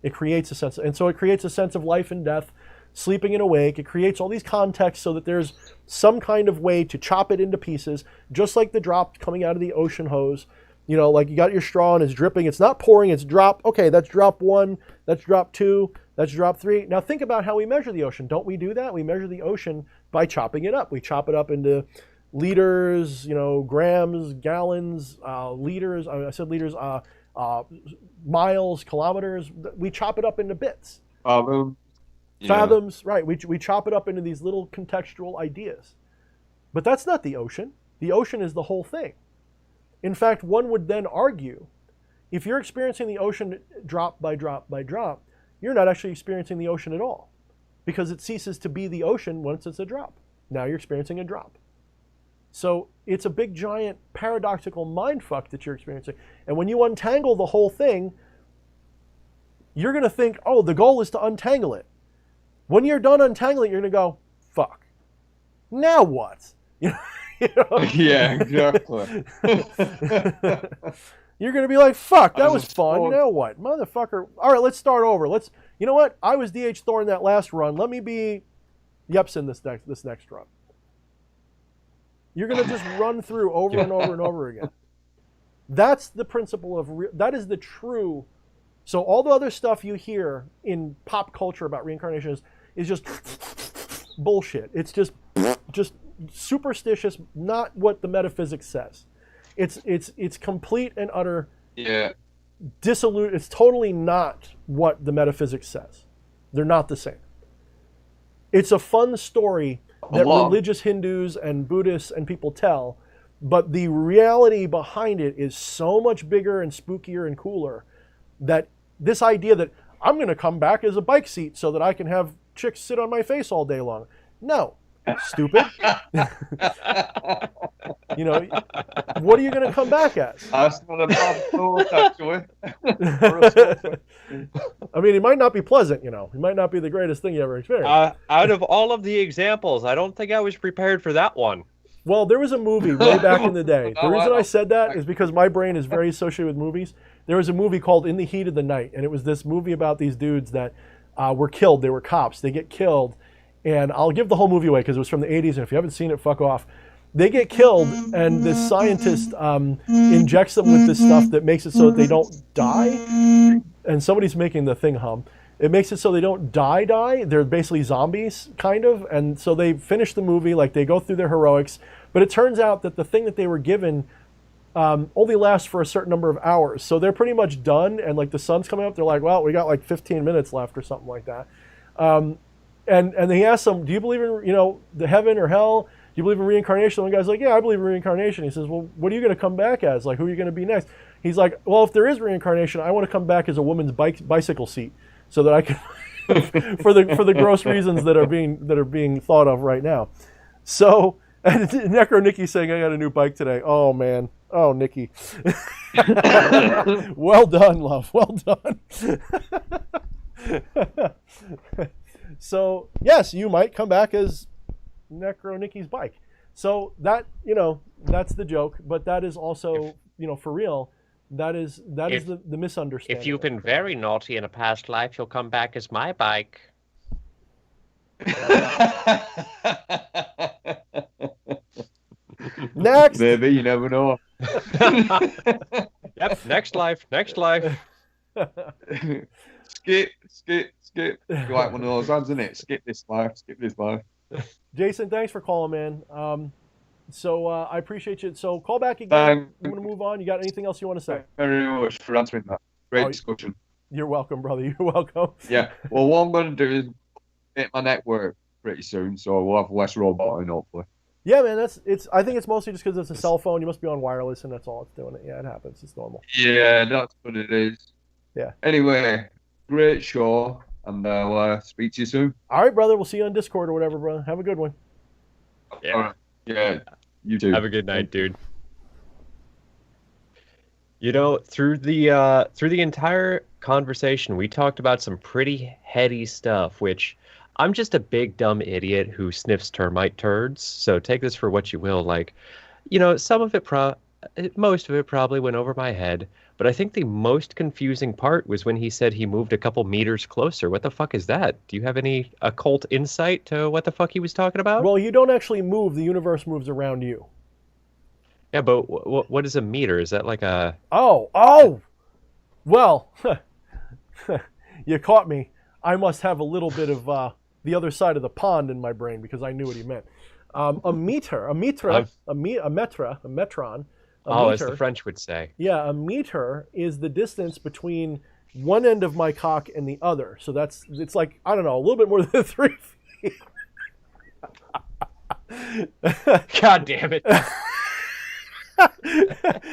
It creates a sense, and so it creates a sense of life and death, sleeping and awake. It creates all these contexts so that there's some kind of way to chop it into pieces, just like the drop coming out of the ocean hose. Like you got your straw and it's dripping. It's not pouring, it's drop. Okay, that's drop 1, that's drop 2, that's drop 3. Now think about how we measure the ocean. Don't we do that? We measure the ocean by chopping it up. We chop it up into liters, grams, gallons, liters. I said liters, miles, kilometers. We chop it up into bits. Fathoms, right. We chop it up into these little contextual ideas. But that's not the ocean. The ocean is the whole thing. In fact, one would then argue, if you're experiencing the ocean drop by drop by drop, you're not actually experiencing the ocean at all, because it ceases to be the ocean once it's a drop. Now you're experiencing a drop. So it's a big, giant, paradoxical mindfuck that you're experiencing. And when you untangle the whole thing, you're going to think, oh, the goal is to untangle it. When you're done untangling it, you're going to go, fuck. Now what? Yeah, exactly. You're going to be like, fuck, that was fun. Now what? Motherfucker. All right, let's start over. You know what? I was D.H. Thorne that last run. Let me be Yepson this next run. You're going to just run through over and over and over again. That's the principle of, that is the true. So all the other stuff you hear in pop culture about reincarnation is just bullshit. It's just superstitious, not what the metaphysics says. It's complete and utter dissolute. It's totally not what the metaphysics says. They're not the same. It's a fun story that religious Hindus and Buddhists and people tell, but the reality behind it is so much bigger and spookier and cooler, that this idea that I'm going to come back as a bike seat so that I can have chicks sit on my face all day long. No, stupid. What are you going to come back as? That's not a bad thought, actually. I mean, it might not be pleasant, It might not be the greatest thing you ever experienced. Out of all of the examples, I don't think I was prepared for that one. Well, there was a movie way back in the day. The reason I said that is because my brain is very associated with movies. There was a movie called In the Heat of the Night, and it was this movie about these dudes that were killed. They were cops. They get killed, and I'll give the whole movie away because it was from the 80s, and if you haven't seen it, fuck off. They get killed, and this scientist injects them with this stuff that makes it so that they don't die. And somebody's making the thing hum. It makes it so they don't die. They're basically zombies, kind of. And so they finish the movie, like they go through their heroics. But it turns out that the thing that they were given only lasts for a certain number of hours. So they're pretty much done. And like the sun's coming up, they're like, well, we got like 15 minutes left or something like that. And he asks them, do you believe in, the heaven or hell? Do you believe in reincarnation? One guy's like, yeah, I believe in reincarnation. He says, well, what are you going to come back as? Like, who are you going to be next? He's like, well, if there is reincarnation, I want to come back as a woman's bicycle seat so that I can, for the gross reasons that are being thought of right now. So, and Necro Nikki saying, I got a new bike today. Oh, man. Oh, Nikki. Well done, love. Well done. So, yes, you might come back as Necro Nikki's bike. So that, that's the joke, but that is also, for real. That is the misunderstanding. If you've been very naughty in a past life, you'll come back as my bike. Next. Maybe, you never know. Yep, next life. Skip. You're like one of those ads, isn't it? Skip this life. Jason, thanks for calling, man. So I appreciate you. So call back again. I'm going to move on. You got anything else you want to say? Very much for answering that. Great discussion. You're welcome, brother. You're welcome. Yeah. Well, what I'm going to do is get my network pretty soon, so we'll have less roboting, hopefully. Yeah, man. I think it's mostly just because it's a cell phone. You must be on wireless, and that's all it's doing. Yeah, it happens. It's normal. Yeah, that's what it is. Yeah. Anyway, great show, and I'll speak to you soon. All right, brother. We'll see you on Discord or whatever, brother. Have a good one. Yeah. All right. Yeah. You too. Have a good night, dude. You know, through the entire conversation, we talked about some pretty heady stuff, which I'm just a big dumb idiot who sniffs termite turds. So take this for what you will. Like, you know, most of it probably went over my head. But I think the most confusing part was when he said he moved a couple meters closer. What the fuck is that? Do you have any occult insight to what the fuck he was talking about? Well, you don't actually move. The universe moves around you. Yeah, but what is a meter? Is that like a... Oh! Well, you caught me. I must have a little bit of the other side of the pond in my brain because I knew what he meant. A metron. As the French would say. Yeah, a meter is the distance between one end of my cock and the other. So it's like, I don't know, a little bit more than 3 feet. God damn it.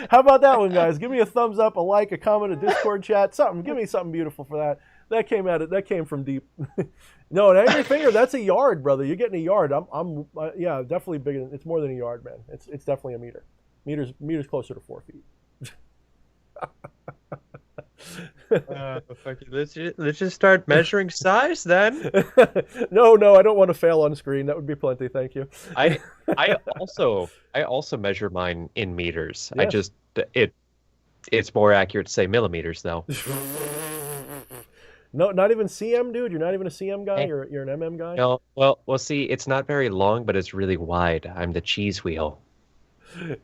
How about that one, guys? Give me a thumbs up, a like, a comment, a Discord chat, something. Give me something beautiful for that. That came from deep. No, an angry finger, that's a yard, brother. You're getting a yard. I'm yeah, definitely bigger. It's more than a yard, man. It's definitely a meter. Meters closer to 4 feet. Let's just start measuring size then. No, I don't want to fail on screen. That would be plenty. Thank you. I also measure mine in meters. Yes. It's more accurate to say millimeters though. No, not even CM, dude. You're not even a CM guy. Hey. You're an MM guy. No, well, see, it's not very long, but it's really wide. I'm the cheese wheel.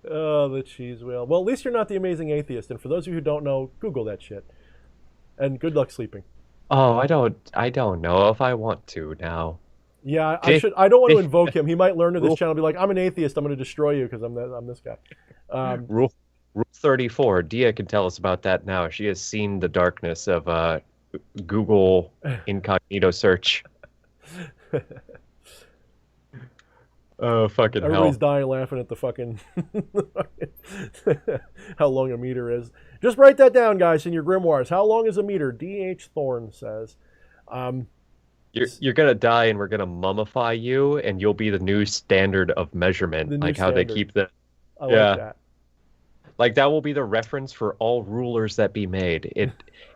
Oh, the cheese wheel. Well, at least you're not the amazing atheist. And for those of you who don't know, Google that shit. And good luck sleeping. Oh, I don't know if I want to now. Yeah, I don't want to invoke him. He might learn to this channel and be like, I'm an atheist. I'm going to destroy you because I'm this guy. Rule 34. Dia can tell us about that now. She has seen the darkness of Google incognito search. Oh, fucking Everybody's hell. dying laughing at the fucking how long a meter is. Just write that down, guys, in your grimoires. How long is a meter? D.H. Thorne says. You're going to die and we're going to mummify you and you'll be the new standard of measurement. Like how they keep the... I like that. Like that will be the reference for all rulers that be made.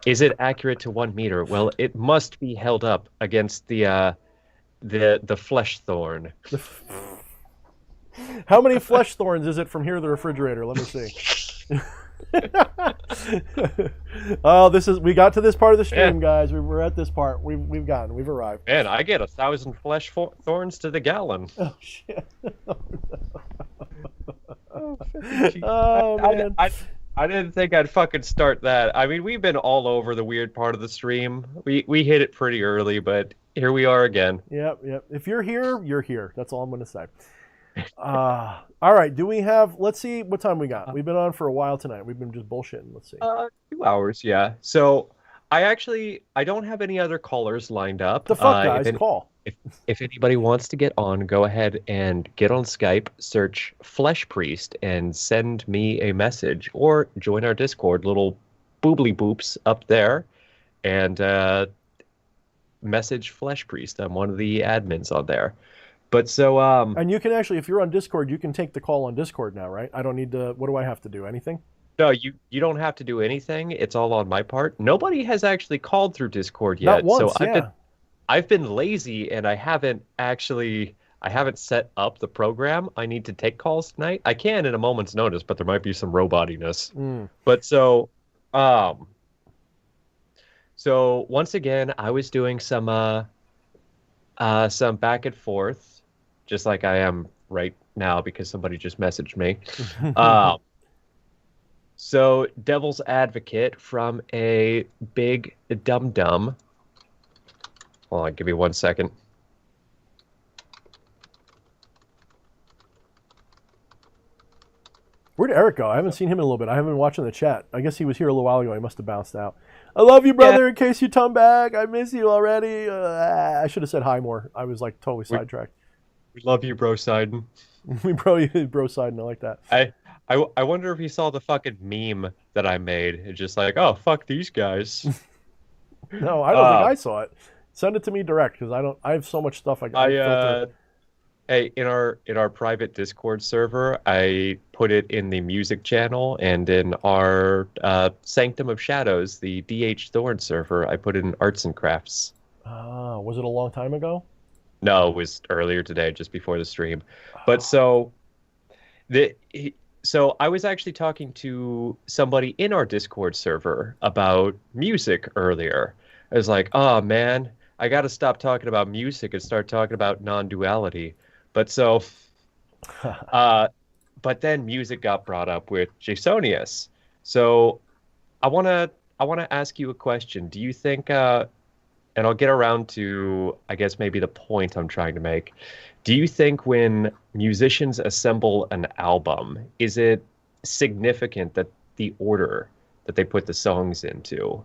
Is it accurate to 1 meter? Well, it must be held up against the flesh thorn. How many flesh thorns is it from here to the refrigerator? Let me see. Oh, we got to this part of the stream, guys. We're at this part. We've arrived. Man, I get 1,000 flesh thorns to the gallon. Oh shit. Oh, man. I didn't think I'd fucking start that. I mean, we've been all over the weird part of the stream. We hit it pretty early, but here we are again. Yep. If you're here, you're here. That's all I'm going to say. All right. Do we have... Let's see what time we got. We've been on for a while tonight. We've been just bullshitting. Let's see. 2 hours, yeah. So I don't have any other callers lined up. The fuck, guys? Call. If anybody wants to get on, go ahead and get on Skype, search Flesh Priest, and send me a message, or join our Discord, little boobly boops up there, and message Flesh Priest. I'm one of the admins on there. But so and you can actually, if you're on Discord, you can take the call on Discord now, right? I don't need to. What do I have to do? Anything? No, you don't have to do anything. It's all on my part. Nobody has actually called through Discord yet. Not once, so I've been lazy and I haven't actually I haven't set up the program. I need to take calls tonight. I can in a moment's notice, but there might be some robotiness. But so once again, I was doing some back and forth, just like I am right now because somebody just messaged me. So Devil's Advocate from a Big Dum Dum. Hold on, give me 1 second. Where'd Eric go? I haven't seen him in a little bit. I haven't been watching the chat. I guess he was here a little while ago. He must have bounced out. I love you, brother, in case you come back. I miss you already. I should have said hi more. I was like totally sidetracked. We love you, bro Sidon. We bro Sidon. I like that. I wonder if he saw the fucking meme that I made. It's just like, oh, fuck these guys. No, I don't think I saw it. Send it to me direct because I have so much stuff Hey, in our private Discord server, I put it in the music channel, and in our Sanctum of Shadows, the DH Thorne server, I put it in arts and crafts. Was it a long time ago? No, it was earlier today, just before the stream. But so I was actually talking to somebody in our Discord server about music earlier. I was like, oh man, I got to stop talking about music and start talking about non-duality. But then music got brought up with Jasonius. So I wanna ask you a question. Do you think, and I'll get around to, I guess, maybe the point I'm trying to make. Do you think when musicians assemble an album, is it significant that the order that they put the songs into?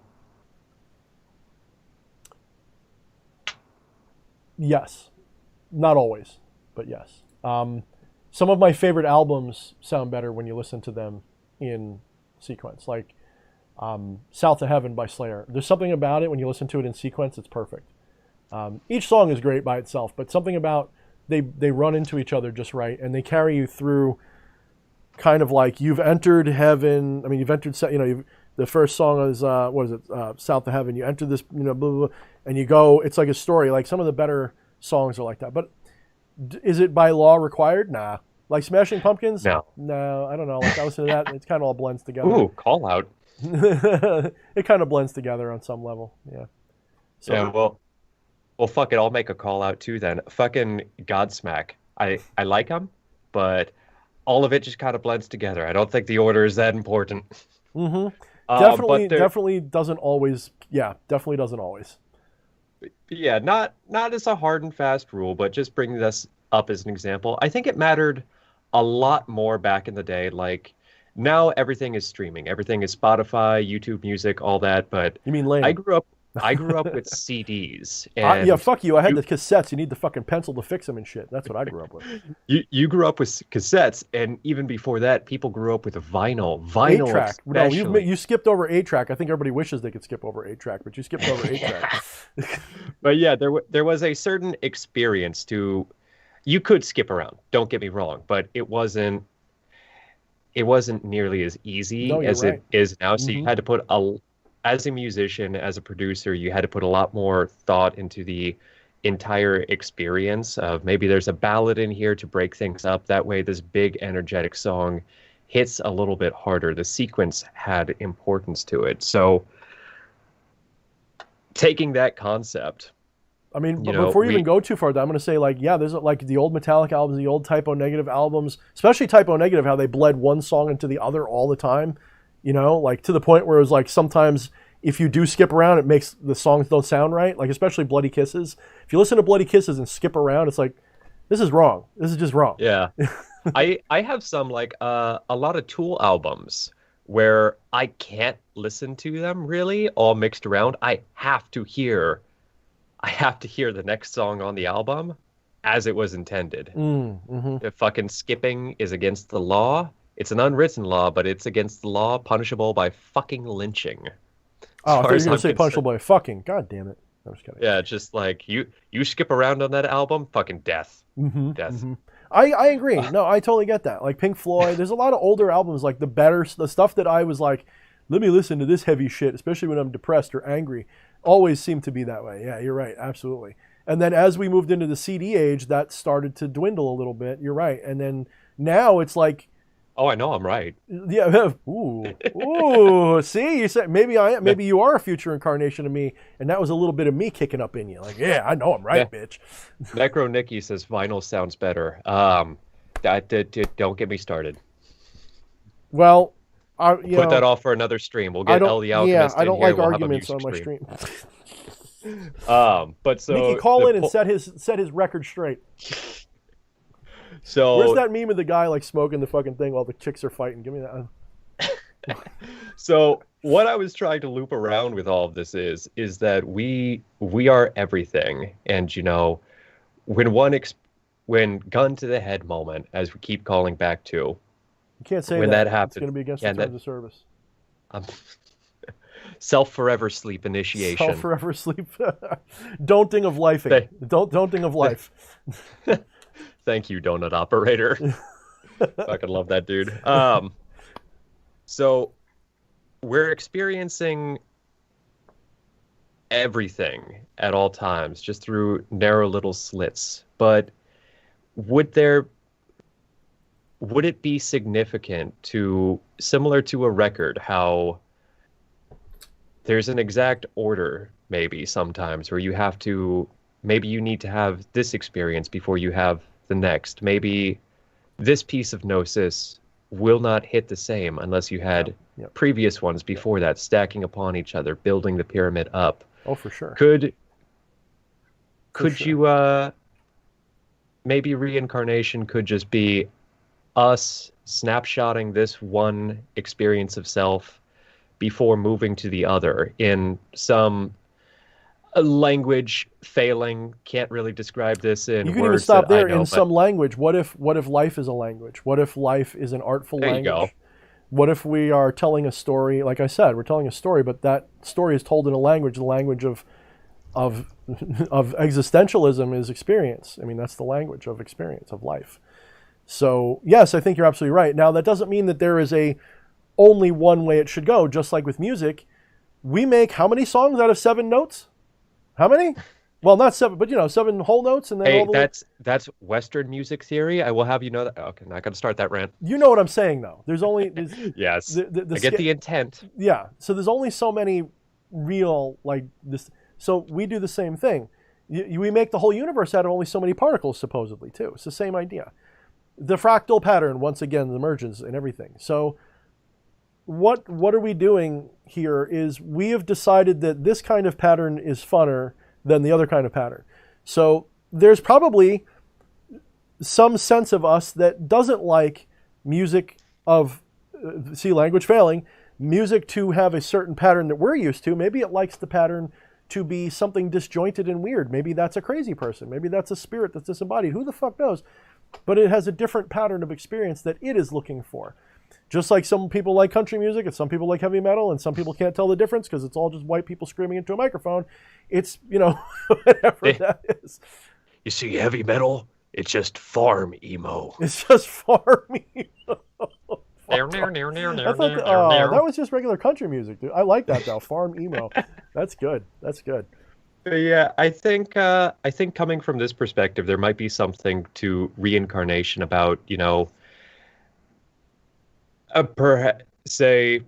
Yes. Not always, but yes. Some of my favorite albums sound better when you listen to them in sequence, like South of Heaven by Slayer. There's something about it when you listen to it in sequence, it's perfect. Each song is great by itself, but something about they run into each other just right, and they carry you through kind of like you've entered heaven. I mean, you've entered, the first song is, South of Heaven. You enter this, blah, blah, blah, and you go, it's like a story. Like some of the better songs are like that. But is it by law required? Nah. Like Smashing Pumpkins? No, I don't know. Like I listen to that, and it kind of all blends together. Ooh, call out. It kind of blends together on some level, yeah. So, yeah, well, fuck it. I'll make a call out too then. Fucking Godsmack. I like them, but all of it just kind of blends together. I don't think the order is that important. Mm-hmm. Definitely doesn't always. Yeah, definitely doesn't always. Yeah, not as a hard and fast rule, but just bringing this up as an example. I think it mattered a lot more back in the day. Like now everything is streaming. Everything is Spotify, YouTube Music, all that. But you mean lame? I grew up with CDs. And yeah, fuck you. I had the cassettes. You need the fucking pencil to fix them and shit. That's what I grew up with. You grew up with cassettes, and even before that, people grew up with a vinyl. Vinyl 8-track. No, you skipped over 8-track. I think everybody wishes they could skip over 8-track, but you skipped over 8-track. But yeah, there was a certain experience to. You could skip around. Don't get me wrong, but it wasn't nearly as easy as it is now. So you had to put as a musician, as a producer, you had to put a lot more thought into the entire experience of maybe there's a ballad in here to break things up. That way this big energetic song hits a little bit harder. The sequence had importance to it. So taking that concept, I mean, before you even go too far, I'm going to say, like, yeah, there's like the old Metallica albums, the old Typo Negative albums, especially Typo Negative, how they bled one song into the other all the time, like to the point where it was like sometimes if you do skip around, it makes the songs don't sound right, like especially Bloody Kisses. If you listen to Bloody Kisses and skip around, it's like, this is wrong. This is just wrong. Yeah. I have some, like, a lot of Tool albums where I can't listen to them really all mixed around. I have to hear the next song on the album as it was intended. The fucking skipping is against the law. It's an unwritten law, but it's against the law, punishable by fucking lynching. Oh, I thought you were going to say punishable by fucking. God damn it. I'm just kidding. Yeah, just like you skip around on that album, fucking death. Death. I agree. No, I totally get that. Like Pink Floyd, there's a lot of older albums, like the stuff that I was like, let me listen to this heavy shit, especially when I'm depressed or angry. Always seem to be that way. Yeah, you're right. Absolutely. And then as we moved into the CD age, that started to dwindle a little bit. You're right. And then now it's like, oh, I know I'm right. yeah, ooh, see, you said maybe you are a future incarnation of me, and that was a little bit of me kicking up in you. Like, yeah, I know I'm right, bitch. Necro Nikki says vinyl sounds better. Don't get me started. Well, put that off for another stream. We'll get El the Alchemist. I don't in here. like We'll arguments on my stream. But so Nikki, call in and set his record straight. So where's that meme of the guy like smoking the fucking thing while the chicks are fighting? Give me that. So what I was trying to loop around with all of this is that we are everything, and you know, when gun to the head moment, as we keep calling back to, you can't say when that happens, it's going to be against the terms of service. Self forever sleep initiation. Self forever sleep. Don'ting of lifing. Don'ting of life. Thank you, donut operator. Fucking love that dude. So we're experiencing everything at all times, just through narrow little slits. But would it be significant to, similar to a record, how there's an exact order maybe sometimes where maybe you need to have this experience before you have the next. Maybe this piece of gnosis will not hit the same unless you had previous ones before that, stacking upon each other, building the pyramid up. Oh, for sure. Could you maybe reincarnation could just be us snapshotting this one experience of self before moving to the other in some language failing, can't really describe this in words. You can even stop there. In some language. What if life is a language? What if life is an artful language? There you go. What if we are telling a story? Like I said, we're telling a story, but that story is told in a language. The language of existentialism is experience. I mean, that's the language of experience, of life. So yes, I think you're absolutely right. Now, that doesn't mean that there is only one way it should go. Just like with music, we make how many songs out of 7 notes? How many? Well, not 7, but 7 whole notes, and then all the that's Western music theory. I will have you know that. Okay, not going to start that rant. You know what I'm saying, though. There's yes. I get the intent. Yeah. So there's only so many real like this. So we do the same thing. We make the whole universe out of only so many particles, supposedly, too. It's the same idea. The fractal pattern once again emerges in everything. So what are we doing here is we have decided that this kind of pattern is funner than the other kind of pattern. So there's probably some sense of us that doesn't like music of, language failing, music to have a certain pattern that we're used to. Maybe it likes the pattern to be something disjointed and weird. Maybe that's a crazy person. Maybe that's a spirit that's disembodied. Who the fuck knows? But it has a different pattern of experience that it is looking for. Just like some people like country music and some people like heavy metal and some people can't tell the difference because it's all just white people screaming into a microphone. It's, whatever that is. You see, heavy metal, it's just farm emo. It's just farm emo. That was just regular country music, dude. I like that, though. Farm emo. That's good. That's good. Yeah, I think coming from this perspective, there might be something to reincarnation about, perhaps say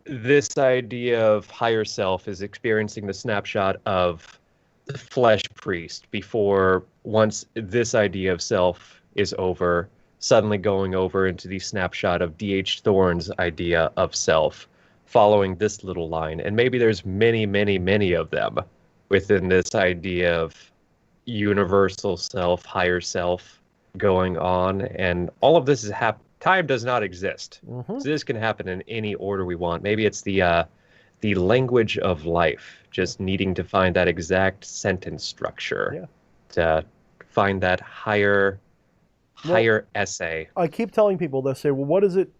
this idea of higher self is experiencing the snapshot of the flesh priest before, once this idea of self is over, suddenly going over into the snapshot of D.H. Thorne's idea of self, following this little line. And maybe there's many, many, many of them within this idea of universal self, higher self going on. And all of this is time does not exist. Mm-hmm. So this can happen in any order we want. Maybe it's the language of life, just needing to find that exact sentence structure to find that higher essay. I keep telling people, they say, well, what is it,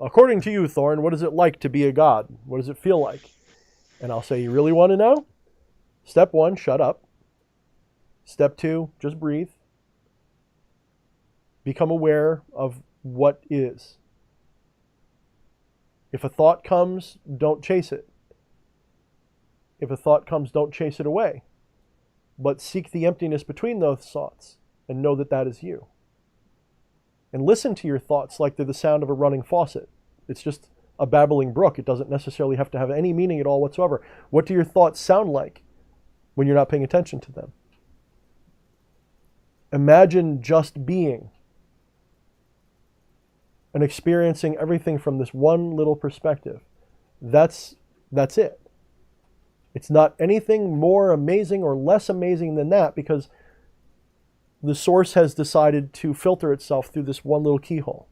according to you, Thorne, what is it like to be a god? What does it feel like? And I'll say, you really want to know? Step 1, shut up. Step 2, just breathe. Become aware of what is. If a thought comes, don't chase it. If a thought comes, don't chase it away. but seek the emptiness between those thoughts and know that that is you. And listen to your thoughts like they're the sound of a running faucet. It's just a babbling brook. It doesn't necessarily have to have any meaning at all whatsoever. What do your thoughts sound like when you're not paying attention to them? Imagine just being and experiencing everything from this one little perspective. That's it. It's not anything more amazing or less amazing than that, because the source has decided to filter itself through this one little keyhole.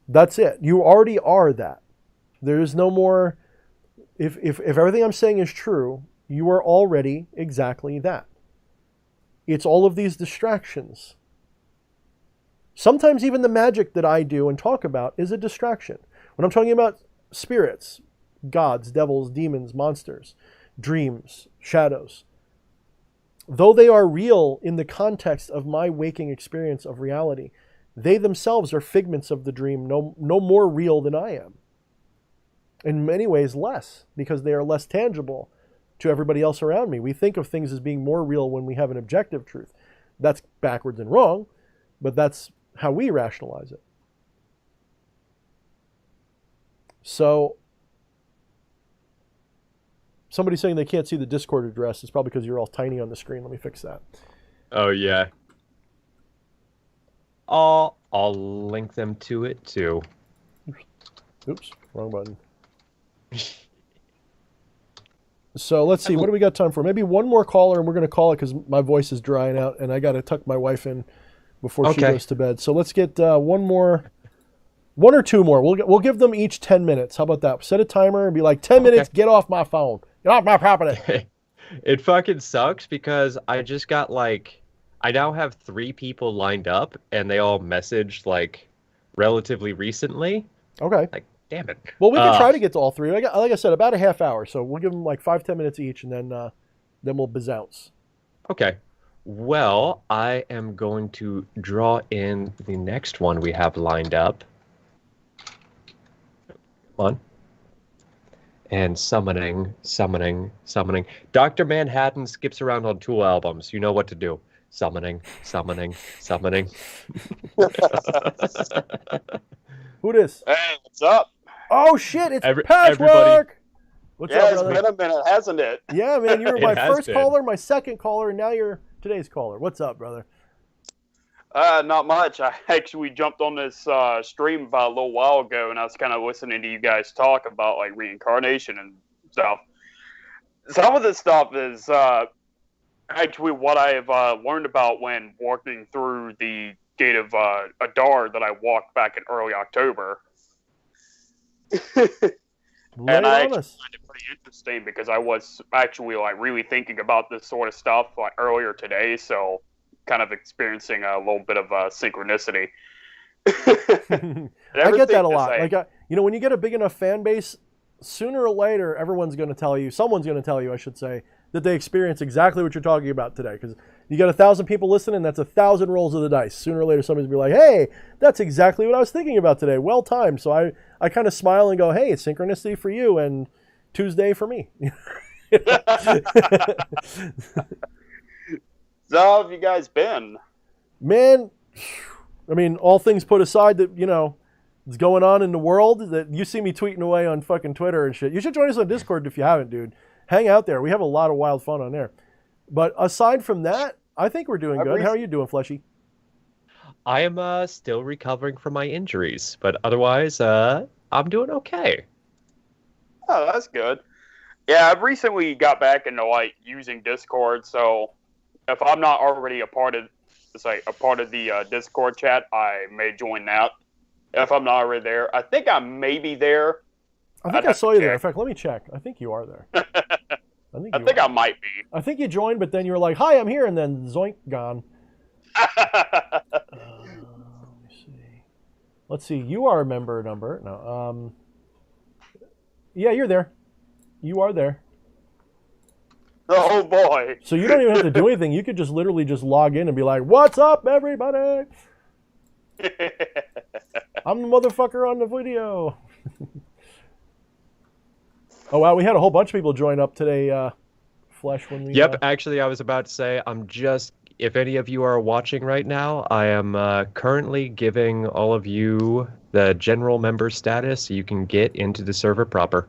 That's it. You already are that. There is no more. If everything I'm saying is true, you are already exactly that. It's all of these distractions. Sometimes even the magic that I do and talk about is a distraction. When I'm talking about spirits, gods, devils, demons, monsters, dreams, shadows, though they are real in the context of my waking experience of reality, they themselves are figments of the dream, no more real than I am. In many ways less, because they are less tangible to everybody else around me. We think of things as being more real when we have an objective truth. That's backwards and wrong, but that's how we rationalize it. So, somebody saying they can't see the Discord address is probably because you're all tiny on the screen. Let me fix that. Oh, yeah. I'll link them to it, too. Oops, wrong button. So let's see, what do we got time for? Maybe one more caller, and we're going to call it because my voice is drying out, and I got to tuck my wife in before she goes to bed. So let's get one or two more. We'll give them each 10 minutes. How about that? Set a timer and be like, 10 minutes, get off my phone. Get off my property. It fucking sucks because I just got I now have 3 people lined up, and they all messaged relatively recently. Okay. Damn it. Well, we can try to get to all 3. Like I said, about a half hour. So we'll give them 5-10 minutes each, and then we'll bazounce. Okay. Well, I am going to draw in the next one we have lined up. Come on. And summoning. Dr. Manhattan skips around on 2 albums. You know what to do. Summoning. Who this? Hey, what's up? Oh, shit, it's Patchwork! Everybody. What's up, brother? It's been a minute, hasn't it? Yeah, man, you were my first been. caller, my second caller, and now you're today's caller. What's up, brother? Not much. I actually jumped on this stream about a little while ago, and I was kind of listening to you guys talk about reincarnation and stuff. Some of this stuff is actually what I have learned about when walking through the gate of Adar that I walked back in early October. And I actually find it pretty interesting because I was actually really thinking about this sort of stuff earlier today, so kind of experiencing a little bit of synchronicity. I get that a lot. When you get a big enough fan base, sooner or later, someone's going to tell you, I should say, that they experience exactly what you're talking about today. Because you got 1,000 people listening, that's 1,000 rolls of the dice. Sooner or later, somebody's going to be like, hey, that's exactly what I was thinking about today. Well timed. So I kind of smile and go, hey, it's synchronicity for you and Tuesday for me. So how have you guys been? Man, I mean, all things put aside that, is going on in the world, that you see me tweeting away on fucking Twitter and shit. You should join us on Discord if you haven't, dude. Hang out there. We have a lot of wild fun on there. But aside from that, I think we're doing good. How are you doing, Fleshy? I am still recovering from my injuries, but otherwise, I'm doing okay. Oh, that's good. Yeah, I've recently got back into using Discord, so if I'm not already a part of the Discord chat, I may join that. If I'm not already there, I think I may be there. I think I saw you there. In fact, let me check. I think you are there. I think I might be. I think you joined, but then you were like, "Hi, I'm here," and then zoink, gone. Let me see. Let's see. You are a member number. No. Yeah, you're there. You are there. Oh boy. So you don't even have to do anything. You could just literally just log in and be like, "What's up, everybody? I'm the motherfucker on the video." Oh wow, we had a whole bunch of people join up today flesh when we. Yep, actually, I was about to say, if any of you are watching right now, I am currently giving all of you the general member status so you can get into the server proper.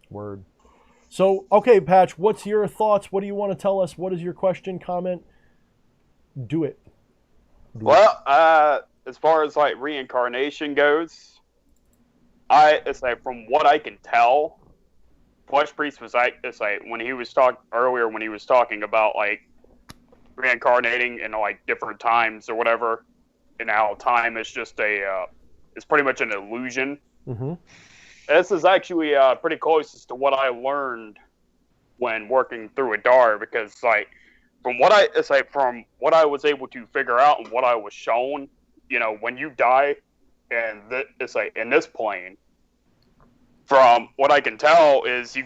Word. So, okay, Patch, what's your thoughts? What do you want to tell us? What is your question, comment? Do it. Well, as far as like reincarnation goes, it's like from what I can tell, Flesh Priest was like, it's like when he was talking about like reincarnating in like different times or whatever, and how time is just it's pretty much an illusion. Mm-hmm. This is actually pretty close to what I learned when working through Adar, because like from what I was able to figure out and what I was shown, when you die, and it's like in this plane, from what I can tell is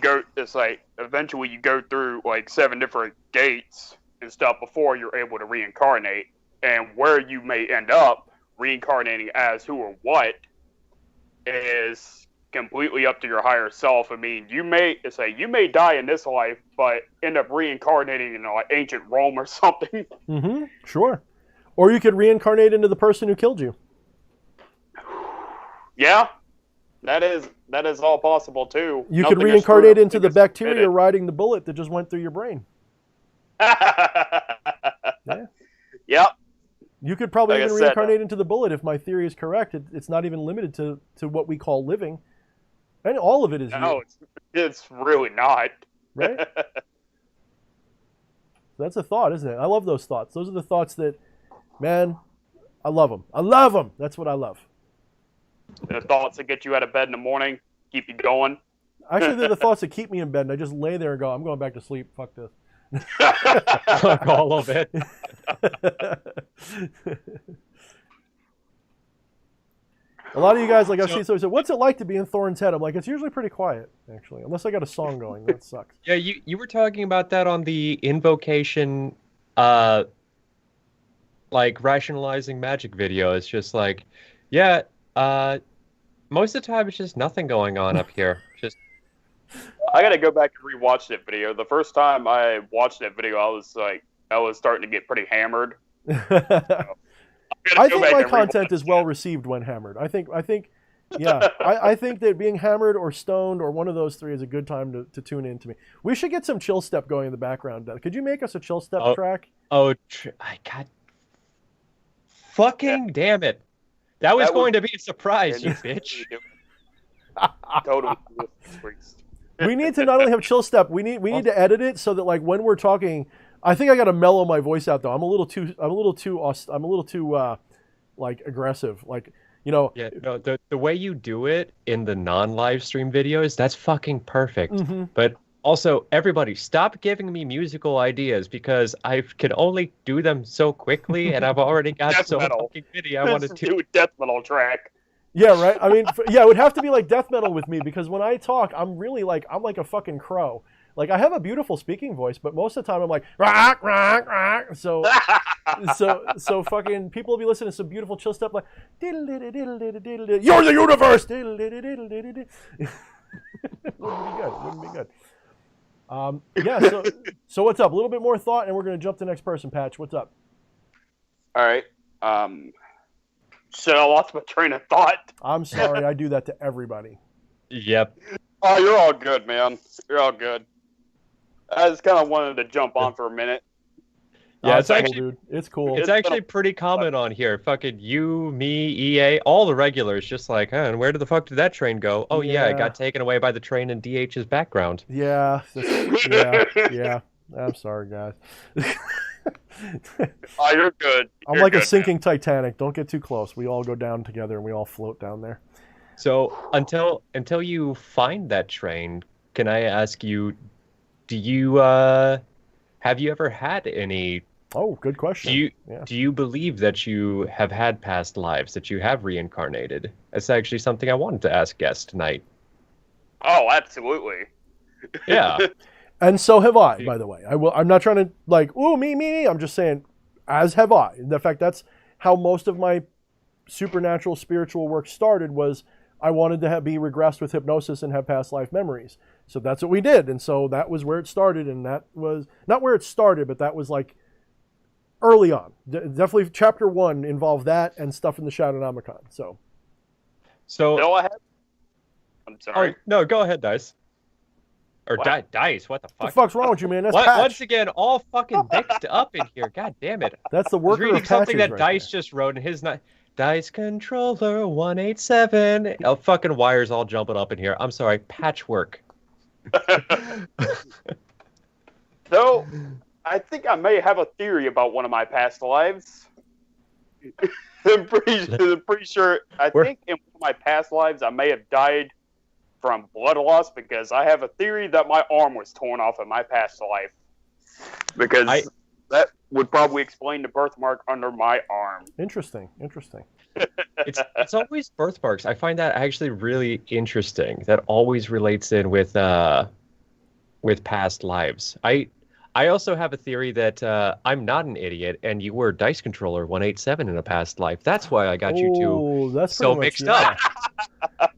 eventually you go through like 7 different gates and stuff before you're able to reincarnate, and where you may end up reincarnating as who or what is completely up to your higher self. I mean, you may die in this life, but end up reincarnating in like ancient Rome or something. Mm-hmm. Sure. Or you could reincarnate into the person who killed you. Yeah, that is all possible too. You could reincarnate into the bacteria riding the bullet that just went through your brain. Yeah. Yep. You could probably even reincarnate into the bullet if my theory is correct. It's not even limited to what we call living. And all of it is no, it's really not. Right? That's a thought, isn't it? I love those thoughts. Those are the thoughts that, man, I love them. I love them. That's what I love. The thoughts that get you out of bed in the morning, keep you going. Actually, they're the thoughts that keep me in bed, and I just lay there and go, I'm going back to sleep. Fuck this. All of it. A lot of you guys, like I've seen somebody say, what's it like to be in Thorne's head? I'm like, it's usually pretty quiet, actually, unless I got a song going. That sucks. Yeah, you were talking about that on the invocation, like rationalizing magic video. It's just like, yeah, most of the time it's just nothing going on up here. Just I gotta go back and rewatch that video. The first time I watched that video, I was starting to get pretty hammered. I think my content is well received when hammered. I think, yeah, I think that being hammered or stoned or one of those three is a good time to tune in to me. We should get some chill step going in the background. Could you make us a chill step track? I got fucking damn it. That was going to be a surprise, you bitch. Totally. We need to not only have chill step, we need to edit it so that like when we're talking, I think I got to mellow my voice out though. I'm a little too like aggressive, like, Yeah, no, the way you do it in the non-live stream videos, that's fucking perfect. Mm-hmm. But also, everybody, stop giving me musical ideas because I can only do them so quickly, and I've already got fucking many I wanted to do a death metal track. Yeah, right. I mean, yeah, it would have to be like death metal with me because when I talk, I'm like a fucking crow. Like I have a beautiful speaking voice, but most of the time I'm like rock, rock, rock. So fucking people will be listening to some beautiful chill stuff like diddle diddle diddle diddle diddle. You're the universe. Diddle diddle diddle diddle diddle. Wouldn't be good. Yeah. So what's up? A little bit more thought, and we're gonna jump to the next person. Patch, what's up? All right. Shit, I lost my train of thought. I'm sorry, I do that to everybody. Yep. Oh, you're all good, man. You're all good. I just kind of wanted to jump on for a minute. Yeah, it's actually cool, dude. It's cool. It's actually pretty common on here. Fucking you, me, EA, all the regulars, just like, and where the fuck did that train go? Oh yeah, it got taken away by the train in DH's background. Yeah. Yeah. I'm sorry, guys. Oh, you're good. I'm like a sinking Titanic. Don't get too close. We all go down together and we all float down there. So until you find that train, can I ask you, do you have you ever had any? Oh, good question. Do you believe that you have had past lives, that you have reincarnated? That's actually something I wanted to ask guests tonight. Oh, absolutely. Yeah. And so have I, by the way. I'm not trying to like, ooh, me. I'm just saying, as have I. In fact, that's how most of my supernatural spiritual work started. Was I wanted to be regressed with hypnosis and have past life memories. So that's what we did. And so that was where it started. And that was not where it started, but that was like early on. Definitely chapter 1 involved that and stuff in the Shadownomicon. So Go ahead. I'm sorry. Oh, no, go ahead, Dice. Or Dice, what the fuck? What the fuck's wrong with you, man? That's Patch. Once again, all fucking mixed up in here. God damn it. That's the worker I was reading of something patches that right Dice there. just wrote in his Dice Controller 187. Oh, fucking wires all jumping up in here. I'm sorry, patchwork. So, I think I may have a theory about one of my past lives. I'm pretty sure. I think in one of my past lives, I may have died from blood loss because I have a theory that my arm was torn off in my past life. Because that would probably explain the birthmark under my arm. Interesting. It's always birthmarks. I find that actually really interesting. That always relates in with past lives. I also have a theory that I'm not an idiot, and you were Dice Controller 187 in a past life. That's why I got you two that's so pretty much, mixed up.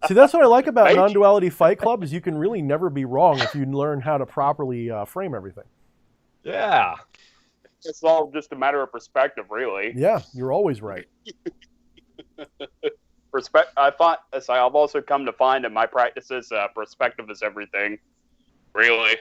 See, that's what I like about non-duality Fight Club is you can really never be wrong if you learn how to properly frame everything. Yeah. It's all just a matter of perspective, really. Yeah, you're always right. I've also come to find in my practices, perspective is everything. Really.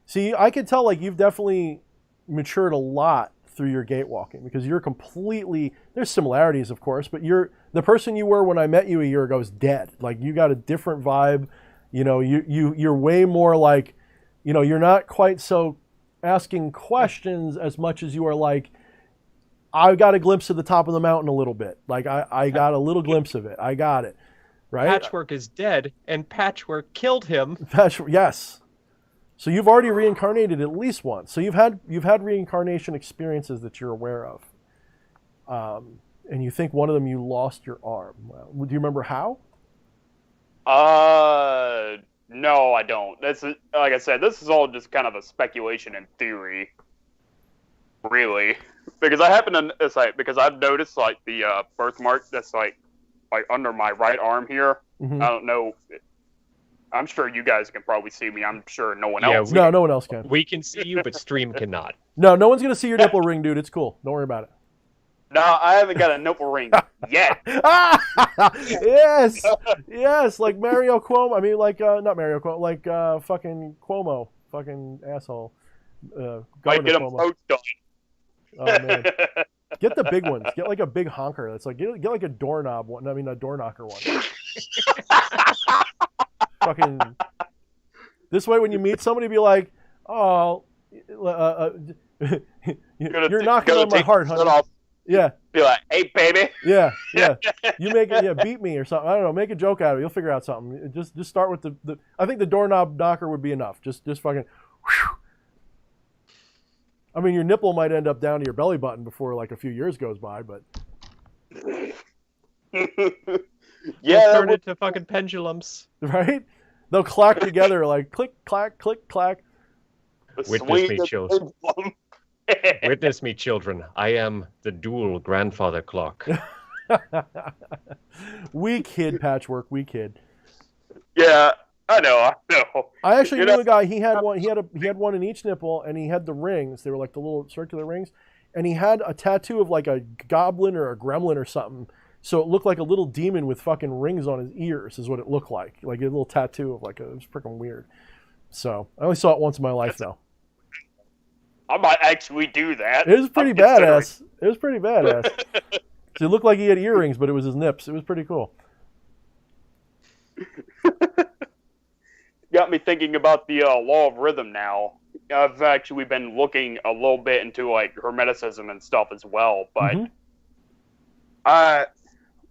See, I can tell like you've definitely matured a lot through your gate walking because you're completely. There's similarities, of course, but the person you were when I met you a year ago is dead. Like you got a different vibe. You know, you're way more like, you know, you're not quite so asking questions as much as you are like, I got a glimpse of the top of the mountain a little bit. Like I got a little glimpse of it. I got it. Right? Patchwork is dead, and Patchwork killed him. Yes. So you've already reincarnated at least once. So you've had reincarnation experiences that you're aware of. And you think one of them you lost your arm. Well, do you remember how? No, I don't. This is, like I said, this is all just kind of a speculation and theory. Really. Because I've noticed like the birthmark that's like under my right arm here. Mm-hmm. I don't know. I'm sure you guys can probably see me. I'm sure no one else. No one else can. We can see you, but stream cannot. No one's going to see your nipple ring, dude. It's cool. Don't worry about it. No, I haven't got a nipple ring yet. Yes, like Mario Cuomo. I mean, like, not Mario Cuomo, like fucking Cuomo. Fucking asshole. Might get him Cuomo. post done. Oh, man. Get the big ones. Get like a big honker. That's like, get like a doorknob one. I mean, a door knocker one. Fucking. This way, when you meet somebody, be like, "Oh, you're knocking on my heart, honey." Yeah. Be like, "Hey, baby." Yeah. You make it. Yeah, beat me or something. I don't know. Make a joke out of it. You'll figure out something. Just start with the. I think the doorknob knocker would be enough. Just fucking. Whew. I mean, your nipple might end up down to your belly button before like a few years goes by, but. Yeah, turn it to fucking pendulums. Right? They'll clack together like click, clack, click, clack. Witness me, children. Witness me, children. I am the dual grandfather clock. We kid, Patchwork. We kid. Yeah, I know. I actually knew a guy. He had one. He had one in each nipple, and he had the rings. They were like the little circular rings, and he had a tattoo of like a goblin or a gremlin or something. So it looked like a little demon with fucking rings on his ears. Is what it looked like a little tattoo of like it was freaking weird. So I only saw it once in my life though. I might actually do that. It was pretty badass. So it looked like he had earrings, but it was his nips. It was pretty cool. Got me thinking about the law of rhythm now. I've actually been looking a little bit into like Hermeticism and stuff as well, but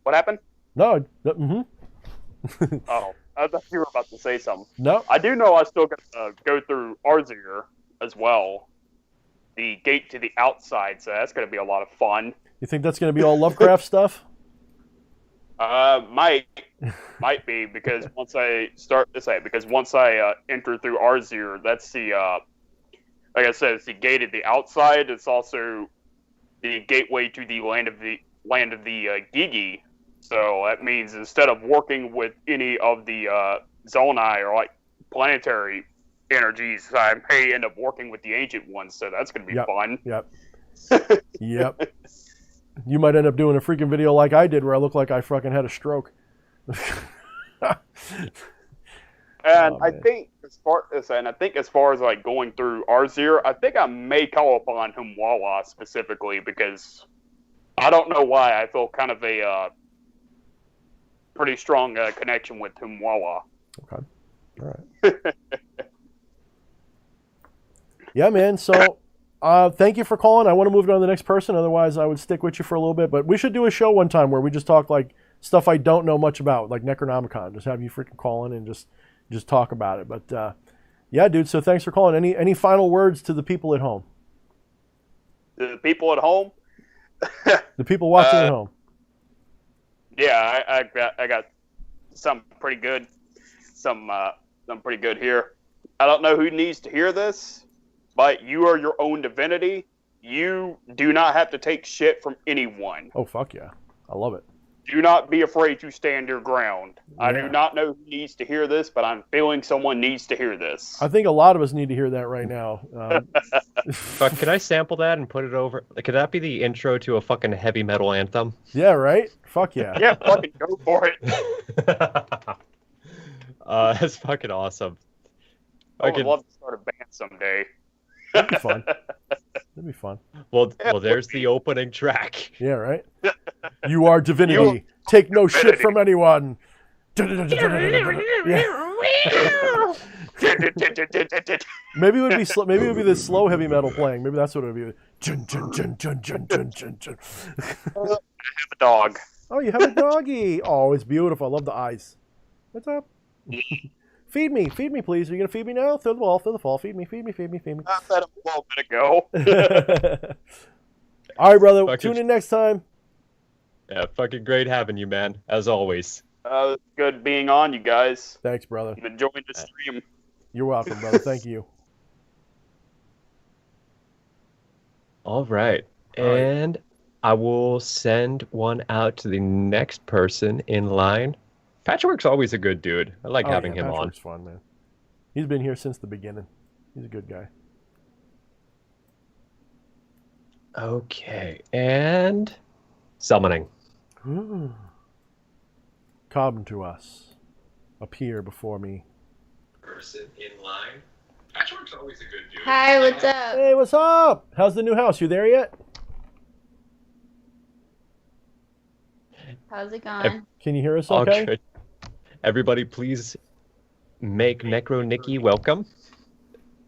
what happened? No. Oh, I thought you were about to say something. No. I do know I still got to go through Arzier as well. The gate to the outside, so that's going to be a lot of fun. You think that's going to be all Lovecraft stuff? Might be, because once I enter through Arzier, that's the like I said, it's the gate at the outside. It's also the gateway to the land of the Gigi. So that means instead of working with any of the Zonai or like planetary energies. I may end up working with the ancient ones, so that's going to be fun. Yep. Yep. You might end up doing a freaking video like I did where I look like I fucking had a stroke. And I think as far as like going through Arzir, I think I may call upon Humwawa specifically because I don't know why I feel kind of a pretty strong connection with Humwawa. Okay. All right. Yeah, man. So, thank you for calling. I want to move on to the next person. Otherwise, I would stick with you for a little bit. But we should do a show one time where we just talk like stuff I don't know much about, like Necronomicon. Just have you freaking call in and just talk about it. But yeah, dude. So thanks for calling. Any final words to the people at home? The people at home. The people watching at home. Yeah, I got some pretty good. Some pretty good here. I don't know who needs to hear this, but you are your own divinity. You do not have to take shit from anyone. Oh, fuck yeah. I love it. Do not be afraid to stand your ground. Yeah. I do not know who needs to hear this, but I'm feeling someone needs to hear this. I think a lot of us need to hear that right now. But can I sample that and put it over? Could that be the intro to a fucking heavy metal anthem? Yeah, right? Fuck yeah. Yeah, fucking go for it. That's fucking awesome. I would love to start a band someday. That'd be fun. That'd be fun. Well, there's the opening track. Yeah, right? You are divinity. Take no shit from anyone. Yeah. Maybe it would be maybe it would be this slow heavy metal playing. Maybe that's what it would be. I have a dog. Oh, you have a doggy. Oh, it's beautiful. I love the eyes. What's up? Feed me, please. Are you gonna feed me now? Through the wall. Feed me. I said a little bit ago. All right, brother. Tune in next time. Yeah, fucking great having you, man. As always. Good being on, you guys. Thanks, brother. I'm enjoying the stream. You're welcome, brother. Thank you. All right. And I will send one out to the next person in line. Patchwork's always a good dude. I like having him on. Patchwork's fun, man. He's been here since the beginning. He's a good guy. Okay. And summoning. Come to us. Appear before me. Person in line. Patchwork's always a good dude. Hi, what's up? Hey, what's up? How's the new house? You there yet? How's it going? Can you hear us okay? Good. Everybody, please make Necro Nikki welcome.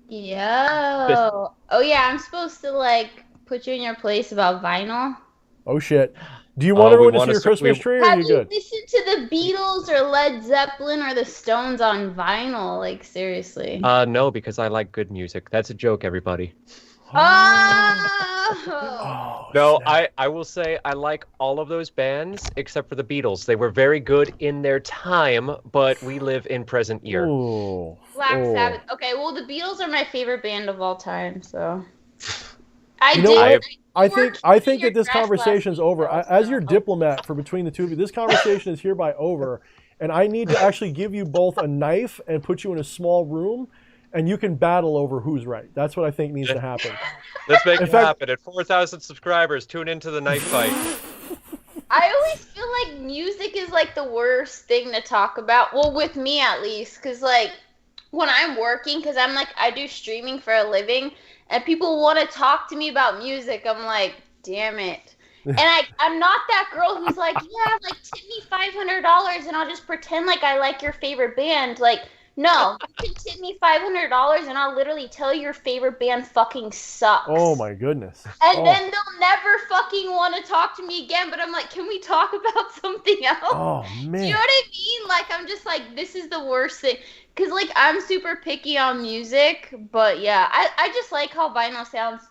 Yo. Oh, yeah, I'm supposed to, like, put you in your place about vinyl. Oh, shit. Do you want everyone to see your Christmas tree, or are Have you you good? listened to the Beatles or Led Zeppelin or the Stones on vinyl? Like, seriously. No, because I like good music. That's a joke, everybody. Oh! No, I will say I like all of those bands except for the Beatles. They were very good in their time, but we live in present year. Ooh. Black Sabbath. Okay, well, the Beatles are my favorite band of all time, so. You know what? I think that this conversation is over. As your diplomat for between the two of you, this conversation is hereby over, and I need to actually give you both a knife and put you in a small room, and you can battle over who's right. That's what I think needs to happen. Let's make it happen. At 4,000 subscribers, tune into the knife fight. I always feel like music is like the worst thing to talk about. Well, with me at least, because like when I'm working, because I'm like I do streaming for a living, and people want to talk to me about music. I'm like, damn it. And I'm not that girl who's like, yeah, like tip me $500 and I'll just pretend like I like your favorite band. Like, no, you can tip me $500 and I'll literally tell your favorite band fucking sucks. Oh my goodness. And then they'll never fucking want to talk to me again. But I'm like, can we talk about something else? Oh man. Do you know what I mean? Like, I'm just like, this is the worst thing. Because, like, I'm super picky on music. But, yeah, I just like how vinyl sounds.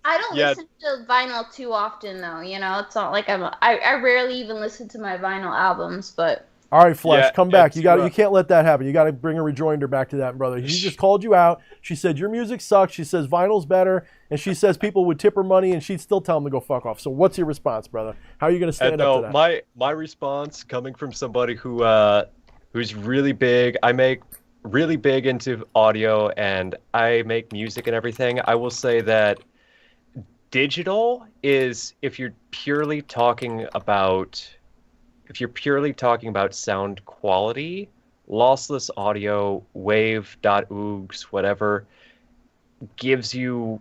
I don't listen to vinyl too often, though. You know, it's not like I rarely even listen to my vinyl albums, but. All right, Flesh, come back. You can't let that happen. You got to bring a rejoinder back to that, brother. She just called you out. She said your music sucks. She says vinyl's better, and she says people would tip her money, and she'd still tell them to go fuck off. So what's your response, brother? How are you going to stand up to that? My response coming from somebody who's really big. I make really big into audio and I make music and everything, I will say that digital is if you're purely talking about sound quality, lossless audio, wave.oogs, whatever, gives you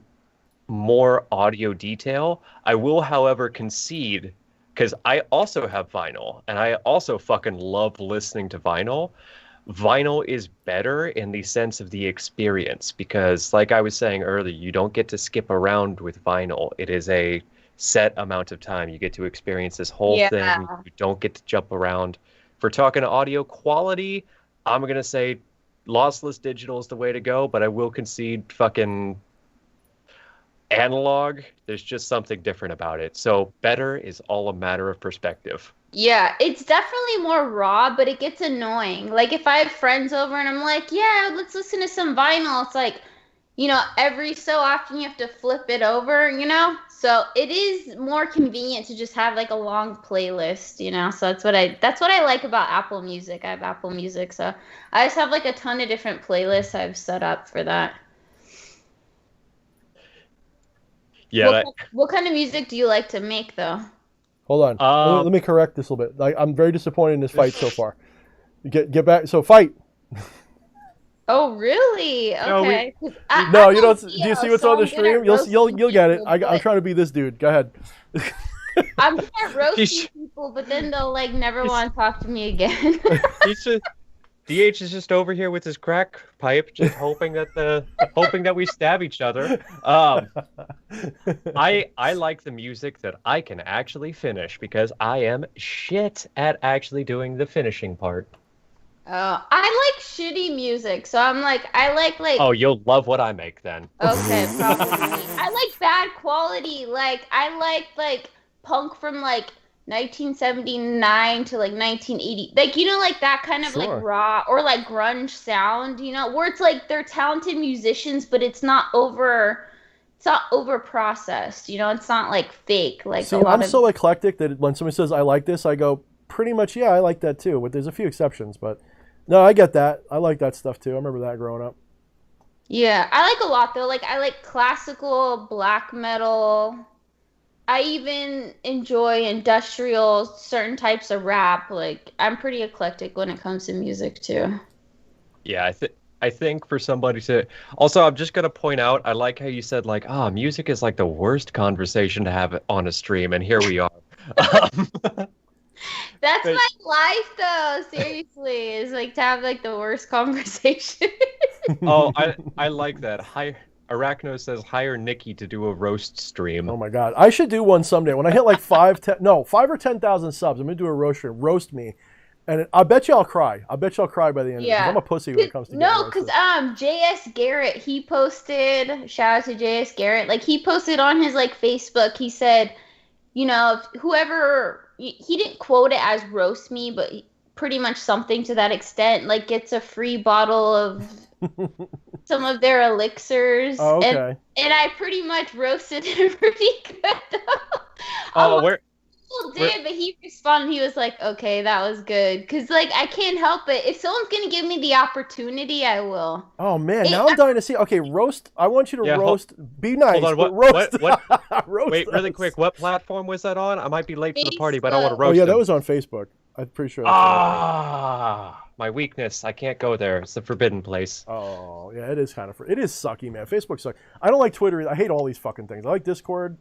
more audio detail. I will, however, concede, because I also have vinyl, and I also fucking love listening to vinyl. Vinyl is better in the sense of the experience, because like I was saying earlier, you don't get to skip around with vinyl. It is a set amount of time. You get to experience this whole thing. You don't get to jump around. For talking audio quality, I'm going to say lossless digital is the way to go, but I will concede fucking analog. There's just something different about it. So better is all a matter of perspective. Yeah, it's definitely more raw, but it gets annoying. Like if I have friends over and I'm like, yeah, let's listen to some vinyl. It's like, you know, every so often you have to flip it over, you know? So it is more convenient to just have like a long playlist, you know? So that's what I like about Apple Music. I have Apple Music, so I just have like a ton of different playlists I've set up for that. Yeah. What kind of music do you like to make though? Hold on. Let me correct this a little bit. I'm very disappointed in this fight so far. Get back. So fight. Oh really? Okay. No, you don't. Do you see what's on the stream? You'll get it. I'm trying to be this dude. Go ahead. I'm gonna roast these people, but then they'll like never want to talk to me again. DH is just over here with his crack pipe, just hoping that we stab each other. I like the music that I can actually finish because I am shit at actually doing the finishing part. Oh, I like shitty music, so I'm like, I like. Oh, you'll love what I make then. Okay, probably. I like bad quality. Like I like punk from like 1979 to like 1980, like you know, like that kind of like raw or like grunge sound, you know, where it's like they're talented musicians, but it's not over processed, you know, it's not like fake. Like see, I'm so eclectic that when somebody says I like this, I go pretty much yeah, I like that too. But there's a few exceptions, but no, I get that. I like that stuff too. I remember that growing up. Yeah, I like a lot though. Like I like classical, black metal. I even enjoy industrial, certain types of rap. Like, I'm pretty eclectic when it comes to music, too. Yeah, I think for somebody to... Also, I'm just going to point out, I like how you said, like, music is like the worst conversation to have on a stream, and here we are. That's my life, though, seriously, is like to have like the worst conversation. Oh, I like that. Arachno says hire Nikki to do a roast stream. Oh my god, I should do one someday. When I hit like 5 or 10,000 subs, I'm gonna do a roast stream. Roast me, and I bet you I'll cry. I bet you I'll cry by the end. Yeah, of it, I'm a pussy when it comes to no, because J.S. Garrett, he posted. Shout out to J.S. Garrett. Like he posted on his like Facebook. He said, you know, whoever he didn't quote it as roast me, but pretty much something to that extent. Like gets a free bottle of. Some of their elixirs. Oh, okay. And I pretty much roasted him pretty good, though. People did, but he responded. He was like, okay, that was good. Because, like, I can't help it. If someone's going to give me the opportunity, I will. Oh, man. Now I'm dying to see. Okay, roast. I want you to roast. Be nice. Hold on. But roast. Roast wait, really quick. What platform was that on? I might be late for the party, but I want to roast Oh, yeah, him. that was on Facebook. I'm pretty sure. My weakness. I can't go there. It's the forbidden place. Oh, yeah, it is kind of... It is sucky, man. Facebook sucks. I don't like Twitter either. I hate all these fucking things. I like Discord,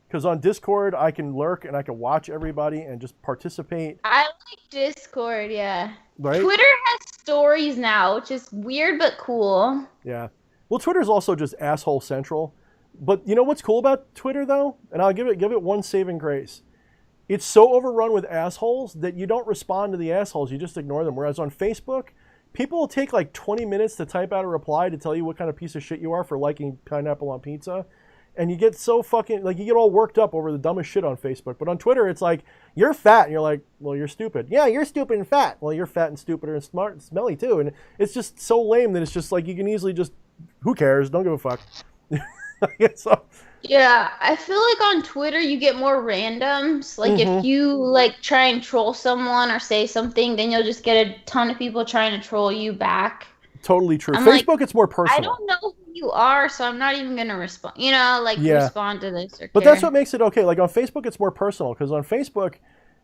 because on Discord, I can lurk and I can watch everybody and just participate. I like Discord, yeah. Right? Twitter has stories now, which is weird but cool. Yeah. Well, Twitter's also just asshole central. But you know what's cool about Twitter, though? And I'll give it one saving grace. It's so overrun with assholes that you don't respond to the assholes. You just ignore them. Whereas on Facebook, people will take like 20 minutes to type out a reply to tell you what kind of piece of shit you are for liking pineapple on pizza. And you get so fucking, like, you get all worked up over the dumbest shit on Facebook. But on Twitter, it's like, you're fat. And you're like, well, you're stupid. Yeah, you're stupid and fat. Well, you're fat and stupid and smart and smelly too. And it's just so lame that it's just like, you can easily just, who cares? Don't give a fuck. So, yeah, I feel like on Twitter you get more randoms. Like if you like try and troll someone or say something, then you'll just get a ton of people trying to troll you back. Totally true. I'm Facebook, like, it's more personal. I don't know who you are, so I'm not even gonna respond. Respond to this or But care. that's what makes it okay. Like on Facebook, it's more personal because on Facebook,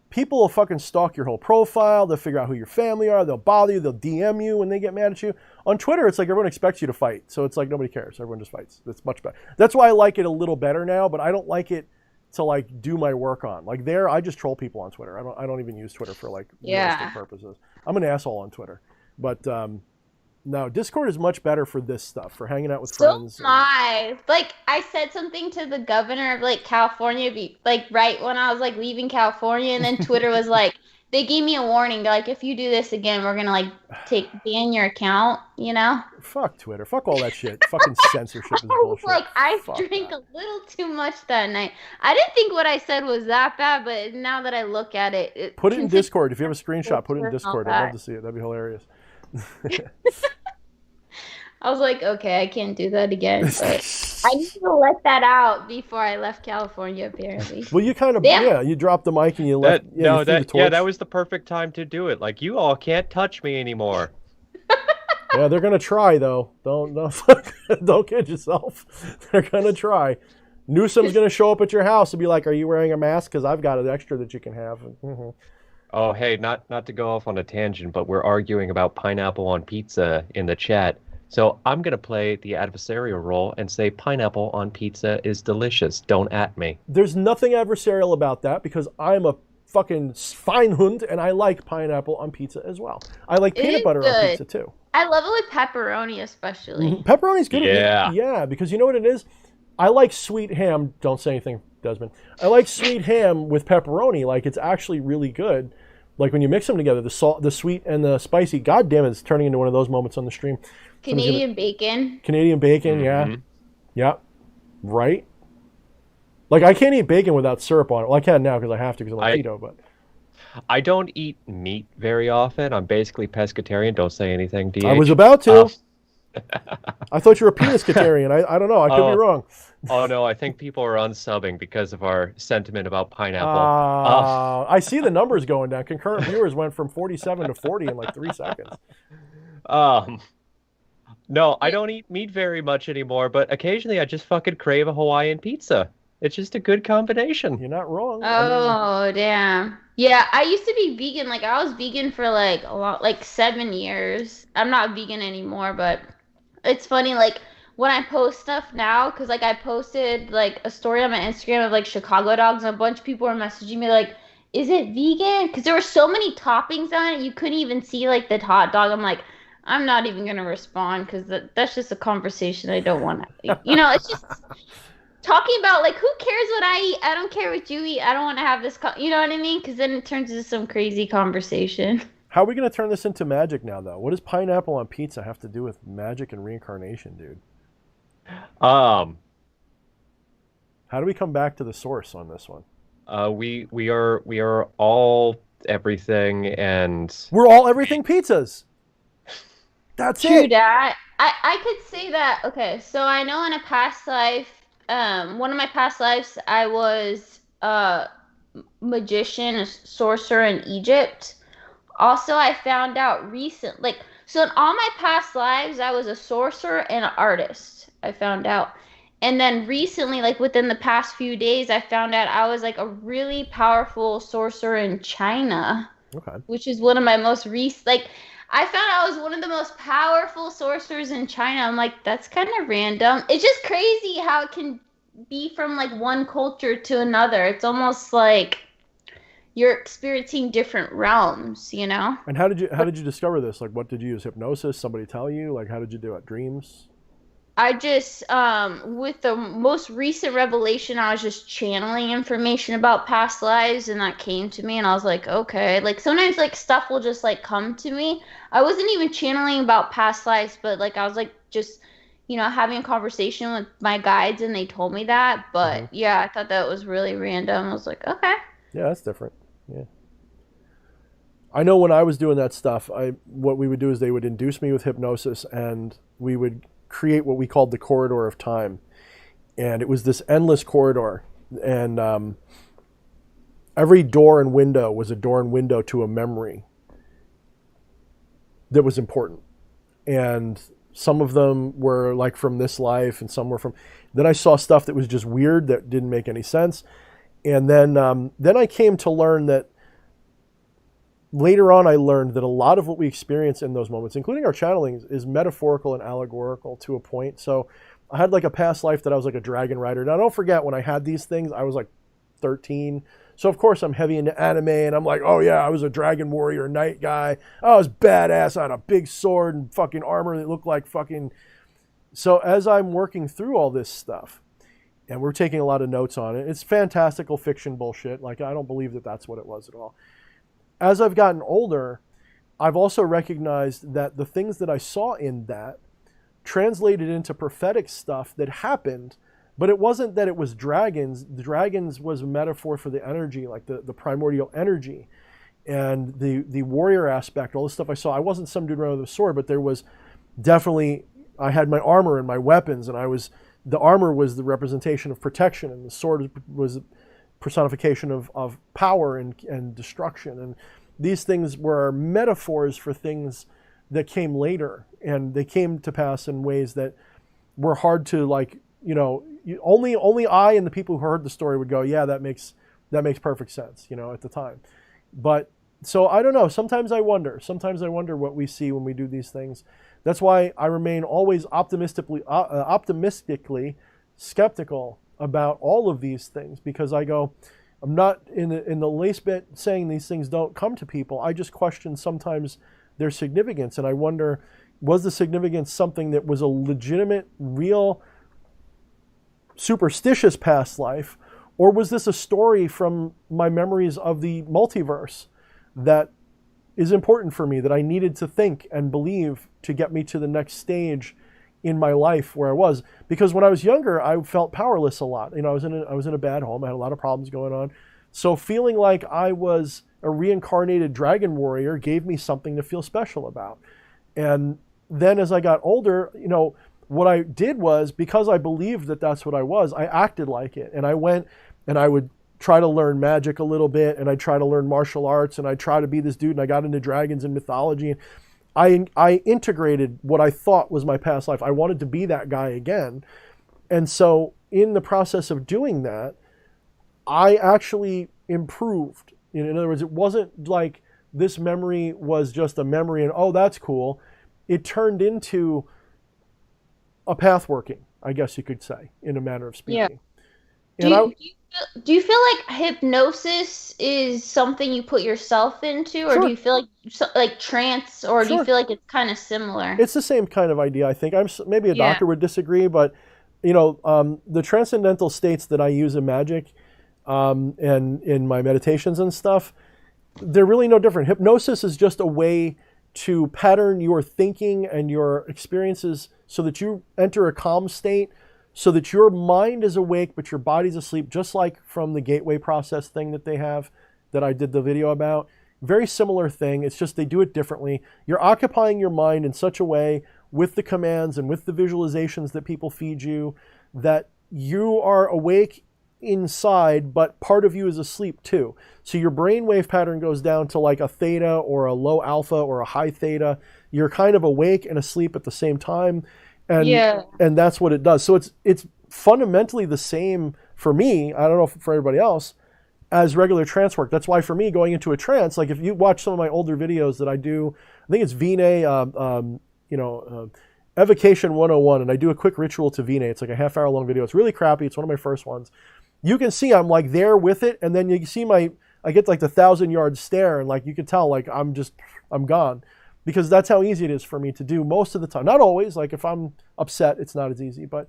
people will fucking stalk your whole profile. They'll figure out who your family are. They'll bother you. They'll DM you when they get mad at you. On Twitter, it's like everyone expects you to fight. So it's like nobody cares. Everyone just fights. It's much better. That's why I like it a little better now, but I don't like it to like do my work on. Like there, I just troll people on Twitter. I don't even use Twitter for like realistic purposes. I'm an asshole on Twitter. But no, Discord is much better for this stuff, for hanging out with friends. So am I. Like, I said something to the governor of, like, California, right when I was, like, leaving California, and then Twitter was like, they gave me a warning. They're like, if you do this again, we're going to, like, ban your account, you know? Fuck Twitter. Fuck all that shit. Fucking censorship is I was bullshit. like, I Fuck drank that. a little too much that night. I didn't think what I said was that bad, but now that I look at it... Put it in Discord. If you have a screenshot, put it in Discord. I'd love to see it. That'd be hilarious. I was like, okay, I can't do that again. But I need to let that out before I left California, apparently. Well, you kind of, you dropped the mic and you left. That was the perfect time to do it. Like, you all can't touch me anymore. Yeah, they're gonna try though. Don't kid yourself. They're gonna try. Newsom's gonna show up at your house and be like, "Are you wearing a mask? Because I've got an extra that you can have." Mm-hmm. Oh, hey, not to go off on a tangent, but we're arguing about pineapple on pizza in the chat. So I'm going to play the adversarial role and say pineapple on pizza is delicious. Don't at me. There's nothing adversarial about that because I'm a fucking Schweinhund and I like pineapple on pizza as well. I like peanut butter on pizza too. I love it with pepperoni especially. Mm-hmm. Pepperoni's good. Yeah. Yeah, because you know what it is? I like sweet ham. Don't say anything, Desmond. I like sweet ham with pepperoni. Like, it's actually really good. Like, when you mix them together, the salt, the sweet, and the spicy. God damn it, it's turning into one of those moments on the stream. Canadian bacon, mm-hmm. Yeah. Yeah. Right? Like, I can't eat bacon without syrup on it. Well, I can now because I have to because I'm on keto, but... I don't eat meat very often. I'm basically pescatarian. Don't say anything, DH. I was about to. I thought you were a peniscatarian. I don't know. I could be wrong. Oh, no. I think people are unsubbing because of our sentiment about pineapple. I see the numbers going down. Concurrent viewers went from 47 to 40 in like 3 seconds. No, I don't eat meat very much anymore, but occasionally I just fucking crave a Hawaiian pizza. It's just a good combination. You're not wrong. Oh, damn. Yeah, I used to be vegan. Like, I was vegan for like a lot, like 7 years. I'm not vegan anymore, but it's funny, like, when I post stuff now, because, like, I posted, like, a story on my Instagram of, like, Chicago dogs, and a bunch of people were messaging me, like, is it vegan? Because there were so many toppings on it, you couldn't even see, like, the hot dog. I'm like, I'm not even going to respond, because that's just a conversation I don't want to, you know, it's just... Talking about, like, who cares what I eat? I don't care what you eat. I don't want to have this, you know what I mean? Because then it turns into some crazy conversation. How are we going to turn this into magic now, though? What does pineapple on pizza have to do with magic and reincarnation, dude? How do we come back to the source on this one? We are all everything, and we're all everything pizzas. That's True it. that. I could say that. Okay, so I know in a past life, one of my past lives, I was a magician, a sorcerer in Egypt. Also, I found out so in all my past lives, I was a sorcerer and an artist, I found out. And then recently, like within the past few days, I found out I was like a really powerful sorcerer in China. Okay. Which is one of my most recent, I found out I was one of the most powerful sorcerers in China. I'm like, that's kind of random. It's just crazy how it can be from like one culture to another. It's almost like you're experiencing different realms, you know? And how did you discover this? Like, what did you use? Hypnosis? Somebody tell you? Like, how did you do it? Dreams? I just, with the most recent revelation, I was just channeling information about past lives, and that came to me, and I was like, okay. Like, sometimes, like, stuff will just, like, come to me. I wasn't even channeling about past lives, but, like, I was, like, just, you know, having a conversation with my guides, and they told me that. But, yeah, I thought that was really random. I was like, okay. Yeah, that's different. Yeah. I know when I was doing that stuff, what we would do is they would induce me with hypnosis, and we would create what we called the corridor of time. And it was this endless corridor. And every door and window was a door and window to a memory that was important. and some of them were like from this life, and some were from. Then I saw stuff that was just weird that didn't make any sense, and then I came to learn that. Later on, I learned that a lot of what we experience in those moments, including our channeling, is metaphorical and allegorical to a point. So I had like a past life that I was like a dragon rider. Now, don't forget, when I had these things, I was like 13. So, of course, I'm heavy into anime, and I'm like, oh, yeah, I was a dragon warrior knight guy. I was badass. I had a big sword and fucking armor that looked like fucking... So as I'm working through all this stuff, and we're taking a lot of notes on it, it's fantastical fiction bullshit. Like, I don't believe that that's what it was at all. As I've gotten older, I've also recognized that the things that I saw in that translated into prophetic stuff that happened, but it wasn't that it was dragons. The dragons was a metaphor for the energy, like the primordial energy, and the warrior aspect, all the stuff I saw. I wasn't some dude around with a sword, but there was definitely, I had my armor and my weapons, and the armor was the representation of protection, and the sword was personification of power and destruction. And these things were metaphors for things that came later, and they came to pass in ways that were hard to, like, only I and the people who heard the story would go, yeah, that makes perfect sense, at the time. But so I don't know, sometimes I wonder what we see when we do these things. That's why I remain always optimistically skeptical about all of these things, because I go, I'm not in the least bit saying these things don't come to people. I just question sometimes their significance, and I wonder, was the significance something that was a legitimate, real, superstitious past life, or was this a story from my memories of the multiverse that is important for me, that I needed to think and believe to get me to the next stage in my life where I was? Because when I was younger, I felt powerless a lot. I was in a bad home. I had a lot of problems going on. So feeling like I was a reincarnated dragon warrior gave me something to feel special about. And then as I got older, what I did was, because I believed that that's what I was, I acted like it. And I went and I would try to learn magic a little bit, and I'd try to learn martial arts, and I'd try to be this dude, and I got into dragons and mythology. I integrated what I thought was my past life. I wanted to be that guy again. And so in the process of doing that, I actually improved. In other words, it wasn't like this memory was just a memory and, oh, that's cool. It turned into a path working, I guess you could say, in a manner of speaking. Yeah. Do you feel like hypnosis is something you put yourself into, or Sure. do you feel like trance, or do Sure. you feel like it's kind of similar? It's the same kind of idea, I think. Maybe a doctor would disagree, but the transcendental states that I use in magic and in my meditations and stuff, they're really no different. Hypnosis is just a way to pattern your thinking and your experiences so that you enter a calm state, so that your mind is awake but your body's asleep, just like from the gateway process thing that they have that I did the video about. Very similar thing. It's just they do it differently. You're occupying your mind in such a way with the commands and with the visualizations that people feed you that you are awake inside, but part of you is asleep too. So your brainwave pattern goes down to like a theta or a low alpha or a high theta. You're kind of awake and asleep at the same time. And that's what it does. So it's fundamentally the same for me, I don't know for everybody else, as regular trance work. That's why for me, going into a trance, like if you watch some of my older videos that I do, I think it's Vine, Evocation 101, and I do a quick ritual to Vine. It's like a half-hour long video. It's really crappy. It's one of my first ones. You can see I'm like there with it, and then you see I get like the 1,000-yard stare, and like you can tell like I'm gone. Because that's how easy it is for me to do most of the time. Not always, like if I'm upset, it's not as easy, but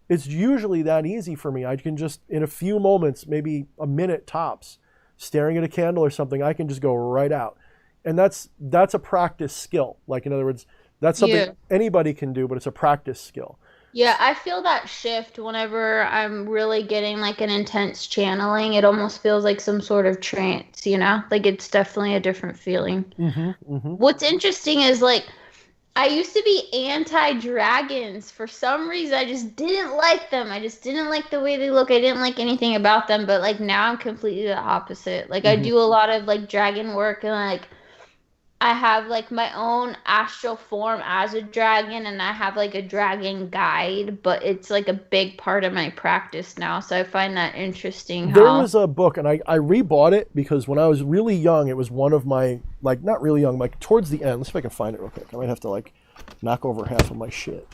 it's usually that easy for me. I can just, in a few moments, maybe a minute tops, staring at a candle or something, I can just go right out. And that's a practice skill. Like, in other words, that's something anybody can do, but it's a practice skill. Yeah, I feel that shift whenever I'm really getting like an intense channeling. It almost feels like some sort of trance, Like it's definitely a different feeling. What's interesting is like I used to be anti-dragons. For some reason, I just didn't like them. I just didn't like the way they look. I didn't like anything about them. But like now I'm completely the opposite. Like I do a lot of like dragon work, and like I have like my own astral form as a dragon, and I have like a dragon guide, but it's like a big part of my practice now. So I find that interesting. There was a book, and I rebought it because when I was really young, it was one of my, like, not really young, like towards the end. Let's see if I can find it real quick. I might have to like knock over half of my shit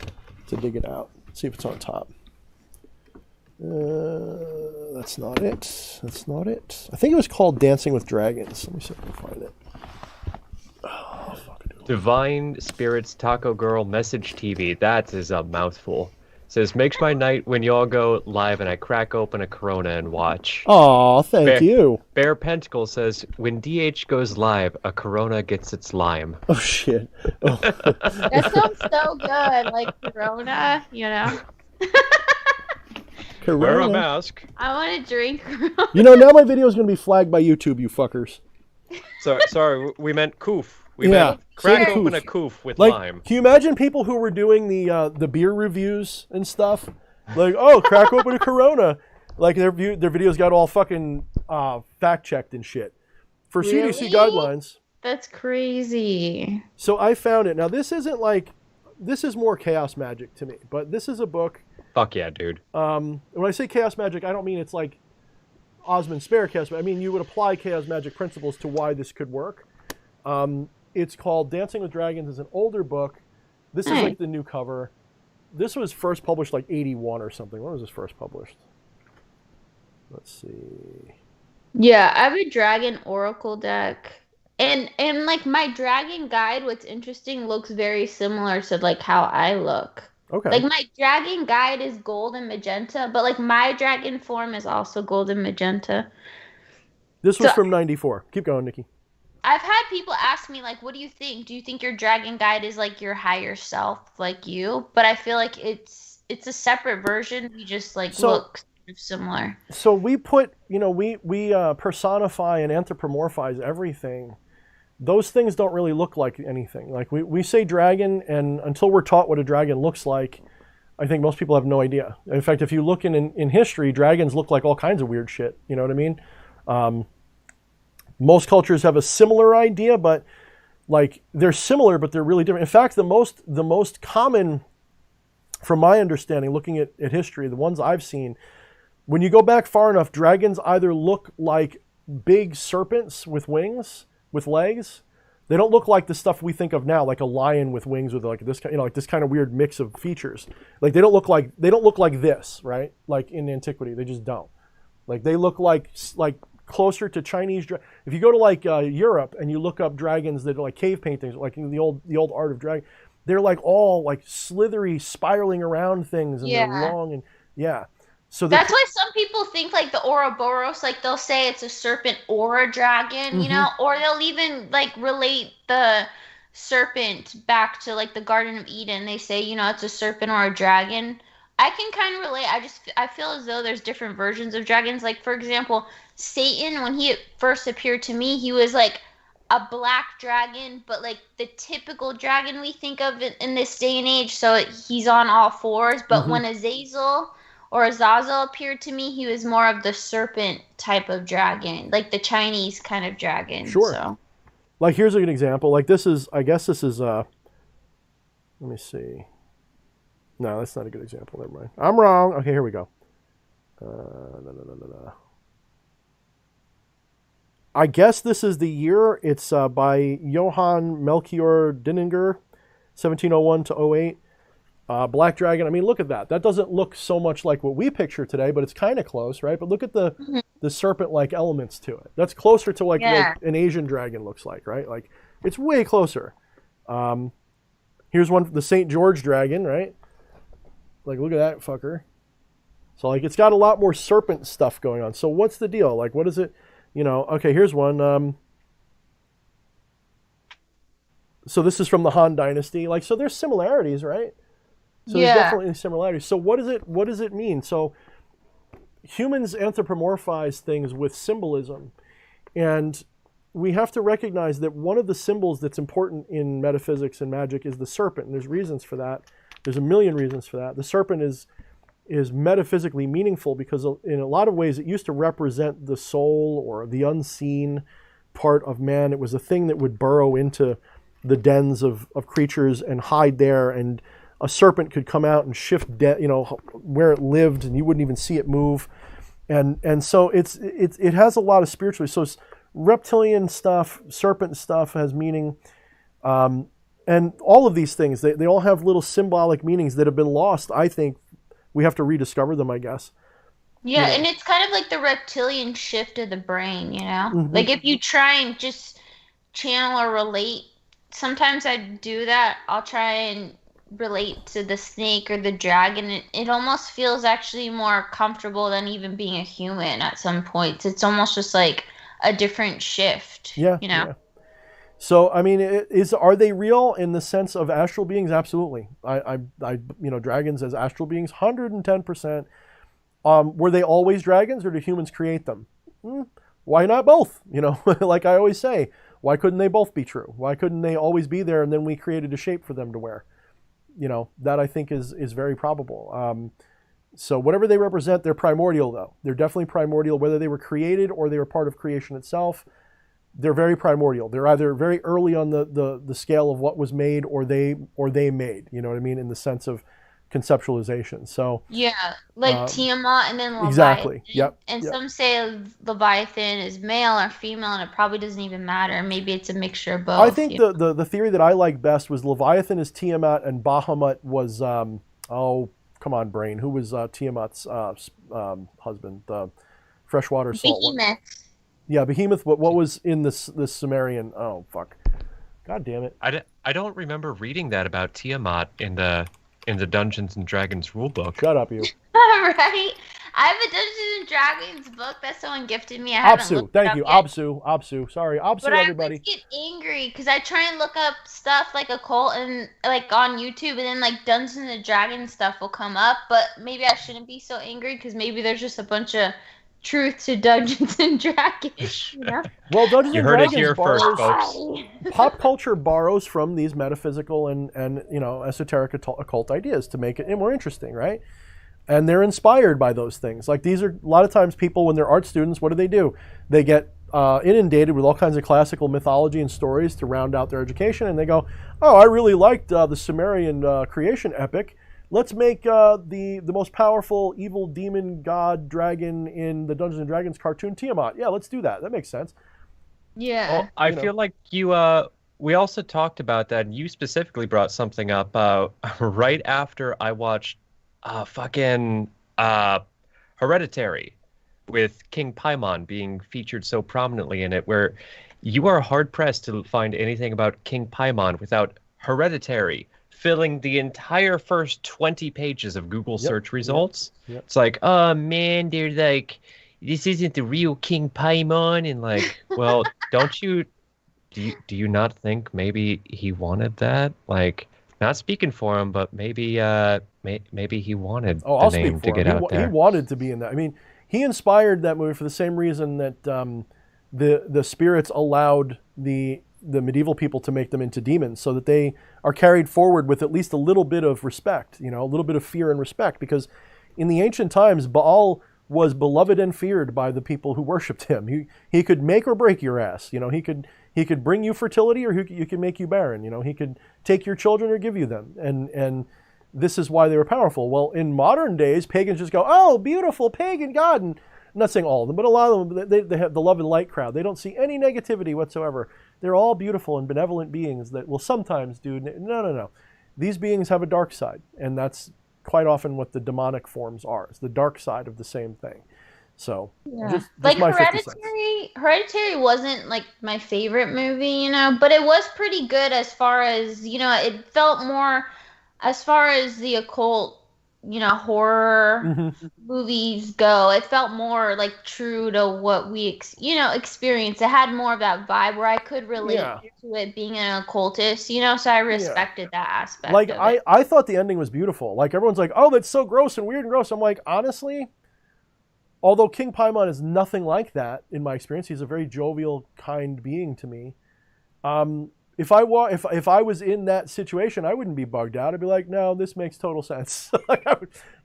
to dig it out. See if it's on top. That's not it. That's not it. I think it was called Dancing with Dragons. Let me see if I can find it. Oh, fuck. Divine Spirits Taco Girl Message TV. That is a mouthful. Says, makes my night when y'all go live and I crack open a Corona and watch. Oh, thank you. Bear Pentacle says, when DH goes live, a Corona gets its lime. Oh, shit. Oh. That sounds so good. Like Corona, you know? Wear a mask. I want to drink Corona. You know, now my video is going to be flagged by YouTube, you fuckers. Sorry, we meant coof. We Yeah, meant crack say open coof. a coof with Like, lime. can you imagine people who were doing the beer reviews and stuff? Like, oh, crack open a Corona. Like, their videos got all fucking fact-checked and shit. For Really? CDC guidelines. That's crazy. So I found it. Now, this isn't like... This is more chaos magic to me. But this is a book... Fuck yeah, dude. When I say chaos magic, I don't mean it's like Osmond Spare chaos magic. I mean, you would apply chaos magic principles to why this could work. It's called Dancing with Dragons. It's an older book. This is like the new cover. This was first published like 81 or something. When was this first published? Let's see. Yeah, I have a dragon oracle deck. And like my dragon guide, what's interesting, looks very similar to like how I look. Okay. Like my dragon guide is gold and magenta, but like my dragon form is also gold and magenta. This was from 94. Keep going, Nikki. I've had people ask me like, what do you think? Do you think your dragon guide is like your higher self, like you? But I feel like it's a separate version. We just like look sort of similar. So we put, you know, we personify and anthropomorphize everything. Those things don't really look like anything. Like we say dragon, and until we're taught what a dragon looks like, I think most people have no idea. In fact, if you look in history, dragons look like all kinds of weird shit. You know what I mean? Most cultures have a similar idea, but like they're similar, but they're really different. In fact, the most common, from my understanding, looking at history, the ones I've seen, when you go back far enough, dragons either look like big serpents with wings, with legs. They don't look like the stuff we think of now, like a lion with wings with like this kind, you know, like this kind of weird mix of features. Like they don't look like this, right? Like in antiquity, they just don't. Like they look like closer to Chinese. If you go to like Europe and you look up dragons that are like cave paintings, like in the old art of dragon, they're like all like slithery, spiraling around things, and they're long and So that's why some people think like the Ouroboros, like they'll say it's a serpent or a dragon, you know, or they'll even like relate the serpent back to like the Garden of Eden. They say, you know, it's a serpent or a dragon. I can kind of relate. I feel as though there's different versions of dragons. Like, for example, Satan, when he first appeared to me, he was like a black dragon, but like the typical dragon we think of in this day and age. So he's on all fours. But when Azazel appeared to me, he was more of the serpent type of dragon, like the Chinese kind of dragon. Sure. So. Like, here's a good example. Like, I guess this is, let me see. No, that's not a good example. Never mind. I'm wrong. Okay, here we go. I guess this is the year. It's by Johann Melchior Dinninger, 1701 to 08. Black Dragon. I mean, look at that. That doesn't look so much like what we picture today, but it's kind of close, right? But look at the serpent-like elements to it. That's closer to like what an Asian dragon looks like, right? Like, it's way closer. Here's one, the St. George dragon, right? Like, look at that fucker. So, like, it's got a lot more serpent stuff going on. So, what's the deal? Like, what is it? You know, okay, here's one. So, this is from the Han Dynasty. Like, so there's similarities, right? So there's definitely similarities. So what does it mean? So humans anthropomorphize things with symbolism. And we have to recognize that one of the symbols that's important in metaphysics and magic is the serpent. And there's reasons for that. There's a million reasons for that. The serpent is metaphysically meaningful because in a lot of ways it used to represent the soul or the unseen, part of man. It was a thing that would burrow into the dens of creatures and hide there, and a serpent could come out and shift where it lived, and you wouldn't even see it move. And so it has a lot of spiritually. So it's reptilian stuff, serpent stuff has meaning. And all of these things, they all have little symbolic meanings that have been lost. I think we have to rediscover them, I guess. Yeah, and it's kind of like the reptilian shift of the brain, Mm-hmm. Like if you try and just channel or relate, sometimes I do that. I'll try and relate to the snake or the dragon. It almost feels actually more comfortable than even being a human at some points. It's almost just like a different shift, Yeah. So, I mean, are they real in the sense of astral beings? Absolutely. Dragons as astral beings, 110%. Were they always dragons, or did humans create them? Why not both? Like I always say, why couldn't they both be true? Why couldn't they always be there and then we created a shape for them to wear? That I think is very probable. So whatever they represent, they're primordial, though. They're definitely primordial, whether they were created or they were part of creation itself. They're very primordial. They're either very early on the scale of what was made, or they made. You know what I mean, in the sense of conceptualization. So yeah, like Tiamat and then Leviathan. Exactly. Yep. And some say Leviathan is male or female, and it probably doesn't even matter. Maybe it's a mixture of both. I think the theory that I like best was Leviathan is Tiamat and Bahamut was come on, brain. Who was Tiamat's husband? The freshwater salt one. Behemoth. Yeah, Behemoth. What was in this Sumerian? Oh fuck! God damn it! I don't remember reading that about Tiamat in the Dungeons and Dragons rulebook. Shut up, you. Right? I have a Dungeons and Dragons book that someone gifted me. I haven't Absu, looked it thank up you. yet. Absu. Sorry, Absu, But everybody. I always get angry because I try and look up stuff like occult and like on YouTube, and then like Dungeons and Dragons stuff will come up. But maybe I shouldn't be so angry because maybe there's just a bunch of truth to Dungeons and Dragons. Well, Dungeons You and heard it Dragons here first, borrows, folks. pop culture borrows from these metaphysical and esoteric occult ideas to make it more interesting, right? And they're inspired by those things. Like these are a lot of times people, when they're art students, what do? They get inundated with all kinds of classical mythology and stories to round out their education, and they go, "Oh, I really liked the Sumerian creation epic. Let's make the most powerful evil demon god dragon in the Dungeons and Dragons cartoon Tiamat. Yeah, let's do that. That makes sense." Yeah. Well, I feel like we also talked about that, and you specifically brought something up right after I watched Hereditary, with King Paimon being featured so prominently in it, where you are hard-pressed to find anything about King Paimon without Hereditary filling the entire first 20 pages of Google search results. Yep. It's like, oh man, they're like, this isn't the real King Paimon, and like, well, do you not think maybe he wanted that? Like, not speaking for him, but maybe maybe he wanted the name to get out there. He wanted to be in that. I mean, he inspired that movie for the same reason that the spirits allowed the medieval people to make them into demons, so that they are carried forward with at least a little bit of respect, a little bit of fear and respect, because in the ancient times, Baal was beloved and feared by the people who worshipped him. He could make or break your ass. He could bring you fertility, or he could make you barren. He could take your children or give you them. And this is why they were powerful. Well, in modern days, pagans just go, "Oh, beautiful pagan god." And I'm not saying all of them, but a lot of them, they have the love and light crowd. They don't see any negativity whatsoever. They're all beautiful and benevolent beings that will sometimes do. No. These beings have a dark side, and that's quite often what the demonic forms are. It's the dark side of the same thing. So, just like my 50 cents. Hereditary wasn't like my favorite movie, but it was pretty good as far as, it felt more, as far as the occult, horror movies go, it felt more like true to what we, experienced. It had more of that vibe where I could relate to it being an occultist, so I respected that aspect like, of it. I thought the ending was beautiful. Like, everyone's like, "Oh, that's so gross and weird and gross." I'm like, honestly, although King Paimon is nothing like that in my experience, he's a very jovial, kind being to me. If I was in that situation, I wouldn't be bugged out. I'd be like, "No, this makes total sense."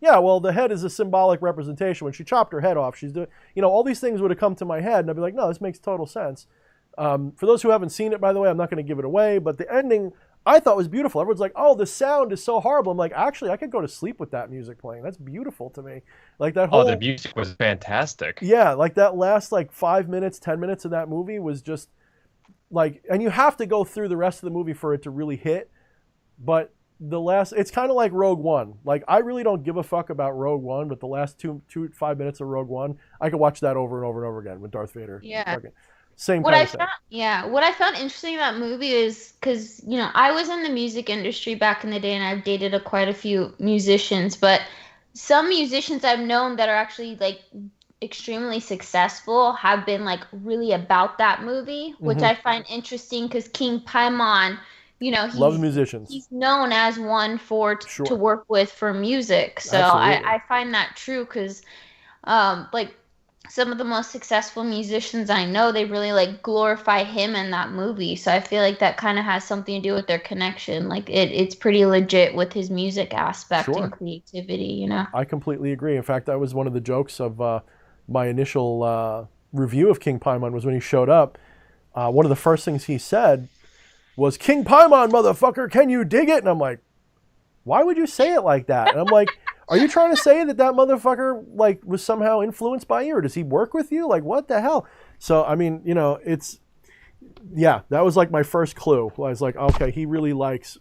Well, the head is a symbolic representation. When she chopped her head off, she's doing, all these things would have come to my head, and I'd be like, "No, this makes total sense." For those who haven't seen it, by the way, I'm not going to give it away, but the ending I thought was beautiful. Everyone's like, "Oh, the sound is so horrible." I'm like, actually, I could go to sleep with that music playing. That's beautiful to me. Like that whole. Oh, the music was fantastic. Yeah, like that last 5 minutes, 10 minutes of that movie was just like, and you have to go through the rest of the movie for it to really hit. But it's kind of like Rogue One. Like, I really don't give a fuck about Rogue One, but the last 5 minutes of Rogue One, I could watch that over and over and over again with Darth Vader. Yeah. Same what kind I of thing. found, what I found interesting about movie is because I was in the music industry back in the day, and I've dated quite a few musicians. But some musicians I've known that are actually like extremely successful have been like really about that movie, which I find interesting because King Paimon, love the musicians. He's known as one to work with for music. So I find that true because, like. Some of the most successful musicians I know, they really like glorify him in that movie. So I feel like that kind of has something to do with their connection. Like it's pretty legit with his music aspect and creativity, I completely agree. In fact, that was one of the jokes of my initial review of King Paimon was when he showed up. One of the first things he said was, "King Paimon, motherfucker, can you dig it?" And I'm like, why would you say it like that? And I'm like, are you trying to say that motherfucker like was somehow influenced by you, or does he work with you? Like, what the hell? So I mean, that was like my first clue. I was like, okay, he really likes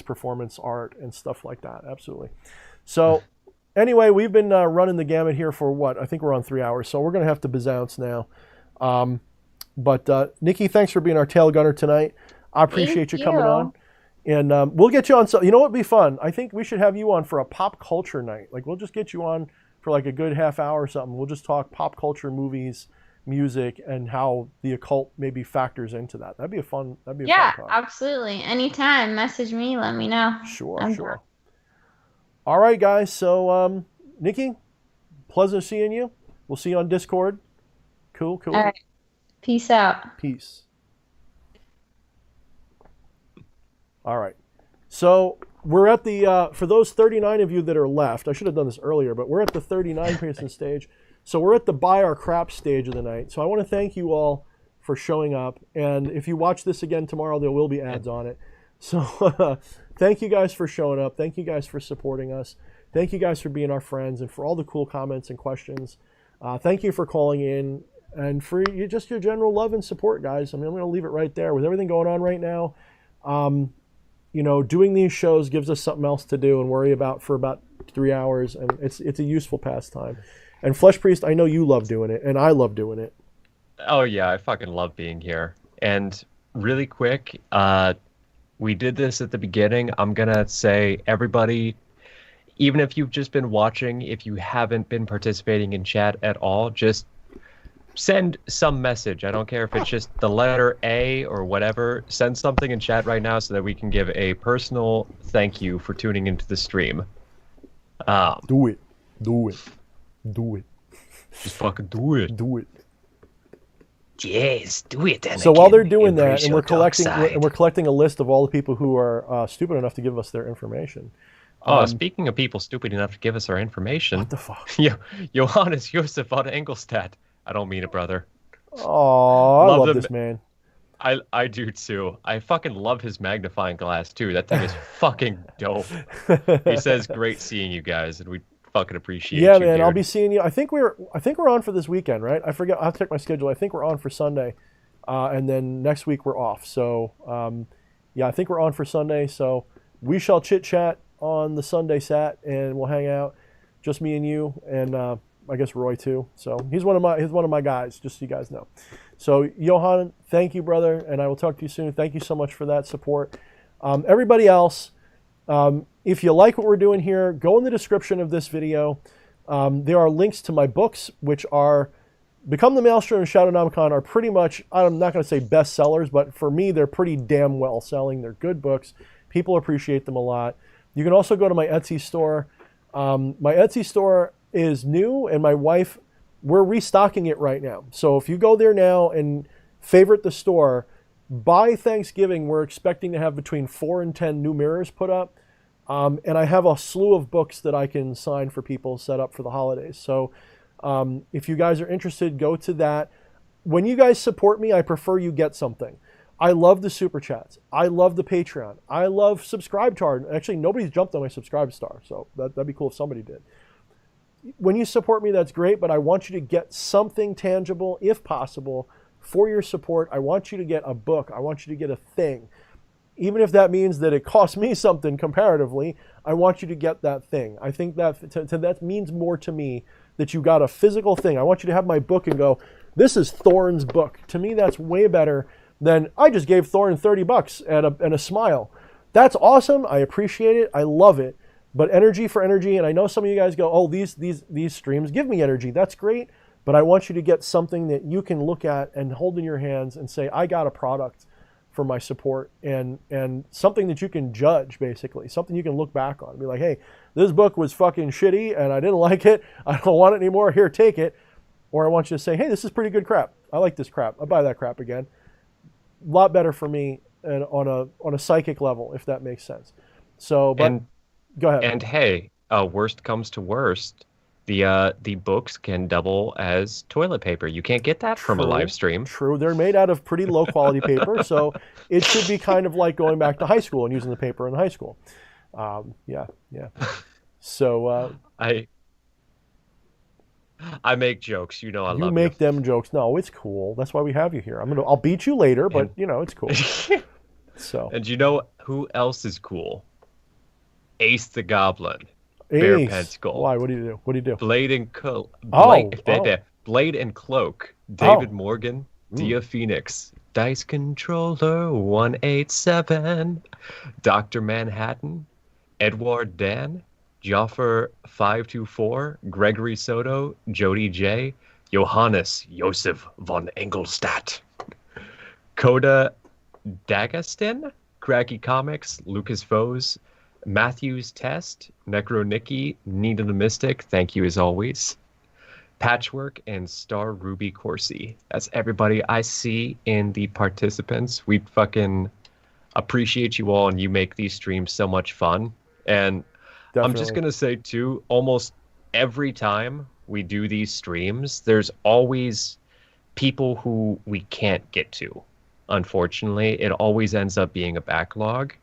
performance art and stuff like that. Absolutely. So anyway, we've been running the gamut here for what? I think we're on 3 hours, so we're gonna have to bounce now. But Nikki, thanks for being our tail gunner tonight. I appreciate you coming on. And we'll get you on. So, what would be fun? I think we should have you on for a pop culture night. Like, we'll just get you on for like a good half hour or something. We'll just talk pop culture, movies, music, and how the occult maybe factors into that. That'd be a fun talk. Absolutely. Anytime, message me, let me know. Sure. All right, guys. So, Nikki, pleasant seeing you. We'll see you on Discord. Cool. All right. Peace out. Peace. All right. So we're at the, for those 39 of you that are left, I should have done this earlier, but we're at the 39-person stage. So we're at the buy our crap stage of the night. So I want to thank you all for showing up. And if you watch this again tomorrow, there will be ads on it. So thank you guys for showing up. Thank you guys for supporting us. Thank you guys for being our friends and for all the cool comments and questions. Thank you for calling in and for just your general love and support, guys. I mean, I'm going to leave it right there. With everything going on right now, doing these shows gives us something else to do and worry about for about 3 hours, and it's a useful pastime. And Flesh Priest, I know you love doing it, and I love doing it. Oh yeah, I fucking love being here. And really quick, we did this at the beginning. I'm gonna say, everybody, even if you've just been watching, if you haven't been participating in chat at all, just send some message. I don't care if it's just the letter A or whatever. Send something in chat right now so that we can give a personal thank you for tuning into the stream. Do it. Just fucking do it. Do it. Yes, do it. Then so while they're doing that, and we're collecting a list of all the people who are stupid enough to give us their information. Speaking of people stupid enough to give us our information. What the fuck? Johannes Josef von Engelstadt. I don't mean it, brother. Oh, I love this man. I do too. I fucking love his magnifying glass too. That thing is fucking dope. He says, "Great seeing you guys," and we fucking appreciate you. Yeah, man. Dude. I'll be seeing you. I think we're on for this weekend, right? I forget. I'll check my schedule. I think we're on for Sunday, and then next week we're off. So, I think we're on for Sunday. So we shall chit chat on the Sunday sat, and we'll hang out, just me and you, and I guess Roy too. So he's one of my guys, just so you guys know. So Johan, thank you, brother, and I will talk to you soon. Thank you so much for that support. Everybody else, if you like what we're doing here, go in the description of this video. There are links to my books, which are Become the Maelstrom and Shadownomicon are pretty much, I'm not going to say bestsellers, but for me, they're pretty damn well selling. They're good books. People appreciate them a lot. You can also go to my Etsy store. My Etsy store is new, and my wife, we're restocking it right now. So if you go there now and favorite the store, by Thanksgiving, we're expecting to have between 4 and 10 new mirrors put up. And I have a slew of books that I can sign for people set up for the holidays. So if you guys are interested, go to that. when you guys support me, I prefer you get something. I love the super chats. I love the Patreon. I love subscribe card. Actually, nobody's jumped on my subscribe star, so that'd be cool if somebody did. When you support me, that's great, but I want you to get something tangible, if possible, for your support. I want you to get a book. I want you to get a thing. Even if that means that it costs me something comparatively, I want you to get that thing. I think that means more to me that you got a physical thing. I want you to have my book and go, this is Thorne's book. To me, that's way better than I just gave Thorne $30 and a smile. That's awesome. I appreciate it. I love it. But energy for energy, and I know some of you guys go, oh, these streams give me energy. That's great. But I want you to get something that you can look at and hold in your hands and say, I got a product for my support, and something that you can judge, basically. Something you can look back on. Be like, hey, this book was fucking shitty and I didn't like it. I don't want it anymore. Here, take it. Or I want you to say, hey, this is pretty good crap. I like this crap. I'll buy that crap again. A lot better for me and on a psychic level, if that makes sense. So, but go ahead. And hey, worst comes to worst, the books can double as toilet paper. You can't get that from a live stream. True. They're made out of pretty low quality paper, so it should be kind of like going back to high school and using the paper in high school. Yeah. So I make jokes, I love you. You make them jokes. No, it's cool. That's why we have you here. I'll beat you later, but it's cool. So. And you know who else is cool? Ace the Goblin. Bear Pentskull. Why? What do you do? What do you do? Blade and Cloak. Blade and Cloak. David Morgan. Dia Phoenix. Dice Controller 187. Dr. Manhattan. Edward Dan. Joffer 524. Gregory Soto. Jody J. Johannes Josef von Engelstadt. Coda Dagastin. Cracky Comics. Lucas Foes. Matthew's Test, Necro Nikki, Nina the Mystic, thank you as always. Patchwork and Star Ruby Corsi. That's everybody I see in the participants. We fucking appreciate you all, and you make these streams so much fun. And definitely. I'm just going to say, too, almost every time we do these streams, there's always people who we can't get to. Unfortunately, it always ends up being a backlog.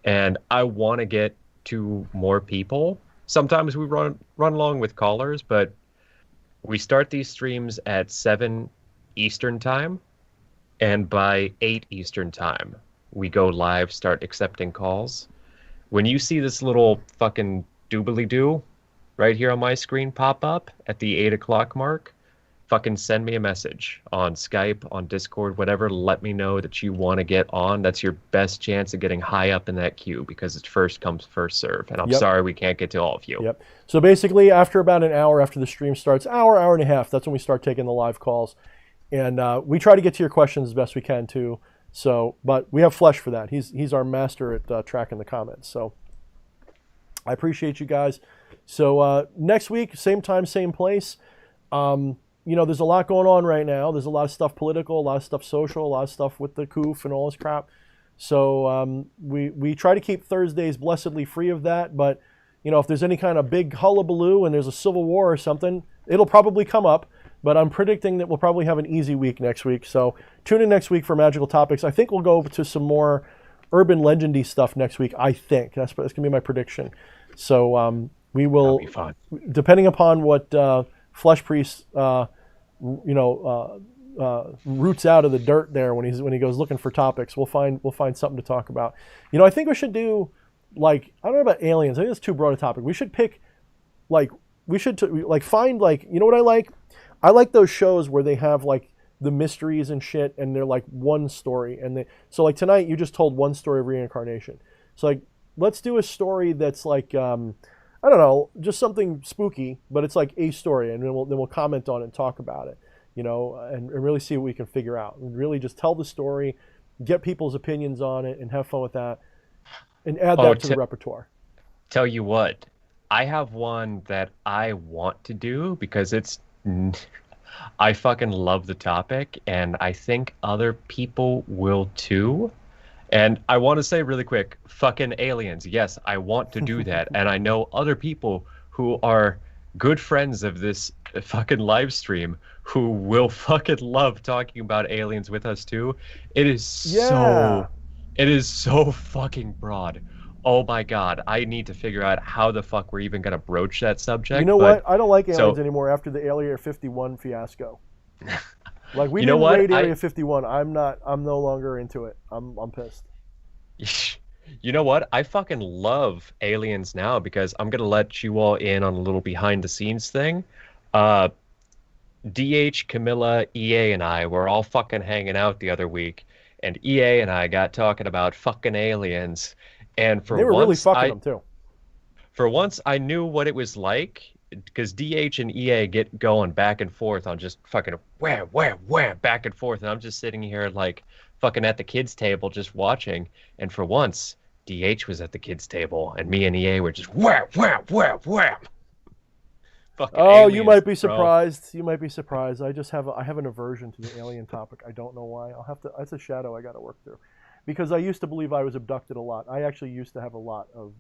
And I want to get to more people. Sometimes we run along with callers, but we start these streams at 7 Eastern time. And by 8 Eastern time, we go live, start accepting calls. When you see this little fucking doobly-doo right here on my screen pop up at the 8 o'clock mark, fucking send me a message on Skype, on Discord, whatever. Let me know that you want to get on. That's your best chance of getting high up in that queue, because it's first comes, first serve. And I'm sorry we can't get to all of you. Yep. So basically, after about an hour after the stream starts, hour and a half, that's when we start taking the live calls. And we try to get to your questions as best we can, too. So, but we have Flesh for that. He's our master at tracking the comments. So I appreciate you guys. So next week, same time, same place. There's a lot going on right now. There's a lot of stuff political, a lot of stuff social, a lot of stuff with the COOF and all this crap. So we try to keep Thursdays blessedly free of that. But, if there's any kind of big hullabaloo and there's a civil war or something, it'll probably come up. But I'm predicting that we'll probably have an easy week next week. So tune in next week for Magical Topics. I think we'll go to some more urban legendy stuff next week, I think. That's going to be my prediction. So we will, that'll be fun. Depending upon what Flesh Priest roots out of the dirt there when he goes looking for topics, we'll find something to talk about. I think we should do, like, I don't know about aliens. I think it's too broad a topic. We should pick, find, you know what I like? I like those shows where they have like the mysteries and shit, and they're like one story, so like tonight you just told one story of reincarnation. So like, let's do a story that's like I don't know, just something spooky, but it's like a story, and then we'll comment on it and talk about it, and really see what we can figure out, and really just tell the story, get people's opinions on it, and have fun with that, and add that to the repertoire. Tell you what, I have one that I want to do because I fucking love the topic, and I think other people will too. And I want to say really quick, fucking aliens. Yes, I want to do that. And I know other people who are good friends of this fucking live stream who will fucking love talking about aliens with us too. It is Yeah. so fucking broad. Oh my god, I need to figure out how the fuck we're even gonna broach that subject. You know what? I don't like aliens so- anymore after the Area 51 fiasco. Like we You know didn't what? raid Area 51. I'm no longer into it. I'm pissed. You know what? I fucking love aliens now because I'm gonna let you all in on a little behind the scenes thing. DH, Camilla, EA, and I were all fucking hanging out the other week, and EA and I got talking about fucking aliens. And They were really fucking them too. For once, I knew what it was like because DH and EA get going back and forth on just fucking wham, back and forth, and I'm just sitting here like fucking at the kids' table just watching. And for once, DH was at the kids' table, and me and EA were just wham. Fucking Oh, aliens, you might be bro. surprised. You might be surprised. I have an aversion to the alien topic. I don't know why. That's a shadow I got to work through, because I used to believe I was abducted a lot. I actually used to have a lot of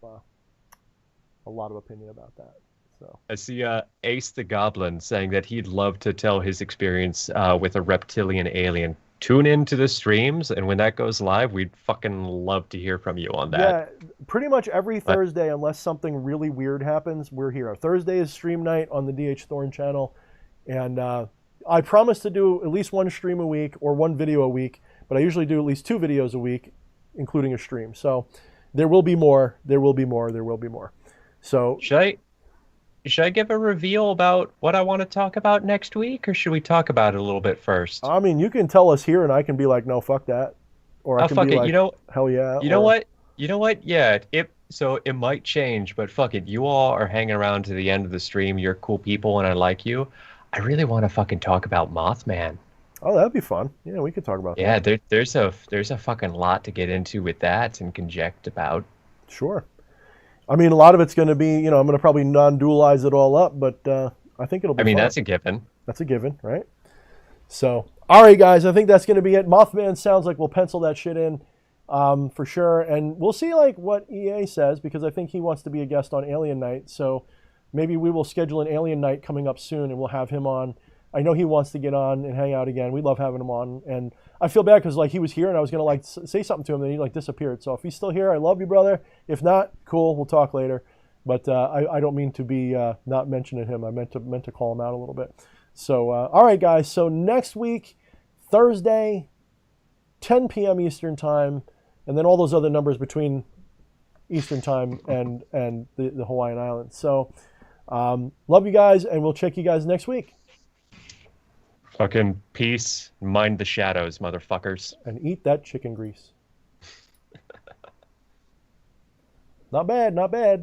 opinion about that. So I see Ace the Goblin saying that he'd love to tell his experience with a reptilian alien. Tune in to the streams, and when that goes live, we'd fucking love to hear from you on that. yeah, pretty much every Thursday, unless something really weird happens, we're here. Thursday is stream night on the DH Thorne channel, and I promise to do at least one stream a week or one video a week, but I usually do at least 2 videos a week, including a stream. So there will be more. There will be more. There will be more. So Should I give a reveal about what I want to talk about next week, or should we talk about it a little bit first? I mean, you can tell us here, and I can be like, no, fuck that, or I can fuck be it. like, hell yeah. You know what? Yeah, so it might change, but fuck it. You all are hanging around to the end of the stream. You're cool people, and I like you. I really want to fucking talk about Mothman. Oh, that'd be fun. Yeah, we could talk about Yeah, that. there's a fucking lot to get into with that and conject about. Sure. I mean, a lot of it's going to be, I'm going to probably non-dualize it all up, but I think it'll be fun. That's a given. That's a given, right? So, all right, guys, I think that's going to be it. Mothman sounds like we'll pencil that shit in for sure, and we'll see like what EA says, because I think he wants to be a guest on Alien Night. So maybe we will schedule an Alien Night coming up soon, and we'll have him on. I know he wants to get on and hang out again. We love having him on, and I feel bad because like he was here, and I was gonna like say something to him, and he like disappeared. So if he's still here, I love you, brother. If not, cool, we'll talk later. But I don't mean to be not mentioning him. I meant to call him out a little bit. So all right, guys. So next week, Thursday, 10 p.m. Eastern time, and then all those other numbers between Eastern time and the Hawaiian Islands. So love you guys, and we'll check you guys next week. Fucking peace. Mind the shadows, motherfuckers. And eat that chicken grease. Not bad, not bad.